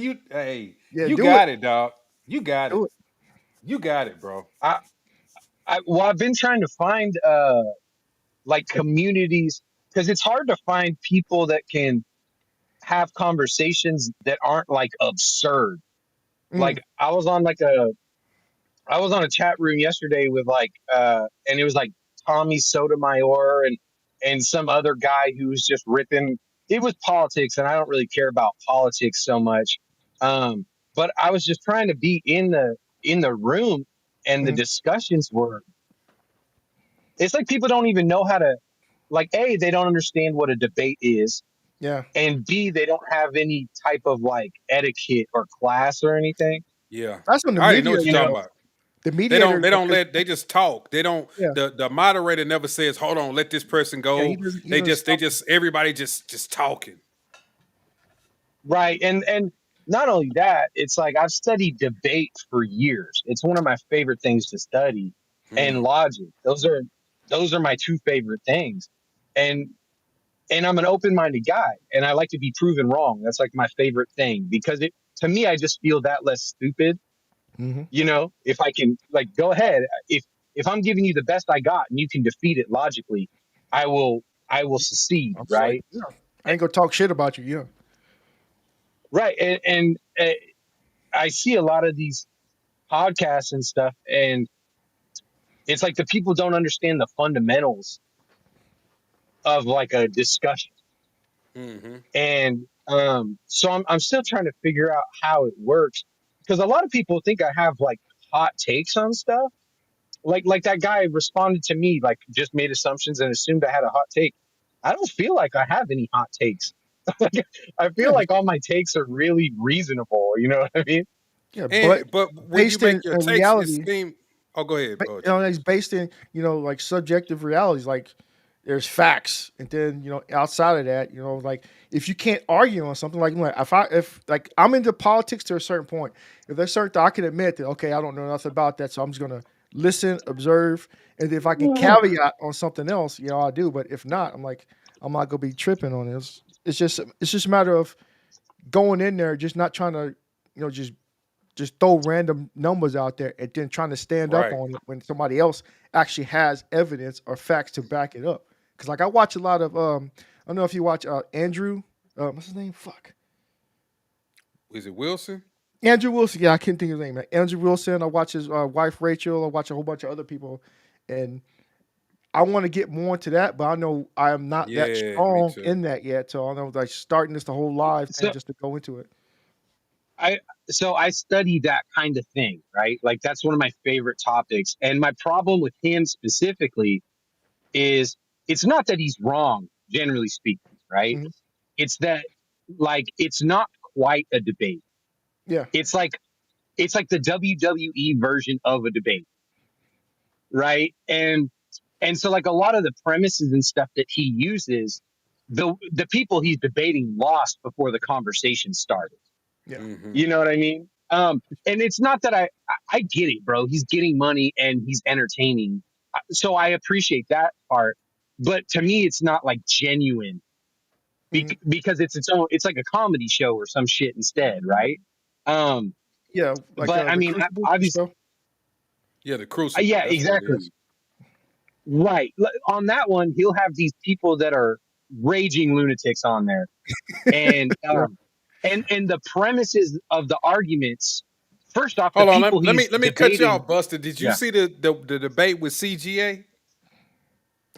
Yeah, you do it, got it, dog. You got it. do it. You got it, bro. I, well, I've been trying to find like communities because it's hard to find people that can have conversations that aren't like absurd. Mm, Like I was on a chat room yesterday with and it was like Tommy Sotomayor and some other guy who was just ripping. It was politics, and I don't really care about politics so much. Um, but I was just trying to be in the room, and the mm, discussions were. It's like people don't even know how to like A, they don't understand what a debate is, yeah, and B, they don't have any type of like etiquette or class or anything. Yeah. that's on the I already know what mediator you're You know, talking though. about. The mediator, They don't because let they just talk. They don't yeah, the moderator never says, hold on, let this person yeah, go. he doesn't They stop. just everybody just talking. right? And not only that, it's like I've studied debate for years. It's one of my favorite things to study. and Hmm. logic. Those are my two favorite things. And and I'm an open-minded guy and I like to be proven wrong. That's like my favorite thing because it to me I just feel that less stupid. Hmm. If I can like go ahead, if I'm giving you the best I got and you can defeat it logically, I will succeed, I'm like, right? yeah, I ain't gonna talk shit about you. Yeah. Right. And I see a lot of these podcasts and stuff, and it's like the people don't understand the fundamentals of like a discussion. Hmm. And so I'm still trying to figure out how it works because a lot of people think I have like hot takes on stuff. Like that guy responded to me, like just made assumptions and assumed I had a hot take. I don't feel like I have any hot takes. Like, I feel Yeah. like all my takes are really reasonable. You know what I mean? Yeah. But when you Based make in your takes, it reality, seem. Oh, go ahead, it's James. based in like subjective realities. Like there's facts, and then outside of that, like if you can't argue on something, like if like I'm into politics to a certain point, if there's certain I can admit that okay, I don't know nothing about that, so I'm just gonna listen, observe, and if I can caveat on something else, I do. But if not, I'm not gonna be tripping on this. It's just a matter of going in there, just not trying to just throw random numbers out there and then trying to stand up Right. on it when somebody else actually has evidence or facts to back it up. Because like I watch a lot of I don't know if you watch Andrew, what's his name? Fuck. Is it Wilson? Andrew Wilson. Yeah, I can't think of his name. Man. Andrew Wilson. I watch his wife Rachel. I watch a whole bunch of other people, and I want to get more into that, but I know I am not that Yeah, me strong too. in that yet. So I know like starting this the whole live thing So just to go into it. I I study that kind of thing, right? Like that's one of my favorite topics. And my problem with him specifically is it's not that he's wrong, generally speaking, right? Mhm. It's that like it's not quite a debate. Yeah. It's like the WWE version of a debate, right? And so like a lot of the premises and stuff that he uses, the people he's debating lost before the conversation started. Yeah. Hmm. You know what I mean? And it's not that I get it, bro. He's getting money and he's entertaining. So I appreciate that part. But to me, it's not like genuine Mhm. because it's its own, it's like a comedy show or some shit instead. Right. Um, Yeah. Like but I the mean, Crucible obviously, show. Yeah, the Crucible. yeah, That's what it exactly. is. Right. On that one, he'll have these people that are raging lunatics on there. And, Yeah. and the premises of the arguments, first off, the Hold on. people he's Let me cut you debating. off, Buster. Did you Yeah. see the debate with CGA?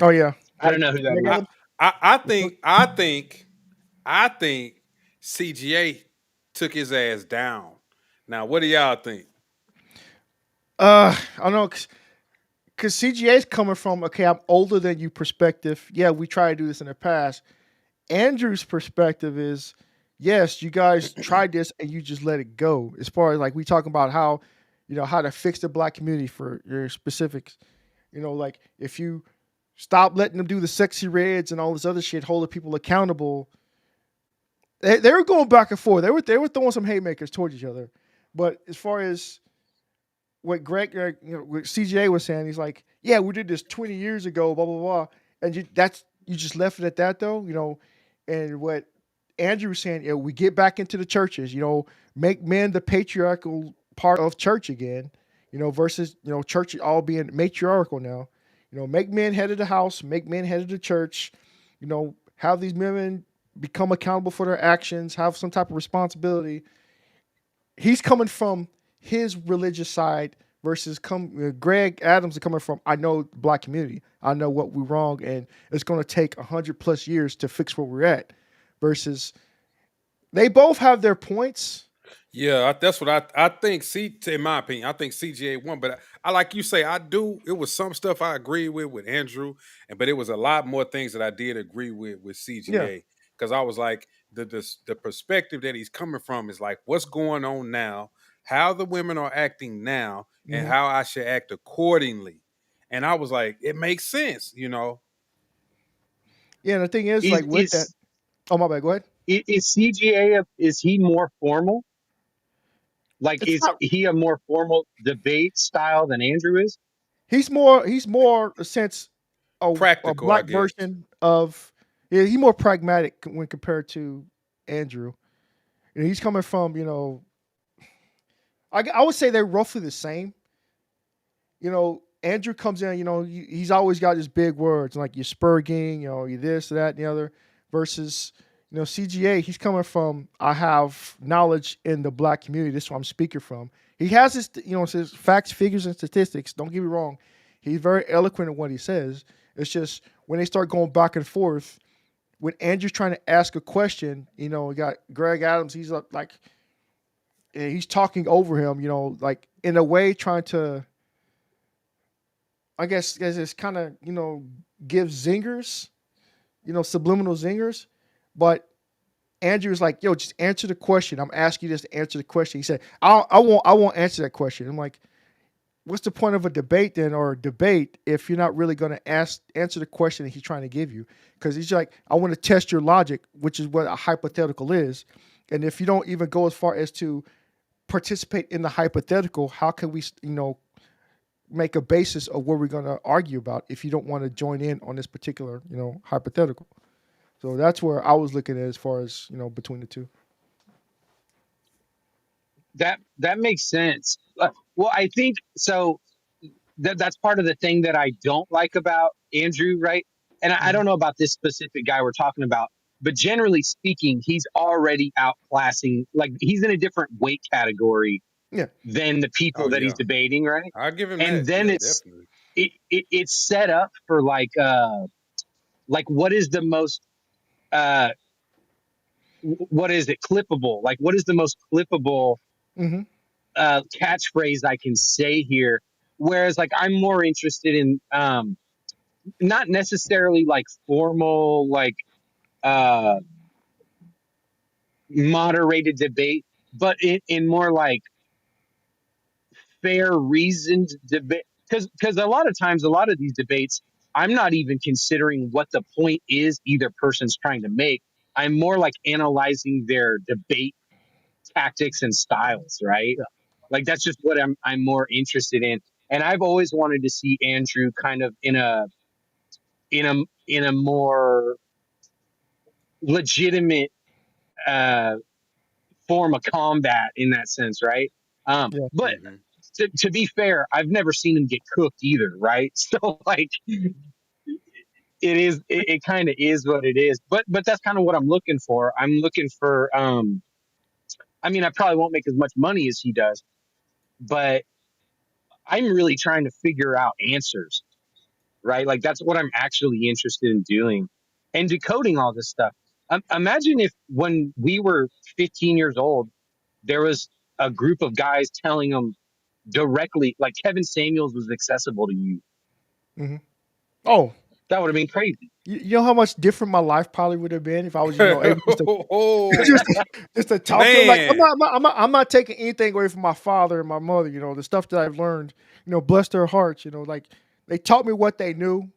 Oh yeah, I don't know who that Greg is. I Adams. I think CGA took his ass down. Now, what do y'all think? I don't know, cause CGA is coming from okay, I'm older than you perspective. Yeah, we tried to do this in the past. Andrew's perspective is yes, you guys tried this and you just let it go. As far as like we talking about how, how to fix the black community for your specifics. Like if you stop letting them do the sexy reds and all this other shit, holding people accountable. They were going back and forth. They were throwing some haymakers towards each other. But as far as what what CJ was saying, he's like, yeah, we did this 20 years ago, blah blah blah, and you just left it at that though, and what Andrew was saying, we get back into the churches, make men the patriarchal part of church again, versus church all being matriarchal now, make men head of the house, make men head of the church, have these women become accountable for their actions, have some type of responsibility. He's coming from his religious side versus Greg Adams is coming from I know the black community. I know what we're wrong, and it's going to take 100+ years to fix where we're at. Versus they both have their points. Yeah, that's what I think. In my opinion, I think CGA won. But I like you say, I do. It was some stuff I agree with Andrew, but it was a lot more things that I did agree with Yeah. CGA because I was like the perspective that he's coming from is like what's going on now, how the women are acting now, and Hmm. how I should act accordingly. And I was like, it makes sense. Yeah. And the thing is, Is like with that. is Oh my bad. Go ahead. is CGA? Is he more formal? Like, It's is not. he a more formal debate style than Andrew is? He's more a sense a Practical, I black guess. version of yeah. He's more pragmatic when compared to Andrew. And he's coming from I would say they're roughly the same. Andrew comes in, he's always got his big words like you're spurging, you this, that, and the other. Versus, CGA, he's coming from I have knowledge in the black community. This is what I'm speaking from. He has his facts, figures, and statistics. Don't get me wrong. He's very eloquent in what he says. It's just when they start going back and forth, when Andrew's trying to ask a question, we got Greg Adams, he's like, he's talking over him, like in a way trying to I guess it's kind of give zingers, subliminal zingers, but Andrew's like, yo, just answer the question. I'm asking you just to answer the question. He said, I won't answer that question. I'm like, what's the point of a debate then, or a debate if you're not really going to answer the question that he's trying to give you? Because he's like, I want to test your logic, which is what a hypothetical is, and if you don't even go as far as to participate in the hypothetical, how can we, make a basis of what we're going to argue about if you don't want to join in on this particular, hypothetical. So that's where I was looking at as far as, between the two. That makes sense. Well, I think so. That's part of the thing that I don't like about Andrew, right? And I Mhm. don't know about this specific guy we're talking about, but generally speaking, he's already outclassing. Like he's in a different weight category Yeah. than the Oh people that he's yeah, debating, right? I give him And that. then Yeah, definitely. it's set up for like what is the most uh what is it clippable? Like what is the most clippable Hmm. catchphrase I can say here? Whereas like I'm more interested in not necessarily like formal like uh moderated debate, but in more like fair reasoned debate. Because a lot of times a lot of these debates I'm not even considering what the point is either person's trying to make. I'm more like analyzing their debate tactics and styles, right? Yeah. Like that's just what I'm more interested in. And I've always wanted to see Andrew kind of in a more legitimate uh form of combat in that sense, right? Yeah. But Hmm. to be fair, I've never seen him get cooked either, right? So like it kind of is what it is. But that's kind of what I'm looking for. I'm looking for I mean I probably won't make as much money as he does, but I'm really trying to figure out answers, right? Like that's what I'm actually interested in doing and decoding all this stuff. Imagine if when we were 15 years old, there was a group of guys telling them directly, like Kevin Samuels was accessible to you. Hmm. Oh, That would have been crazy. you know how much different my life probably would have been if I was, able just to Oh just just to talk to him. Like I'm man. not, I'm not, I'm not, I'm not taking anything away from my father and my mother. The stuff that I've learned. Bless their hearts. Like they taught me what they knew.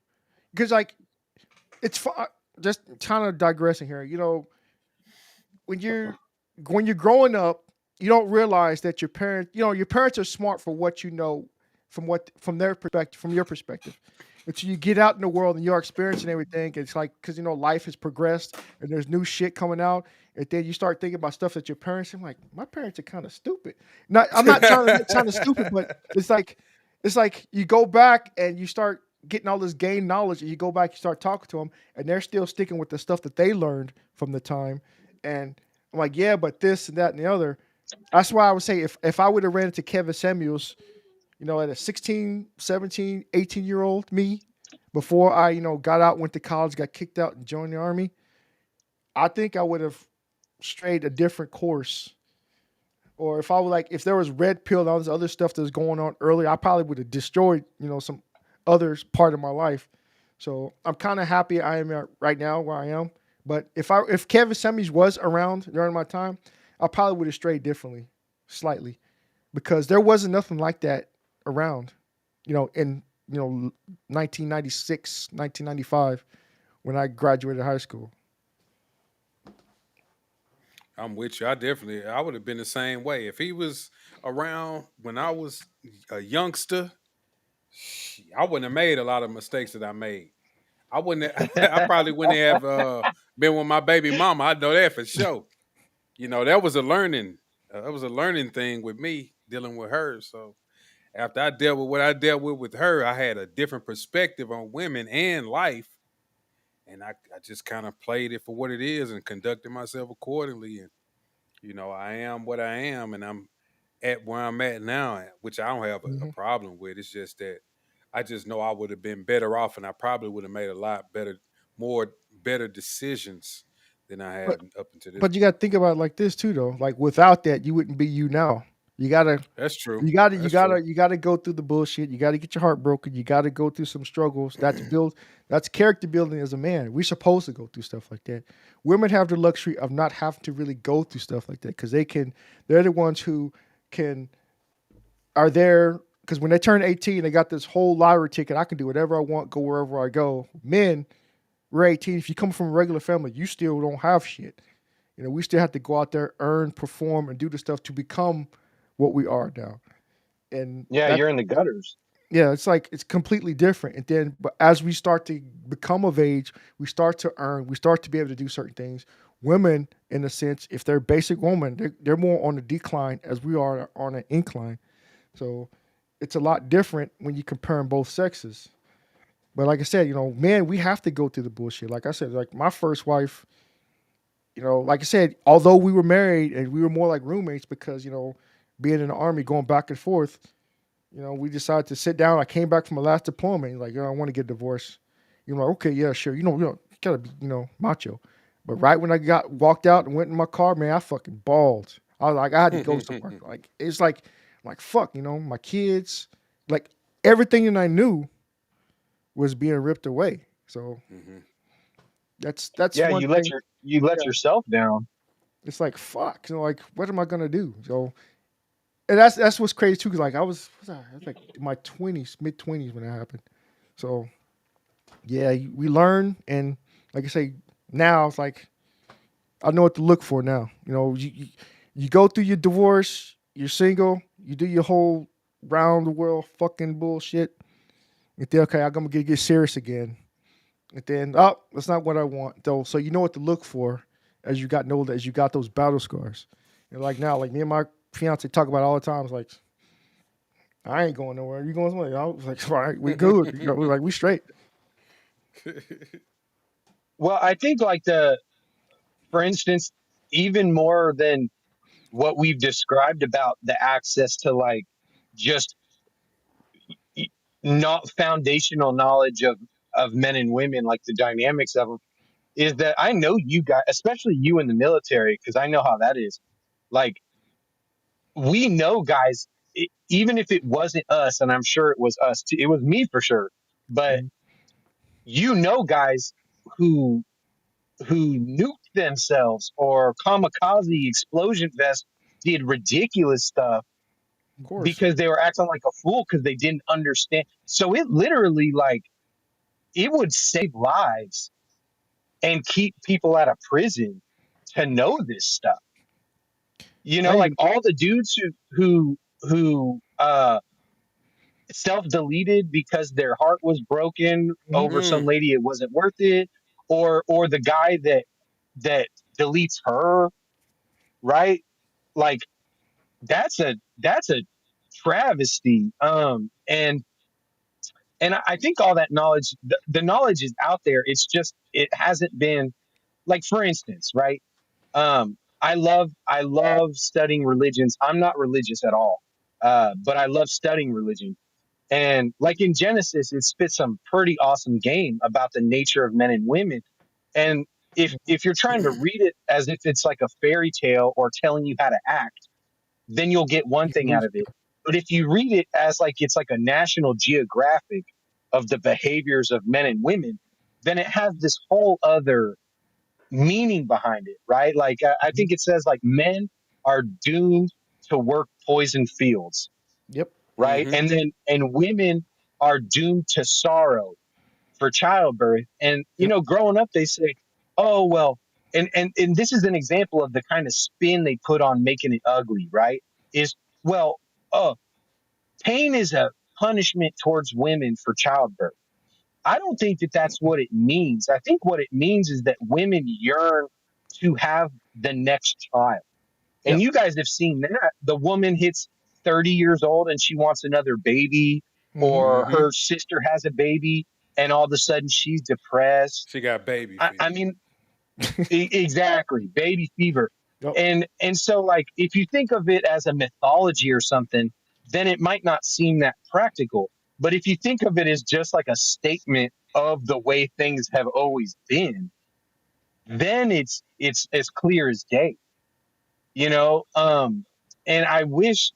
Because like just kind of digressing here. When you're when you're growing up, you don't realize that your parents are smart for what you know from their perspective, from your perspective. Until you get out in the world and you're experiencing everything, it's like because life has progressed and there's new shit coming out, and then you start thinking about stuff that your parents. I'm like, my parents are kind of stupid. Not, I'm not trying to make sound stupid, but it's like you go back and you start getting all this gained knowledge, and you go back, you start talking to them, and they're still sticking with the stuff that they learned from the time. And I'm like, yeah, but this and that and the other. That's why I would say if I would have ran into Kevin Samuels, at a 16, 17, 18-year-old me, before I, got out, went to college, got kicked out, and joined the army, I think I would have strayed a different course. Or if there was red pill and all this other stuff that was going on earlier, I probably would have destroyed, some other part of my life. So I'm kind of happy I am right now where I am. But if Kevin Samuels was around during my time, I probably would have strayed differently, slightly, because there wasn't nothing like that around, in 1996, 1995, when I graduated high school. I'm with you. I would have been the same way if he was around when I was a youngster. I wouldn't have made a lot of mistakes that I made. I wouldn't. I probably wouldn't have been with my baby mama. I know that for sure. That was a learning. That was a learning thing with me dealing with her. So after I dealt with what I dealt with her, I had a different perspective on women and life, and I just kind of played it for what it is and conducted myself accordingly. And I am what I am, and I'm at where I'm at now, which I don't have a Mhm. problem with. It's just that I just know I would have been better off, and I probably would have made a lot better, more better decisions than I But have up until this but you got point. to think about it like this too, though. Like without that, you wouldn't be you now. You gotta That's true. You gotta, you That's true. gotta, you gotta go through the bullshit. You gotta get your heart broken. You gotta go through some struggles. That's character building as a man. We're supposed to go through stuff like that. Women have the luxury of not having to really go through stuff like that because they're the ones who can are there because when they turn 18, they got this whole lottery ticket. I can do whatever I want, go wherever I go. Men, we're 18. If you come from a regular family, you still don't have shit. We still have to go out there, earn, perform, and do the stuff to become what we are now. And Yeah, that's you're in the gutters. yeah, it's like it's completely different. And then, but as we start to become of age, we start to earn, we start to be able to do certain things. Women, in a sense, if they're basic woman, they're more on the decline as we are on an incline. So it's a lot different when you compare both sexes. But like I said, men, we have to go through the bullshit. Like I said, like my first wife, like I said, although we were married and we were more like roommates because, being in the army, going back and forth, we decided to sit down. I came back from my last deployment. Like, I want to get divorced. You're like, okay, yeah, sure. You gotta be, macho. But right when I got walked out and went in my car, man, I fucking bawled. I was like, I had to go somewhere. Like, it's like fuck, my kids, like everything that I knew was being ripped away. So Hmm. that's Yeah, one thing. you let Yeah, yourself down. it's like fuck. Like what am I gonna do? So and that's what's crazy too. Cause like I was like in my 20s, mid 20s when that happened. So yeah, we learn, and like I say, now it's like I know what to look for now. You go through your divorce, you're single, you do your whole round the world fucking bullshit, and then okay, I'm gonna get serious again, and then oh, that's not what I want though. So you know what to look for as you got older, as you got those battle scars. And like now, like me and my fiance talk about it all the time. It's like I ain't going nowhere. You going somewhere? I was like, all right, we good. We're like we straight. Well, I think for instance, even more than what we've described about the access to like just y- not foundational knowledge of men and women, like the dynamics of them, is that I know you guys, especially you in the military, because I know how that is. Like we know guys, even if it wasn't us, and I'm sure it was us too, it was me for sure. But Mhm. guys who nuked themselves or kamikaze explosion vest did ridiculous stuff Of course. because they were acting like a fool because they didn't understand. So it literally like it would save lives and keep people out of prison to know this stuff. I Like even all the dudes who self-deleted because their heart was broken mhm. over some Mm. lady it wasn't worth it, or the guy that deletes her, right? Like that's a travesty. And I think all that knowledge, the knowledge is out there. It's just it hasn't been like, for instance, right? I love studying religions. I'm not religious at all, but I love studying religion. And like in Genesis, it spits some pretty awesome game about the nature of men and women. And if you're trying to read it as if it's like a fairy tale or telling you how to act, then you'll get one You can thing out lose. of it. But if you read it as like it's like a national geographic of the behaviors of men and women, then it has this whole other meaning behind it, right? Like I Mhm. think it says like men are doomed to work poison fields, Yep. right? Hmm. And women are doomed to sorrow for childbirth. And Yep. growing up, they say, "Oh well," and this is an example of the kind of spin they put on making it ugly, right? Is well, oh, pain is a punishment towards women for childbirth. I don't think that that's what it means. I think what it means is that women yearn to have the next child. And Yep. you guys have seen that. The woman hits 30 years old and she wants another baby, Mm-hmm. or Mm-hmm. her sister has a baby and all of a sudden she's depressed. She got baby I fever. mean, exactly, baby fever. Yep. And so like if you think of it as a mythology or something, then it might not seem that practical. But if you think of it as just like a statement of the way things have always been, then it's as clear as day, you know? And I wish,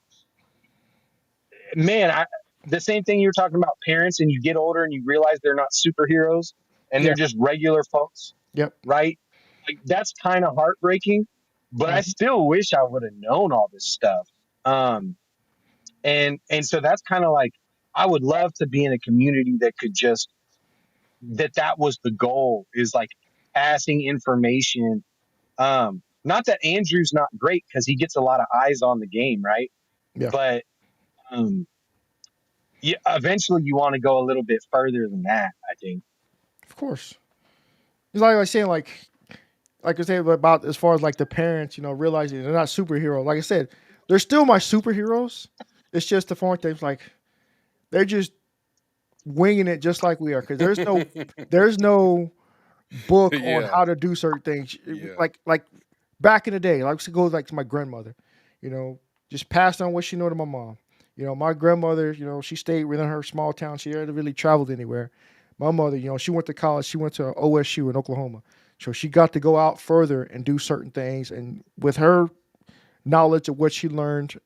man, the same thing you were talking about parents, and you get older and you realize they're not superheroes and Yeah. they're just regular folks, Yep. right? Like that's kind of heartbreaking, but I Mhm. still wish I would have known all this stuff. Um, and so that's kind of like I would love to be in a community that could just that was the goal, is like passing information. Not that Andrew's not great because he gets a lot of eyes on the game, right? Yeah. But um, yeah, eventually you want to go a little bit further than that, I think. Of course. It's like I was saying, like I said about as far as like the parents, realizing they're not superheroes. Like I said, they're still my superheroes. It's just the foreign things like they're just winging it just like we are. Because there's no book on Yeah. how to do certain things. Yeah. Like back in the day, like to go like to my grandmother, you know, just passed on what she knew to my mom. My grandmother, she stayed within her small town. She never really traveled anywhere. My mother, she went to college. She went to OSU in Oklahoma. So she got to go out further and do certain things. And with her knowledge of what she learned,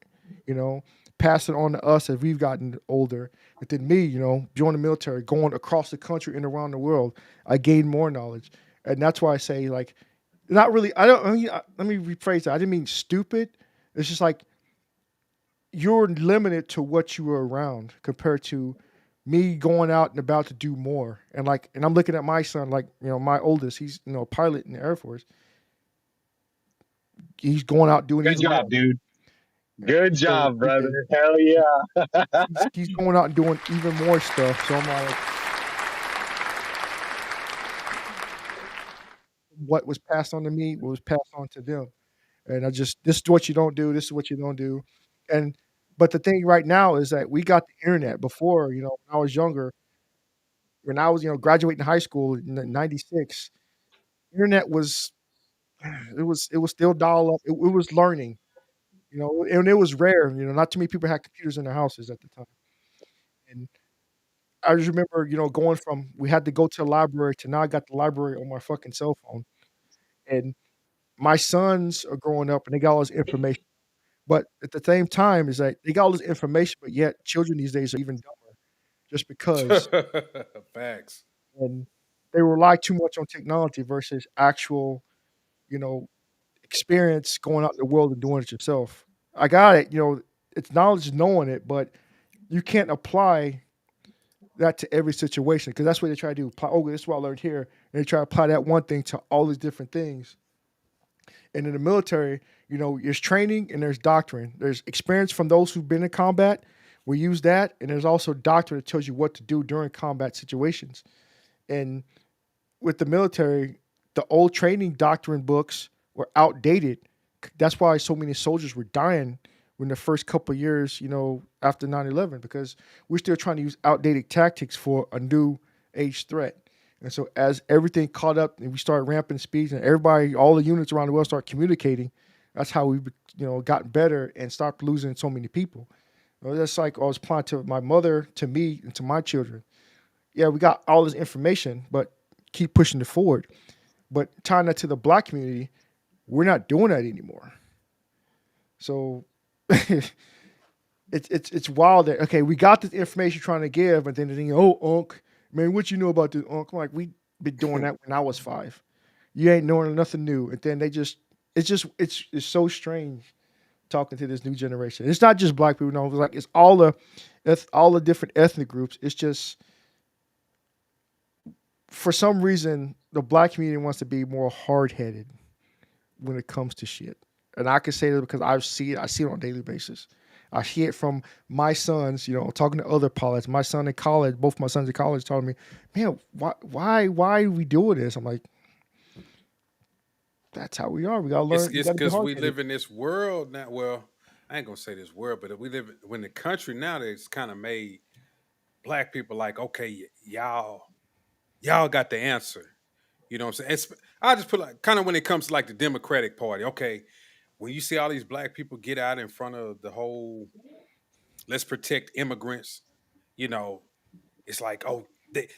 you know, pass it on to us as we've gotten older. And then me, join the military, going across the country and around the world, I gained more knowledge. And that's why I say, like, not really, let me rephrase that. I didn't mean stupid. It's just like you're limited to what you were around compared to me going out and about to do more. And I'm looking at my son, like, my oldest, he's, a pilot in the Air Force. He's going out doing Good even more. job, dude. Good So job, brother. Hell yeah. he's going out and doing even more stuff. So I'm like, what was passed on to me was passed on to them. And this is what you don't do. This is what you don't do. And but the thing right now is that we got the internet before. When I was younger, when I was graduating high school in '96, internet was it was still dial up. It was learning. And it was rare. Not too many people had computers in their houses at the time. And I just remember, going from we had to go to the library to now I got the library on my fucking cell phone. And my sons are growing up and they got all this information. But at the same time, is that they got all this information, but yet children these days are even dumber just because Facts. and they rely too much on technology versus actual, you know, experience going out in the world and doing it yourself. I got it, it's knowledge knowing it, but you can't apply that to every situation because that's what they try to do. Apply, oh, this is what I learned here. And they try to apply that one thing to all these different things. And in the military, there's training and there's doctrine. There's experience from those who've been in combat. We use that. And there's also doctrine that tells you what to do during combat situations. And with the military, the old training doctrine books were outdated. That's why so many soldiers were dying in the first couple of years, after 9/11, because we're still trying to use outdated tactics for a new age threat. And so as everything caught up and we started ramping speeds and everybody, all the units around the world start communicating, that's how we've, gotten better and stopped losing so many people. That's like I was applying to my mother, to me, and to my children. Yeah, we got all this information, but keep pushing it forward. But tying that to the black community, we're not doing that anymore. So it's wild that okay, we got this information trying to give, but then they think, oh, Unc, man, what you know about this, Unc? I'm like, we been doing that when I was 5. You ain't knowing nothing new. And then it's so strange talking to this new generation. It's not just black people, no, it's like it's all the different ethnic groups. It's just for some reason the black community wants to be more hard headed when it comes to shit. And I can say that because I see it on a daily basis. I hear it from my sons, talking to other pilots. My son in college, both my sons in college, telling me, "Man, why are we doing this?" I'm like, "That's how we are. We gotta learn. You It's gotta be because hard we headed." live in this world now. Well, I ain't gonna say this world, but we live when the country now that's kind of made black people like, okay, y'all got the answer. You know what I'm saying? I just put like kind of when it comes to like the Democratic Party. Okay, when you see all these black people get out in front of the whole let's protect immigrants, you know, it's like, oh,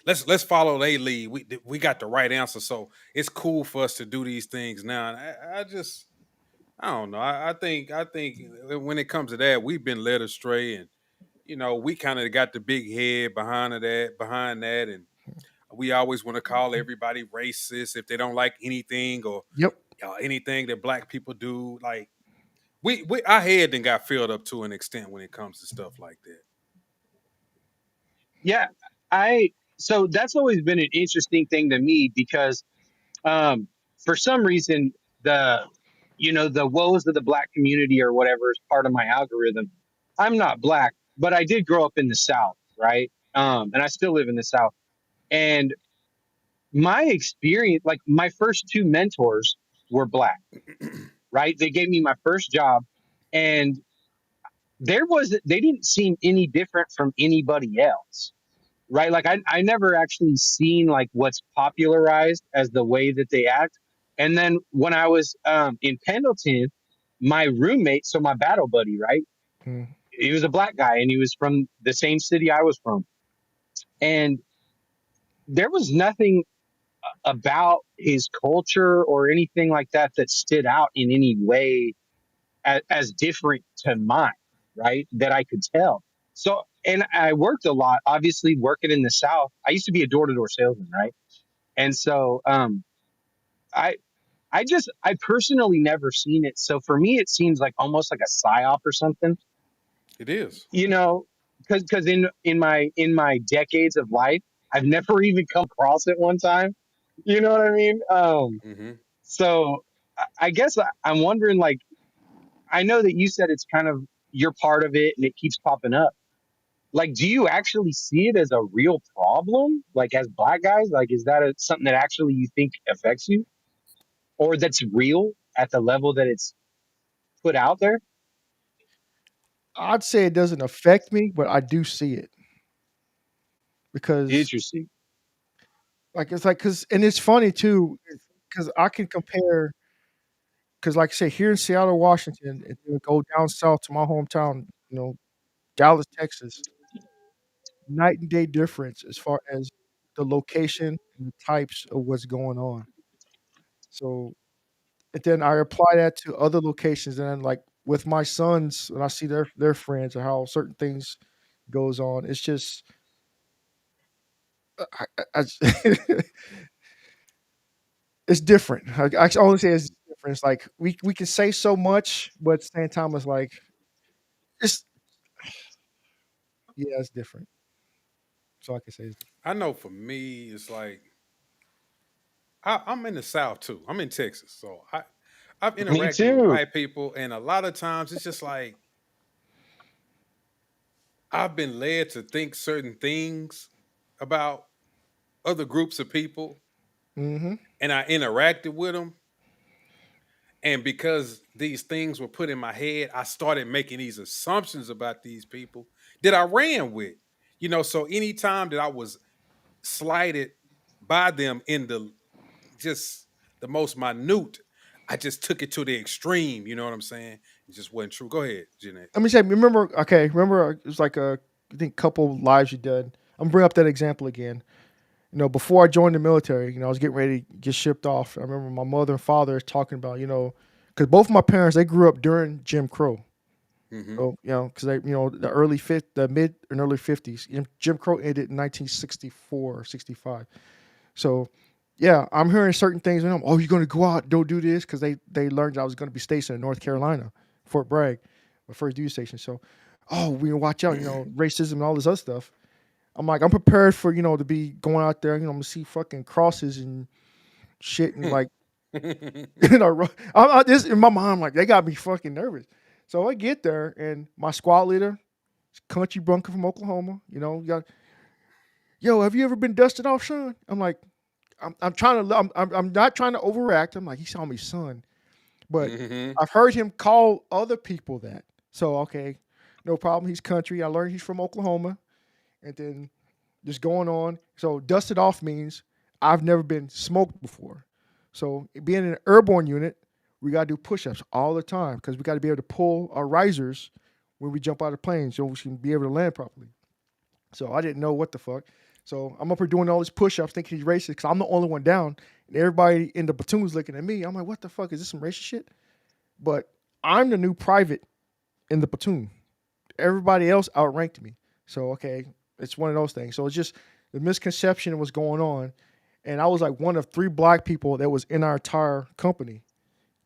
let's follow their lead. We got the right answer, so it's cool for us to do these things now. And I don't know. I think when it comes to that, we've been led astray, and we kind of got the big head behind that, and we always want to call everybody racist if they don't like anything or Yep. anything that black people do. Like we our head then got filled up to an extent when it comes to stuff like that. Yeah, I so that's always been an interesting thing to me because um for some reason the the woes of the black community or whatever is part of my algorithm. I'm not black, but I did grow up in the South, right? And I still live in the South. And my experience, like my first two mentors were black, right? They gave me my first job, and they didn't seem any different from anybody else, right? Like I never actually seen like what's popularized as the way that they act. And then when I was in Pendleton, my roommate, so my battle buddy, right? Mm. He was a black guy and he was from the same city I was from. And there was nothing about his culture or anything like that that stood out in any way as different to mine, right? That I could tell. So, and I worked a lot, obviously working in the South. I used to be a door to door salesman, right? And so, I, I personally never seen it. So for me, it seems like almost like a psyop or something, It is. you know, because in my decades of life, I've never even come across it one time. You know what I mean? Hmm. So I guess I'm wondering, like, I know that you said it's kind of you're part of it and it keeps popping up. Like, do you actually see it as a real problem? Like, as black guys, like, is that something that actually you think affects you, or that's real at the level that it's put out there? I'd say it doesn't affect me, but I do see it because, Interesting. it's like, and it's funny too, because I can compare, because like I say, here in Seattle, Washington, and then go down south to my hometown, Dallas, Texas, night and day difference as far as the location and the types of what's going on. So, and then I apply that to other locations, and then like with my sons, when I see their friends or how certain things goes on, it's just it's different. I can only say it's different. It's like we can say so much, but at the same time, it's like it's yeah, it's different. So I can say it's different. I know for me, it's like I'm in the South too. I'm in Texas, so I've Me interacted with too. white people, and a lot of times it's just like I've been led to think certain things about other groups of people, Hmm. and I interacted with them. And because these things were put in my head, I started making these assumptions about these people that I ran with. So anytime that I was slighted by them in just the most minute, I just took it to the extreme. You know what I'm saying? It just wasn't true. Go ahead, Jeanette. Let me say, remember? Okay, remember? It was like I think couple lives you did. I'm gonna bring up that example again. Before I joined the military, I was getting ready to get shipped off. I remember my mother and father talking about, because both of my parents they grew up during Jim Crow. Hmm. So because the mid and early '50s. Jim Crow ended in 1964 or '65. So yeah, I'm hearing certain things. And oh, you're going to go out, don't do this, because they learned I was going to be stationed in North Carolina, Fort Bragg, my first duty station. So, oh, we watch out, racism and all this other stuff. I'm like, I'm prepared for to be going out there. I'm gonna see fucking crosses and shit and like this in my mind. I'm like, they got me fucking nervous. So I get there, and my squad leader, country bunker from Oklahoma, yo, have you ever been dusted off, son? I'm like, I'm not trying to overact. I'm like, he saw me, son, but Mm-hmm. I've heard him call other people that. So okay, no problem. He's country. I learned he's from Oklahoma, and then just going on. So dusted off means I've never been smoked before. So being in an airborne unit, we gotta do push-ups all the time because we got to be able to pull our risers when we jump out of planes, so we can be able to land properly. So I didn't know what the fuck. So I'm up here doing all these push-ups, thinking he's racist because I'm the only one down, and everybody in the platoon was looking at me. I'm like, what the fuck is this, some racist shit? But I'm the new private in the platoon. Everybody else outranked me. So okay, it's one of those things. So it's just the misconception was going on, and I was like one of 3 black people that was in our entire company.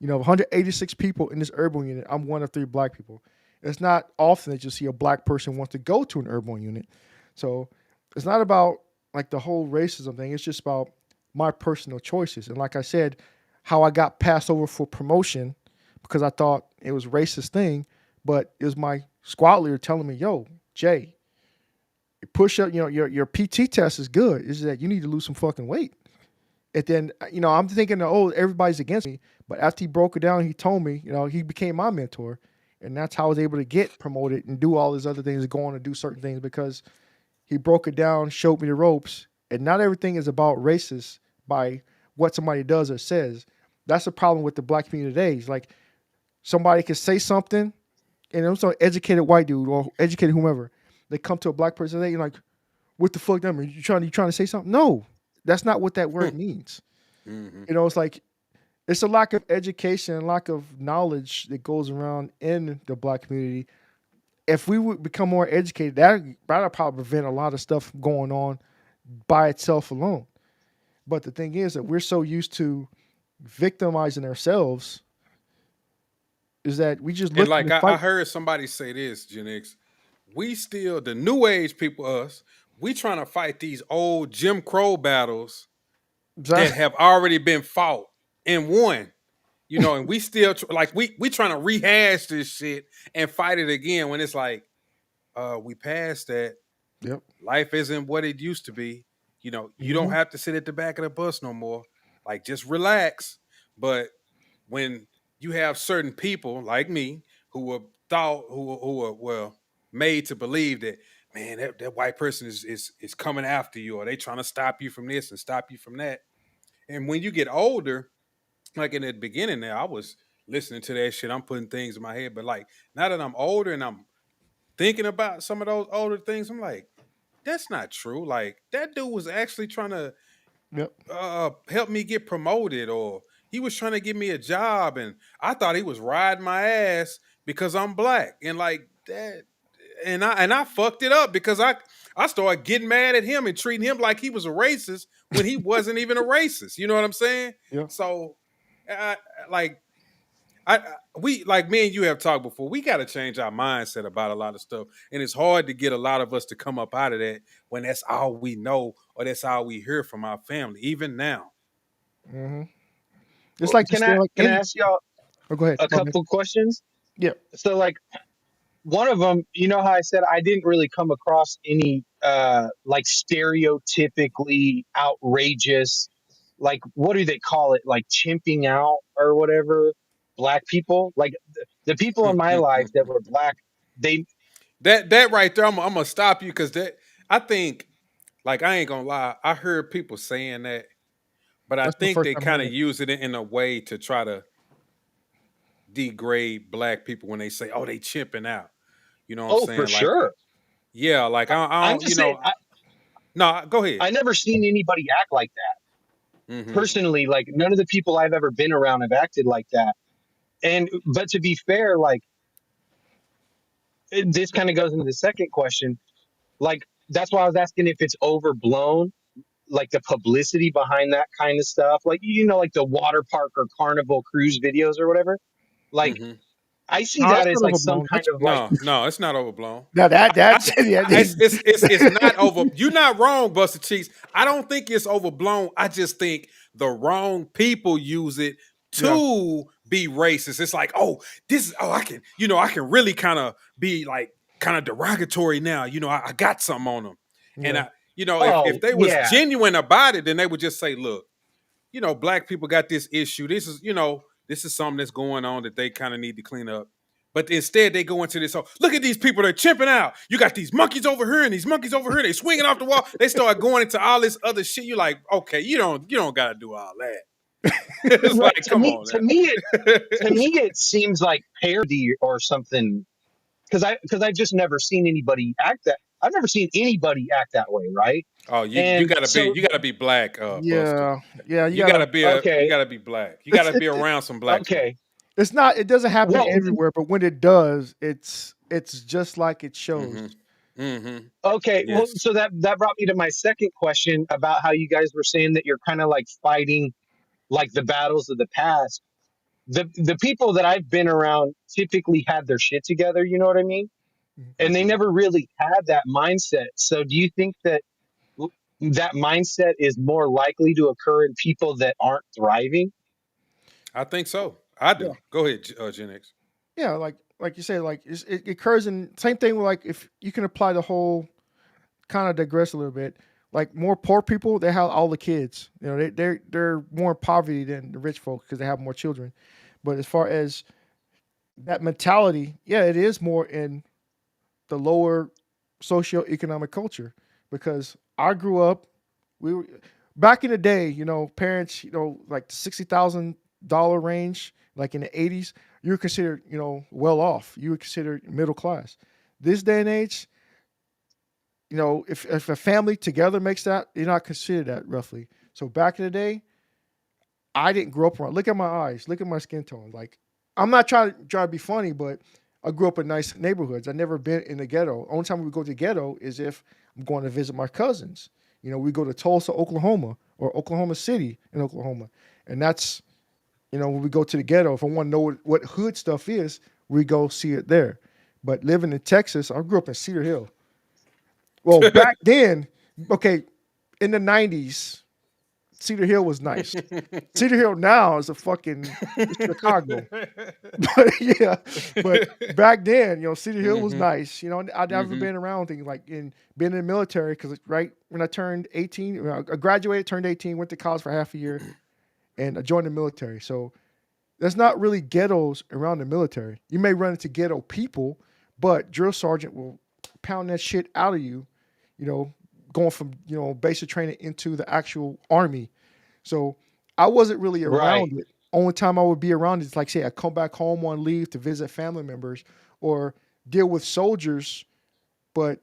186 people in this airborne unit. I'm one of 3 black people. It's not often that you see a black person wants to go to an airborne unit. So it's not about like the whole racism thing. It's just about my personal choices. And like I said, how I got passed over for promotion because I thought it was a racist thing, but it was my squad leader telling me, yo, Jay, your push up, your PT test is good. Is that you need to lose some fucking weight. And then, I'm thinking, oh, everybody's against me. But after he broke it down, he told me, he became my mentor. And that's how I was able to get promoted and do all these other things, go on and do certain things because he broke it down, showed me the ropes. And not everything is about racist by what somebody does or says. That's the problem with the black community today. It's like somebody can say something, and I'm some educated white dude or educated whomever. They come to a black person, they're like, what the fuck? Are you trying to say something? No, that's not what that word means. Mm-hmm. It's like it's a lack of education, lack of knowledge that goes around in the black community. If we would become more educated, that'd probably prevent a lot of stuff going on by itself alone. But the thing is that we're so used to victimizing ourselves is that we just And look at like the I fight. heard somebody say this, Gen X, we still the new age people, us, we trying to fight these old Jim Crow battles that have already been fought and won. And we still like we trying to rehash this shit and fight it again when it's like, we passed that. Yep. Life isn't what it used to be. You don't Mhm. have to sit at the back of the bus no more. Like, just relax. But when you have certain people like me who were well made to believe that, man, that white person is coming after you, or they trying to stop you from this and stop you from that. And when you get older, like in the beginning there, I was listening to that shit. I'm putting things in my head. But like now that I'm older and I'm thinking about some of those older things, I'm like, that's not true. Like, that dude was actually trying to Yep. help me get promoted, or he was trying to give me a job, and I thought he was riding my ass because I'm black. And like that, and I fucked it up because I started getting mad at him and treating him like he was a racist when he wasn't even a racist. You know what I'm saying? Yep. So like we, like me and you have talked before, we got to change our mindset about a lot of stuff, and it's hard to get a lot of us to come up out of that when that's all we know or that's all we hear from our family, even now. Mm-hmm. It's Well, like you can stay I like can I in. ask y'all Oh, go ahead. a My bad. couple questions? Yeah. So like one of them, you know how I said I didn't really come across any like stereotypically outrageous, like what do they call it, like chimping out or whatever, black people. Like the people in my life that were black, they That right there, I'm gonna stop you because that, I think, like, I ain't gonna lie, I heard people saying that, but I That's my think first they time kind hearing of it. use it in a way to try to degrade black people when they say, "Oh, they chimping out." You know what I'm oh for saying? Like, sure. yeah, like I I'm don't, just saying no, go ahead. I never seen anybody act like that Hmm. personally. Like none of the people I've ever been around have acted like that. And but to be fair, like this kind of goes into the second question. Like that's why I was asking if it's overblown, like the publicity behind that kind of stuff, like like the water park or carnival cruise videos or whatever. Like Hmm. I see No, that's that as not like some overblown. kind That's of like No, it's not overblown. now that I, that's yeah. it's not over. You're not wrong, Buster Cheeks. I don't think it's overblown. I just think the wrong people use it Yeah. to be racist. It's like, oh, I can, I can really kind of be like kind of derogatory now. I got something on them. And Yeah. if Oh they was yeah. genuine about it, then they would just say, look, black people got this issue. This is something that's going on that they kind of need to clean up. But instead, they go into this. Oh, look at these people. They're chimping out. You got these monkeys over here and these monkeys over here. They swinging off the wall. They start going into all this other shit. You're like, okay, you don't got to do all that. It's Right. like, come on To now. me, it seems like parody or something. Because I just never seen anybody act that. I've never seen anybody act that way, right? Oh, you And gotta be so, black, Buster. Yeah. Yeah. You You gotta. gotta be you okay, gotta be black. You It's gotta it, be around some black folk. okay. it's not. It doesn't happen Well, everywhere, but when it does, it's just like it shows. Mm-hmm. Mm-hmm. okay. Well, Yes. so that brought me to my second question about how you guys were saying that you're kind of like fighting like the battles of the past. The people that I've been around typically had their shit together. You know what I mean? And they Mm-hmm. never really had that mindset. So, do you think that that mindset is more likely to occur in people that aren't thriving? I think so. I Yeah. do. Go ahead, Gen X. Yeah. Like you say, like it occurs in same thing with like if you can apply the whole kind of digress a little bit. Like more poor people, they have all the kids. They're more in poverty than the rich folks because they have more children. But as far as that mentality, yeah, it is more in the lower socioeconomic culture because I grew up. We were back in the day, parents, like the $60,000 range, like in the '80s, you were considered, well off. You were considered middle class. This day and age, if a family together makes that, you're not considered that roughly. So back in the day, I didn't grow up around. Look at my eyes. Look at my skin tone. Like I'm not trying to be funny, but I grew up in nice neighborhoods. I never been in the ghetto. Only time we go to the ghetto is if I'm going to visit my cousins. We go to Tulsa, Oklahoma, or Oklahoma City in Oklahoma, and that's when we go to the ghetto. If I want to know what hood stuff is, we go see it there. But living in Texas, I grew up in Cedar Hill. Well, back then, okay, in the '90s, Cedar Hill was nice. Cedar Hill now is a fucking Chicago. But yeah, but back then, Cedar Hill was Mm-hmm. nice. I'd never Mm-hmm. been around things like in being in the military because right when I turned 18, I graduated, turned 18, went to college for half a year, and I joined the military. So there's not really ghettos around the military. You may run into ghetto people, but drill sergeant will pound that shit out of you, you know, going from, basic training into the actual army. So I wasn't really Right. around it. Only time I would be around is like say I come back home on leave to visit family members or deal with soldiers, but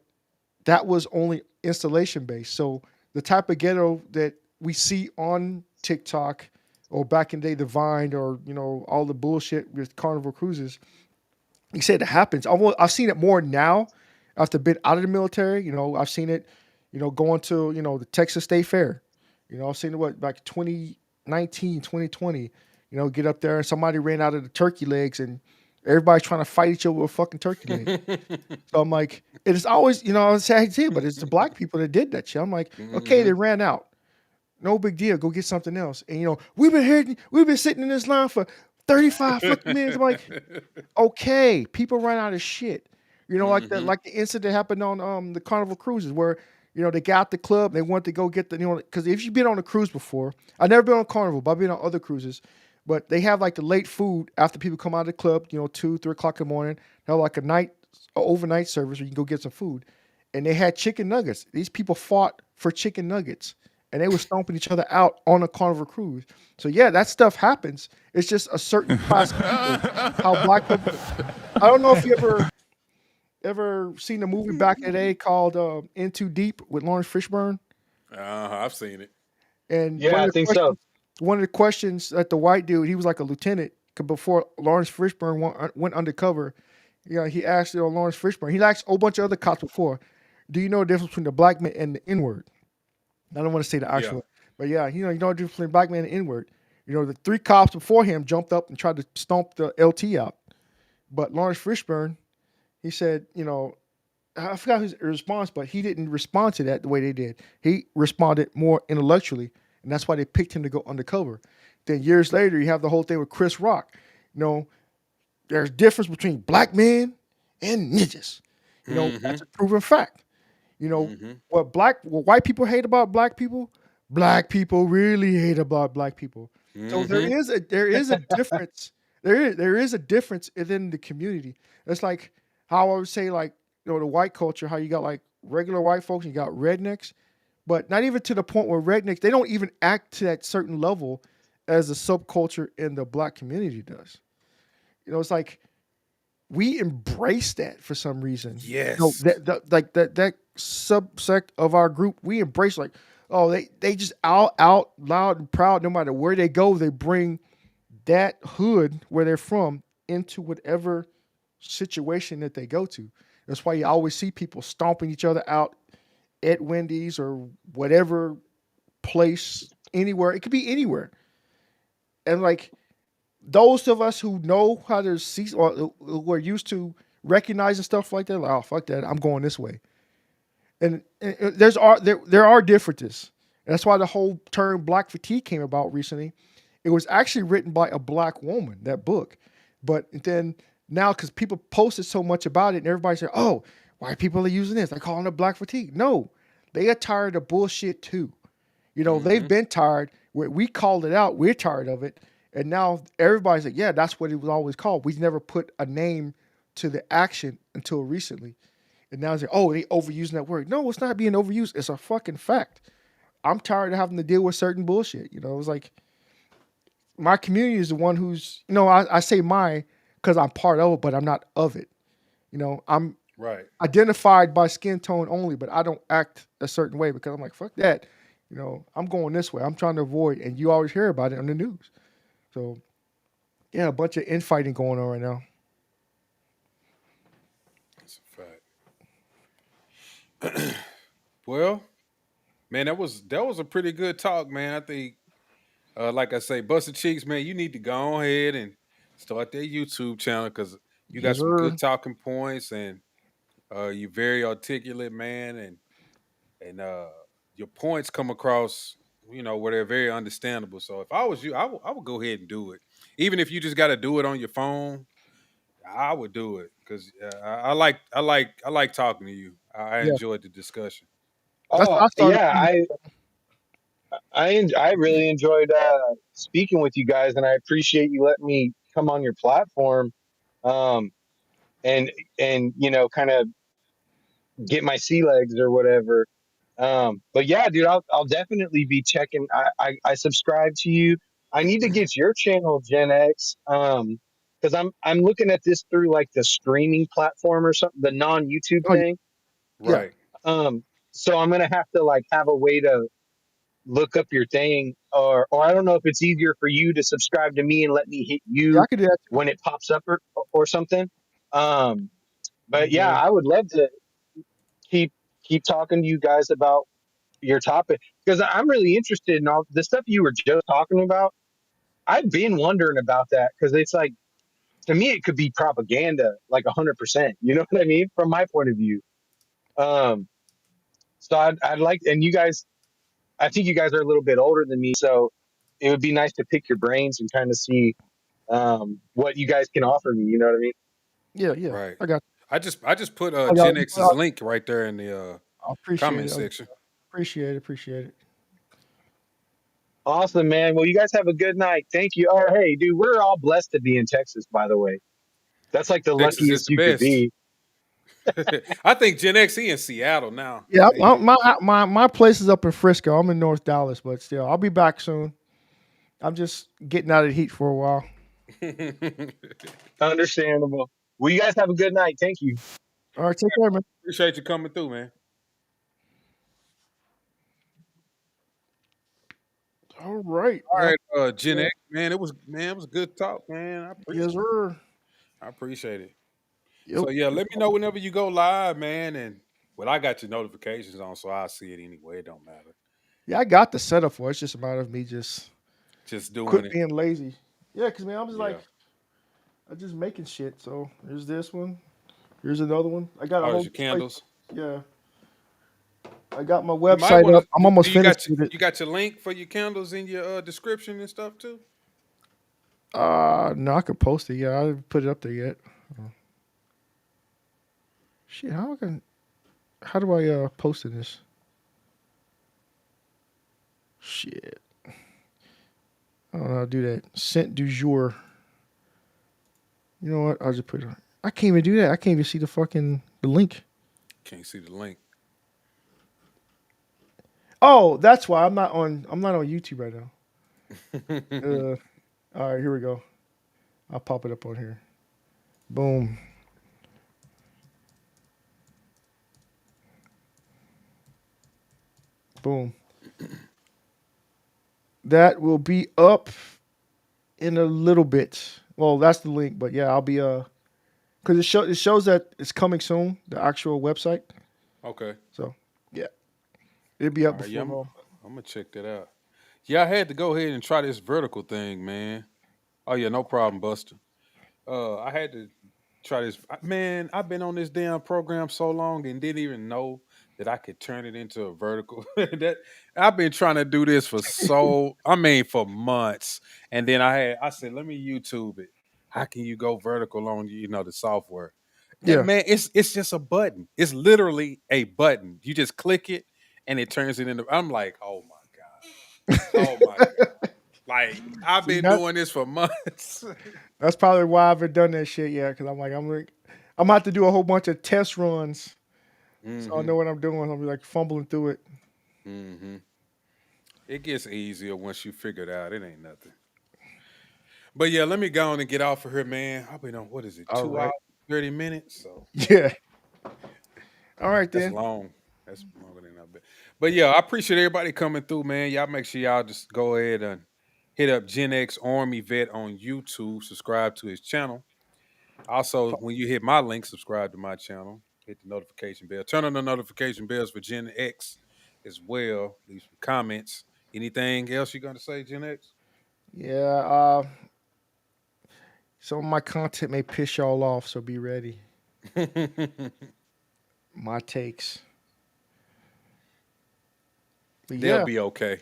that was only installation based. So the type of ghetto that we see on TikTok or back in the day, the Vine or all the bullshit with Carnival Cruises, he said it happens. I've seen it more now after been out of the military. I've seen it, going to the Texas State Fair. I've seen it like 2019, 2020. Get up there and somebody ran out of the turkey legs and everybody's trying to fight each other with a fucking turkey leg. So I'm like, it's always, I say, hey, but it's the black people that did that shit. I'm like, okay, they ran out. No big deal. Go get something else. And we've been sitting in this line for 35 fucking minutes. I'm like, okay, people run out of shit. Like the incident happened on the Carnival Cruises where they got the club, they went to go get the because if you've been on a cruise before, I've never been on Carnival, but I've been on other cruises. But they have like the late food after people come out of the club, 2, 3 o'clock in the morning. They have like a overnight service where you can go get some food. And they had chicken nuggets. These people fought for chicken nuggets and they were stomping each other out on a Carnival cruise. So yeah, that stuff happens. It's just a certain class of people. How black people. I don't know if you ever seen a movie back in the day called In Too Deep with Lawrence Fishburne. I've seen it. And Yeah, I think so. one of the questions that the white dude, he was like a lieutenant before Lawrence Fishburne went undercover. He asked Lawrence Fishburne. He asked a whole bunch of other cops before. Do you know the difference between the black man and the N-word? I don't want to say the actual, but yeah, you know the difference between black man and N-word. The 3 cops before him jumped up and tried to stomp the LT out, but Lawrence Fishburne, he said, I forgot his response, but he didn't respond to that the way they did. He responded more intellectually, and that's why they picked him to go undercover. Then years later, you have the whole thing with Chris Rock. You know, there's difference between black men and ninjas. You know, Mm-hmm. that's a proven fact. You know, Mm-hmm. what white people hate about black people really hate about black people. So Mm-hmm. there is a difference. There is a difference within the community. It's like how I would say, like, the white culture, how you got like regular white folks, and you got rednecks, but not even to the point where rednecks, they don't even act to that certain level as the subculture in the black community does. It's like we embrace that for some reason. Yes. Like that subsect of our group, we embrace, like, oh, they just out loud and proud. No matter where they go, they bring that hood where they're from into whatever situation that they go to. That's why you always see people stomping each other out at Wendy's or whatever place, anywhere. It could be anywhere. And like those of us who know how to see, or who are used to recognizing stuff like that, like, oh, fuck that, I'm going this way. And there are differences. And that's why the whole term black fatigue came about recently. It was actually written by a black woman, that book. But then now, because people posted so much about it, and everybody said, oh, white people are using this, they're calling it black fatigue. No, they are tired of bullshit too. Mm-hmm. They've been tired. We called it out. We're tired of it. And now everybody's like, yeah, that's what it was always called. We never put a name to the action until recently. And now it's like, oh, they overusing that word. No, it's not being overused. It's a fucking fact. I'm tired of having to deal with certain bullshit. It's like my community is the one who's, I say mine because I'm part of it, but I'm not of it. I'm Right. identified by skin tone only, but I don't act a certain way because I'm like, fuck that. I'm going this way. I'm trying to avoid, and you always hear about it on the news. So, yeah, a bunch of infighting going on right now. That's a fact. Well, man, that was a pretty good talk, man. I think, like I say, Busted Cheeks, man, you need to go ahead and start that YouTube channel because you got Yes, some sir. good talking points, and you're very articulate, man, and your points come across, where they're very understandable. So if I was you, I would go ahead and do it, even if you just got to do it on your phone. I would do it because I like talking to you. I Yeah, enjoyed the discussion. that's Oh what I started. yeah, I really enjoyed speaking with you guys, and I appreciate you letting me come on your platform, um, and kind of get my sea legs or whatever. But yeah, dude, I'll definitely be checking. I subscribe to you. I need to get your channel, Gen X, because I'm looking at this through like the streaming platform or something, the non YouTube Oh, thing. yeah, Right. Um, so I'm gonna have to like have a way to look up your thing, or I don't know if it's easier for you to subscribe to me and let me hit yeah, I you could do that too. when it pops up or something. Um, but yeah, Yeah, I would love to keep keep talking to you guys about your topic because I'm really interested in all the stuff you were just talking about. I've been wondering about that because it's like to me it could be propaganda like 100%. You know what I mean? From my point of view. Um, so I'd like, and you guys, I think you guys are a little bit older than me, so it would be nice to pick your brains and kind of see what you guys can offer me. You know what I mean? yeah, yeah. Right. I got. I just put I got. Gen X's link right there in the I appreciate comment it. section. Appreciate it. Appreciate it. Awesome, man. Well, you guys have a good night. Thank you. Oh, hey, dude, we're all blessed to be in Texas, by the way. That's like the Texas is luckiest the you could best. be. I think Gen X he in Seattle now. Yeah, Maybe. my place is up in Frisco. I'm in North Dallas, but still, I'll be back soon. I'm just getting out of the heat for a while. Understandable. Well, you guys have a good night. Thank you. All right, take care, man. Appreciate you coming through, man. All right. All Well, right, Gen yeah. X, man. It was a good talk, man. I Yes, appreciate it. sir. I appreciate it. Yep. So yeah, let me know whenever you go live, man. And well, I got your notifications on, so I'll see it anyway. It don't matter. Yeah, I got the setup for it. It's just a matter of me just Just doing quit it. being lazy. Yeah, because man, I'm just like Yeah. I'm just making shit. So here's this one. Here's another one. I got a Oh, there's whole your display. candles. Yeah, I got my You might website want up. to. I'm Do almost you finished got your, with it. you got your link for your candles in your description and stuff too? No, I could post it. Yeah, I didn't put it up there yet. Shit, how do I post in this? Shit. I don't know how to do that. Sent du jour. You know what? I'll just put it on. I can't even do that. I can't even see the link. Can't see the link. Oh, that's why I'm not on YouTube right now. All right, here we go. I'll pop it up on here. Boom. Boom. That will be up in a little bit. Well, that's the link, but yeah, I'll be because it shows that it's coming soon, the actual website. Okay. So yeah, it'll be up All right. Yeah, before. I'm gonna check that out. Yeah, I had to go ahead and try this vertical thing, man. Oh yeah, no problem, Buster. I had to try this. Man, I've been on this damn program so long and didn't even know that I could turn it into a vertical. That I've been trying to do this for for months. And then I said, let me YouTube it. How can you go vertical on the software? Yeah. Man, it's just a button. It's literally a button. You just click it and it turns it into. I'm like, oh my god, oh my god. Like I've See been that? doing this for months. That's probably why I haven't done that shit yet. Because I'm gonna have to do a whole bunch of test runs, so I hmm know what I'm doing. I'll be like fumbling through it. hmm It gets easier once you figure it out. It ain't nothing. But yeah, let me go on and get off of here, man. I've been on what is it, All 2 hours, right. 30 minutes? So Yeah. All right that's then. long. That's longer than I've been. But yeah, I appreciate everybody coming through, man. Y'all make sure y'all just go ahead and hit up Gen X Army Vet on YouTube. Subscribe to his channel. Also, when you hit my link, subscribe to my channel. Hit the notification bell. Turn on the notification bells for Gen X as well. Leave some comments. Anything else you're gonna say, Gen X? Yeah. Some of my content may piss y'all off, so be ready. My takes. But They'll yeah, be okay.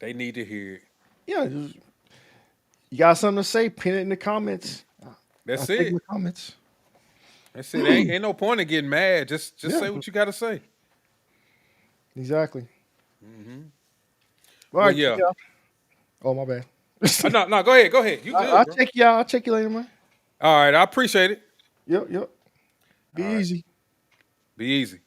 They need to hear it. yeah. You got something to say? Pin it in the comments. I'll That's take it. the comments. That's it. Ain't no point in getting mad. Just Yeah, say what you got to say. exactly. Hmm All Well, right, yeah. yeah. Oh my bad. No, no. Go ahead. Go ahead. You good, I'll bro? check y'all. I'll check you later, man. All right. I appreciate it. Yep, yep. Be All right. easy. Be easy.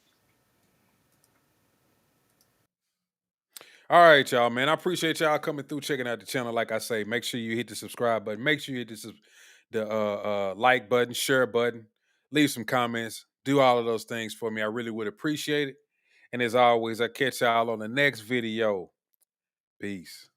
All right, y'all, man. I appreciate y'all coming through, checking out the channel. Like I say, make sure you hit the subscribe button. Make sure you hit the like button, share button, leave some comments, do all of those things for me. I really would appreciate it. And as always, I catch y'all on the next video. Peace.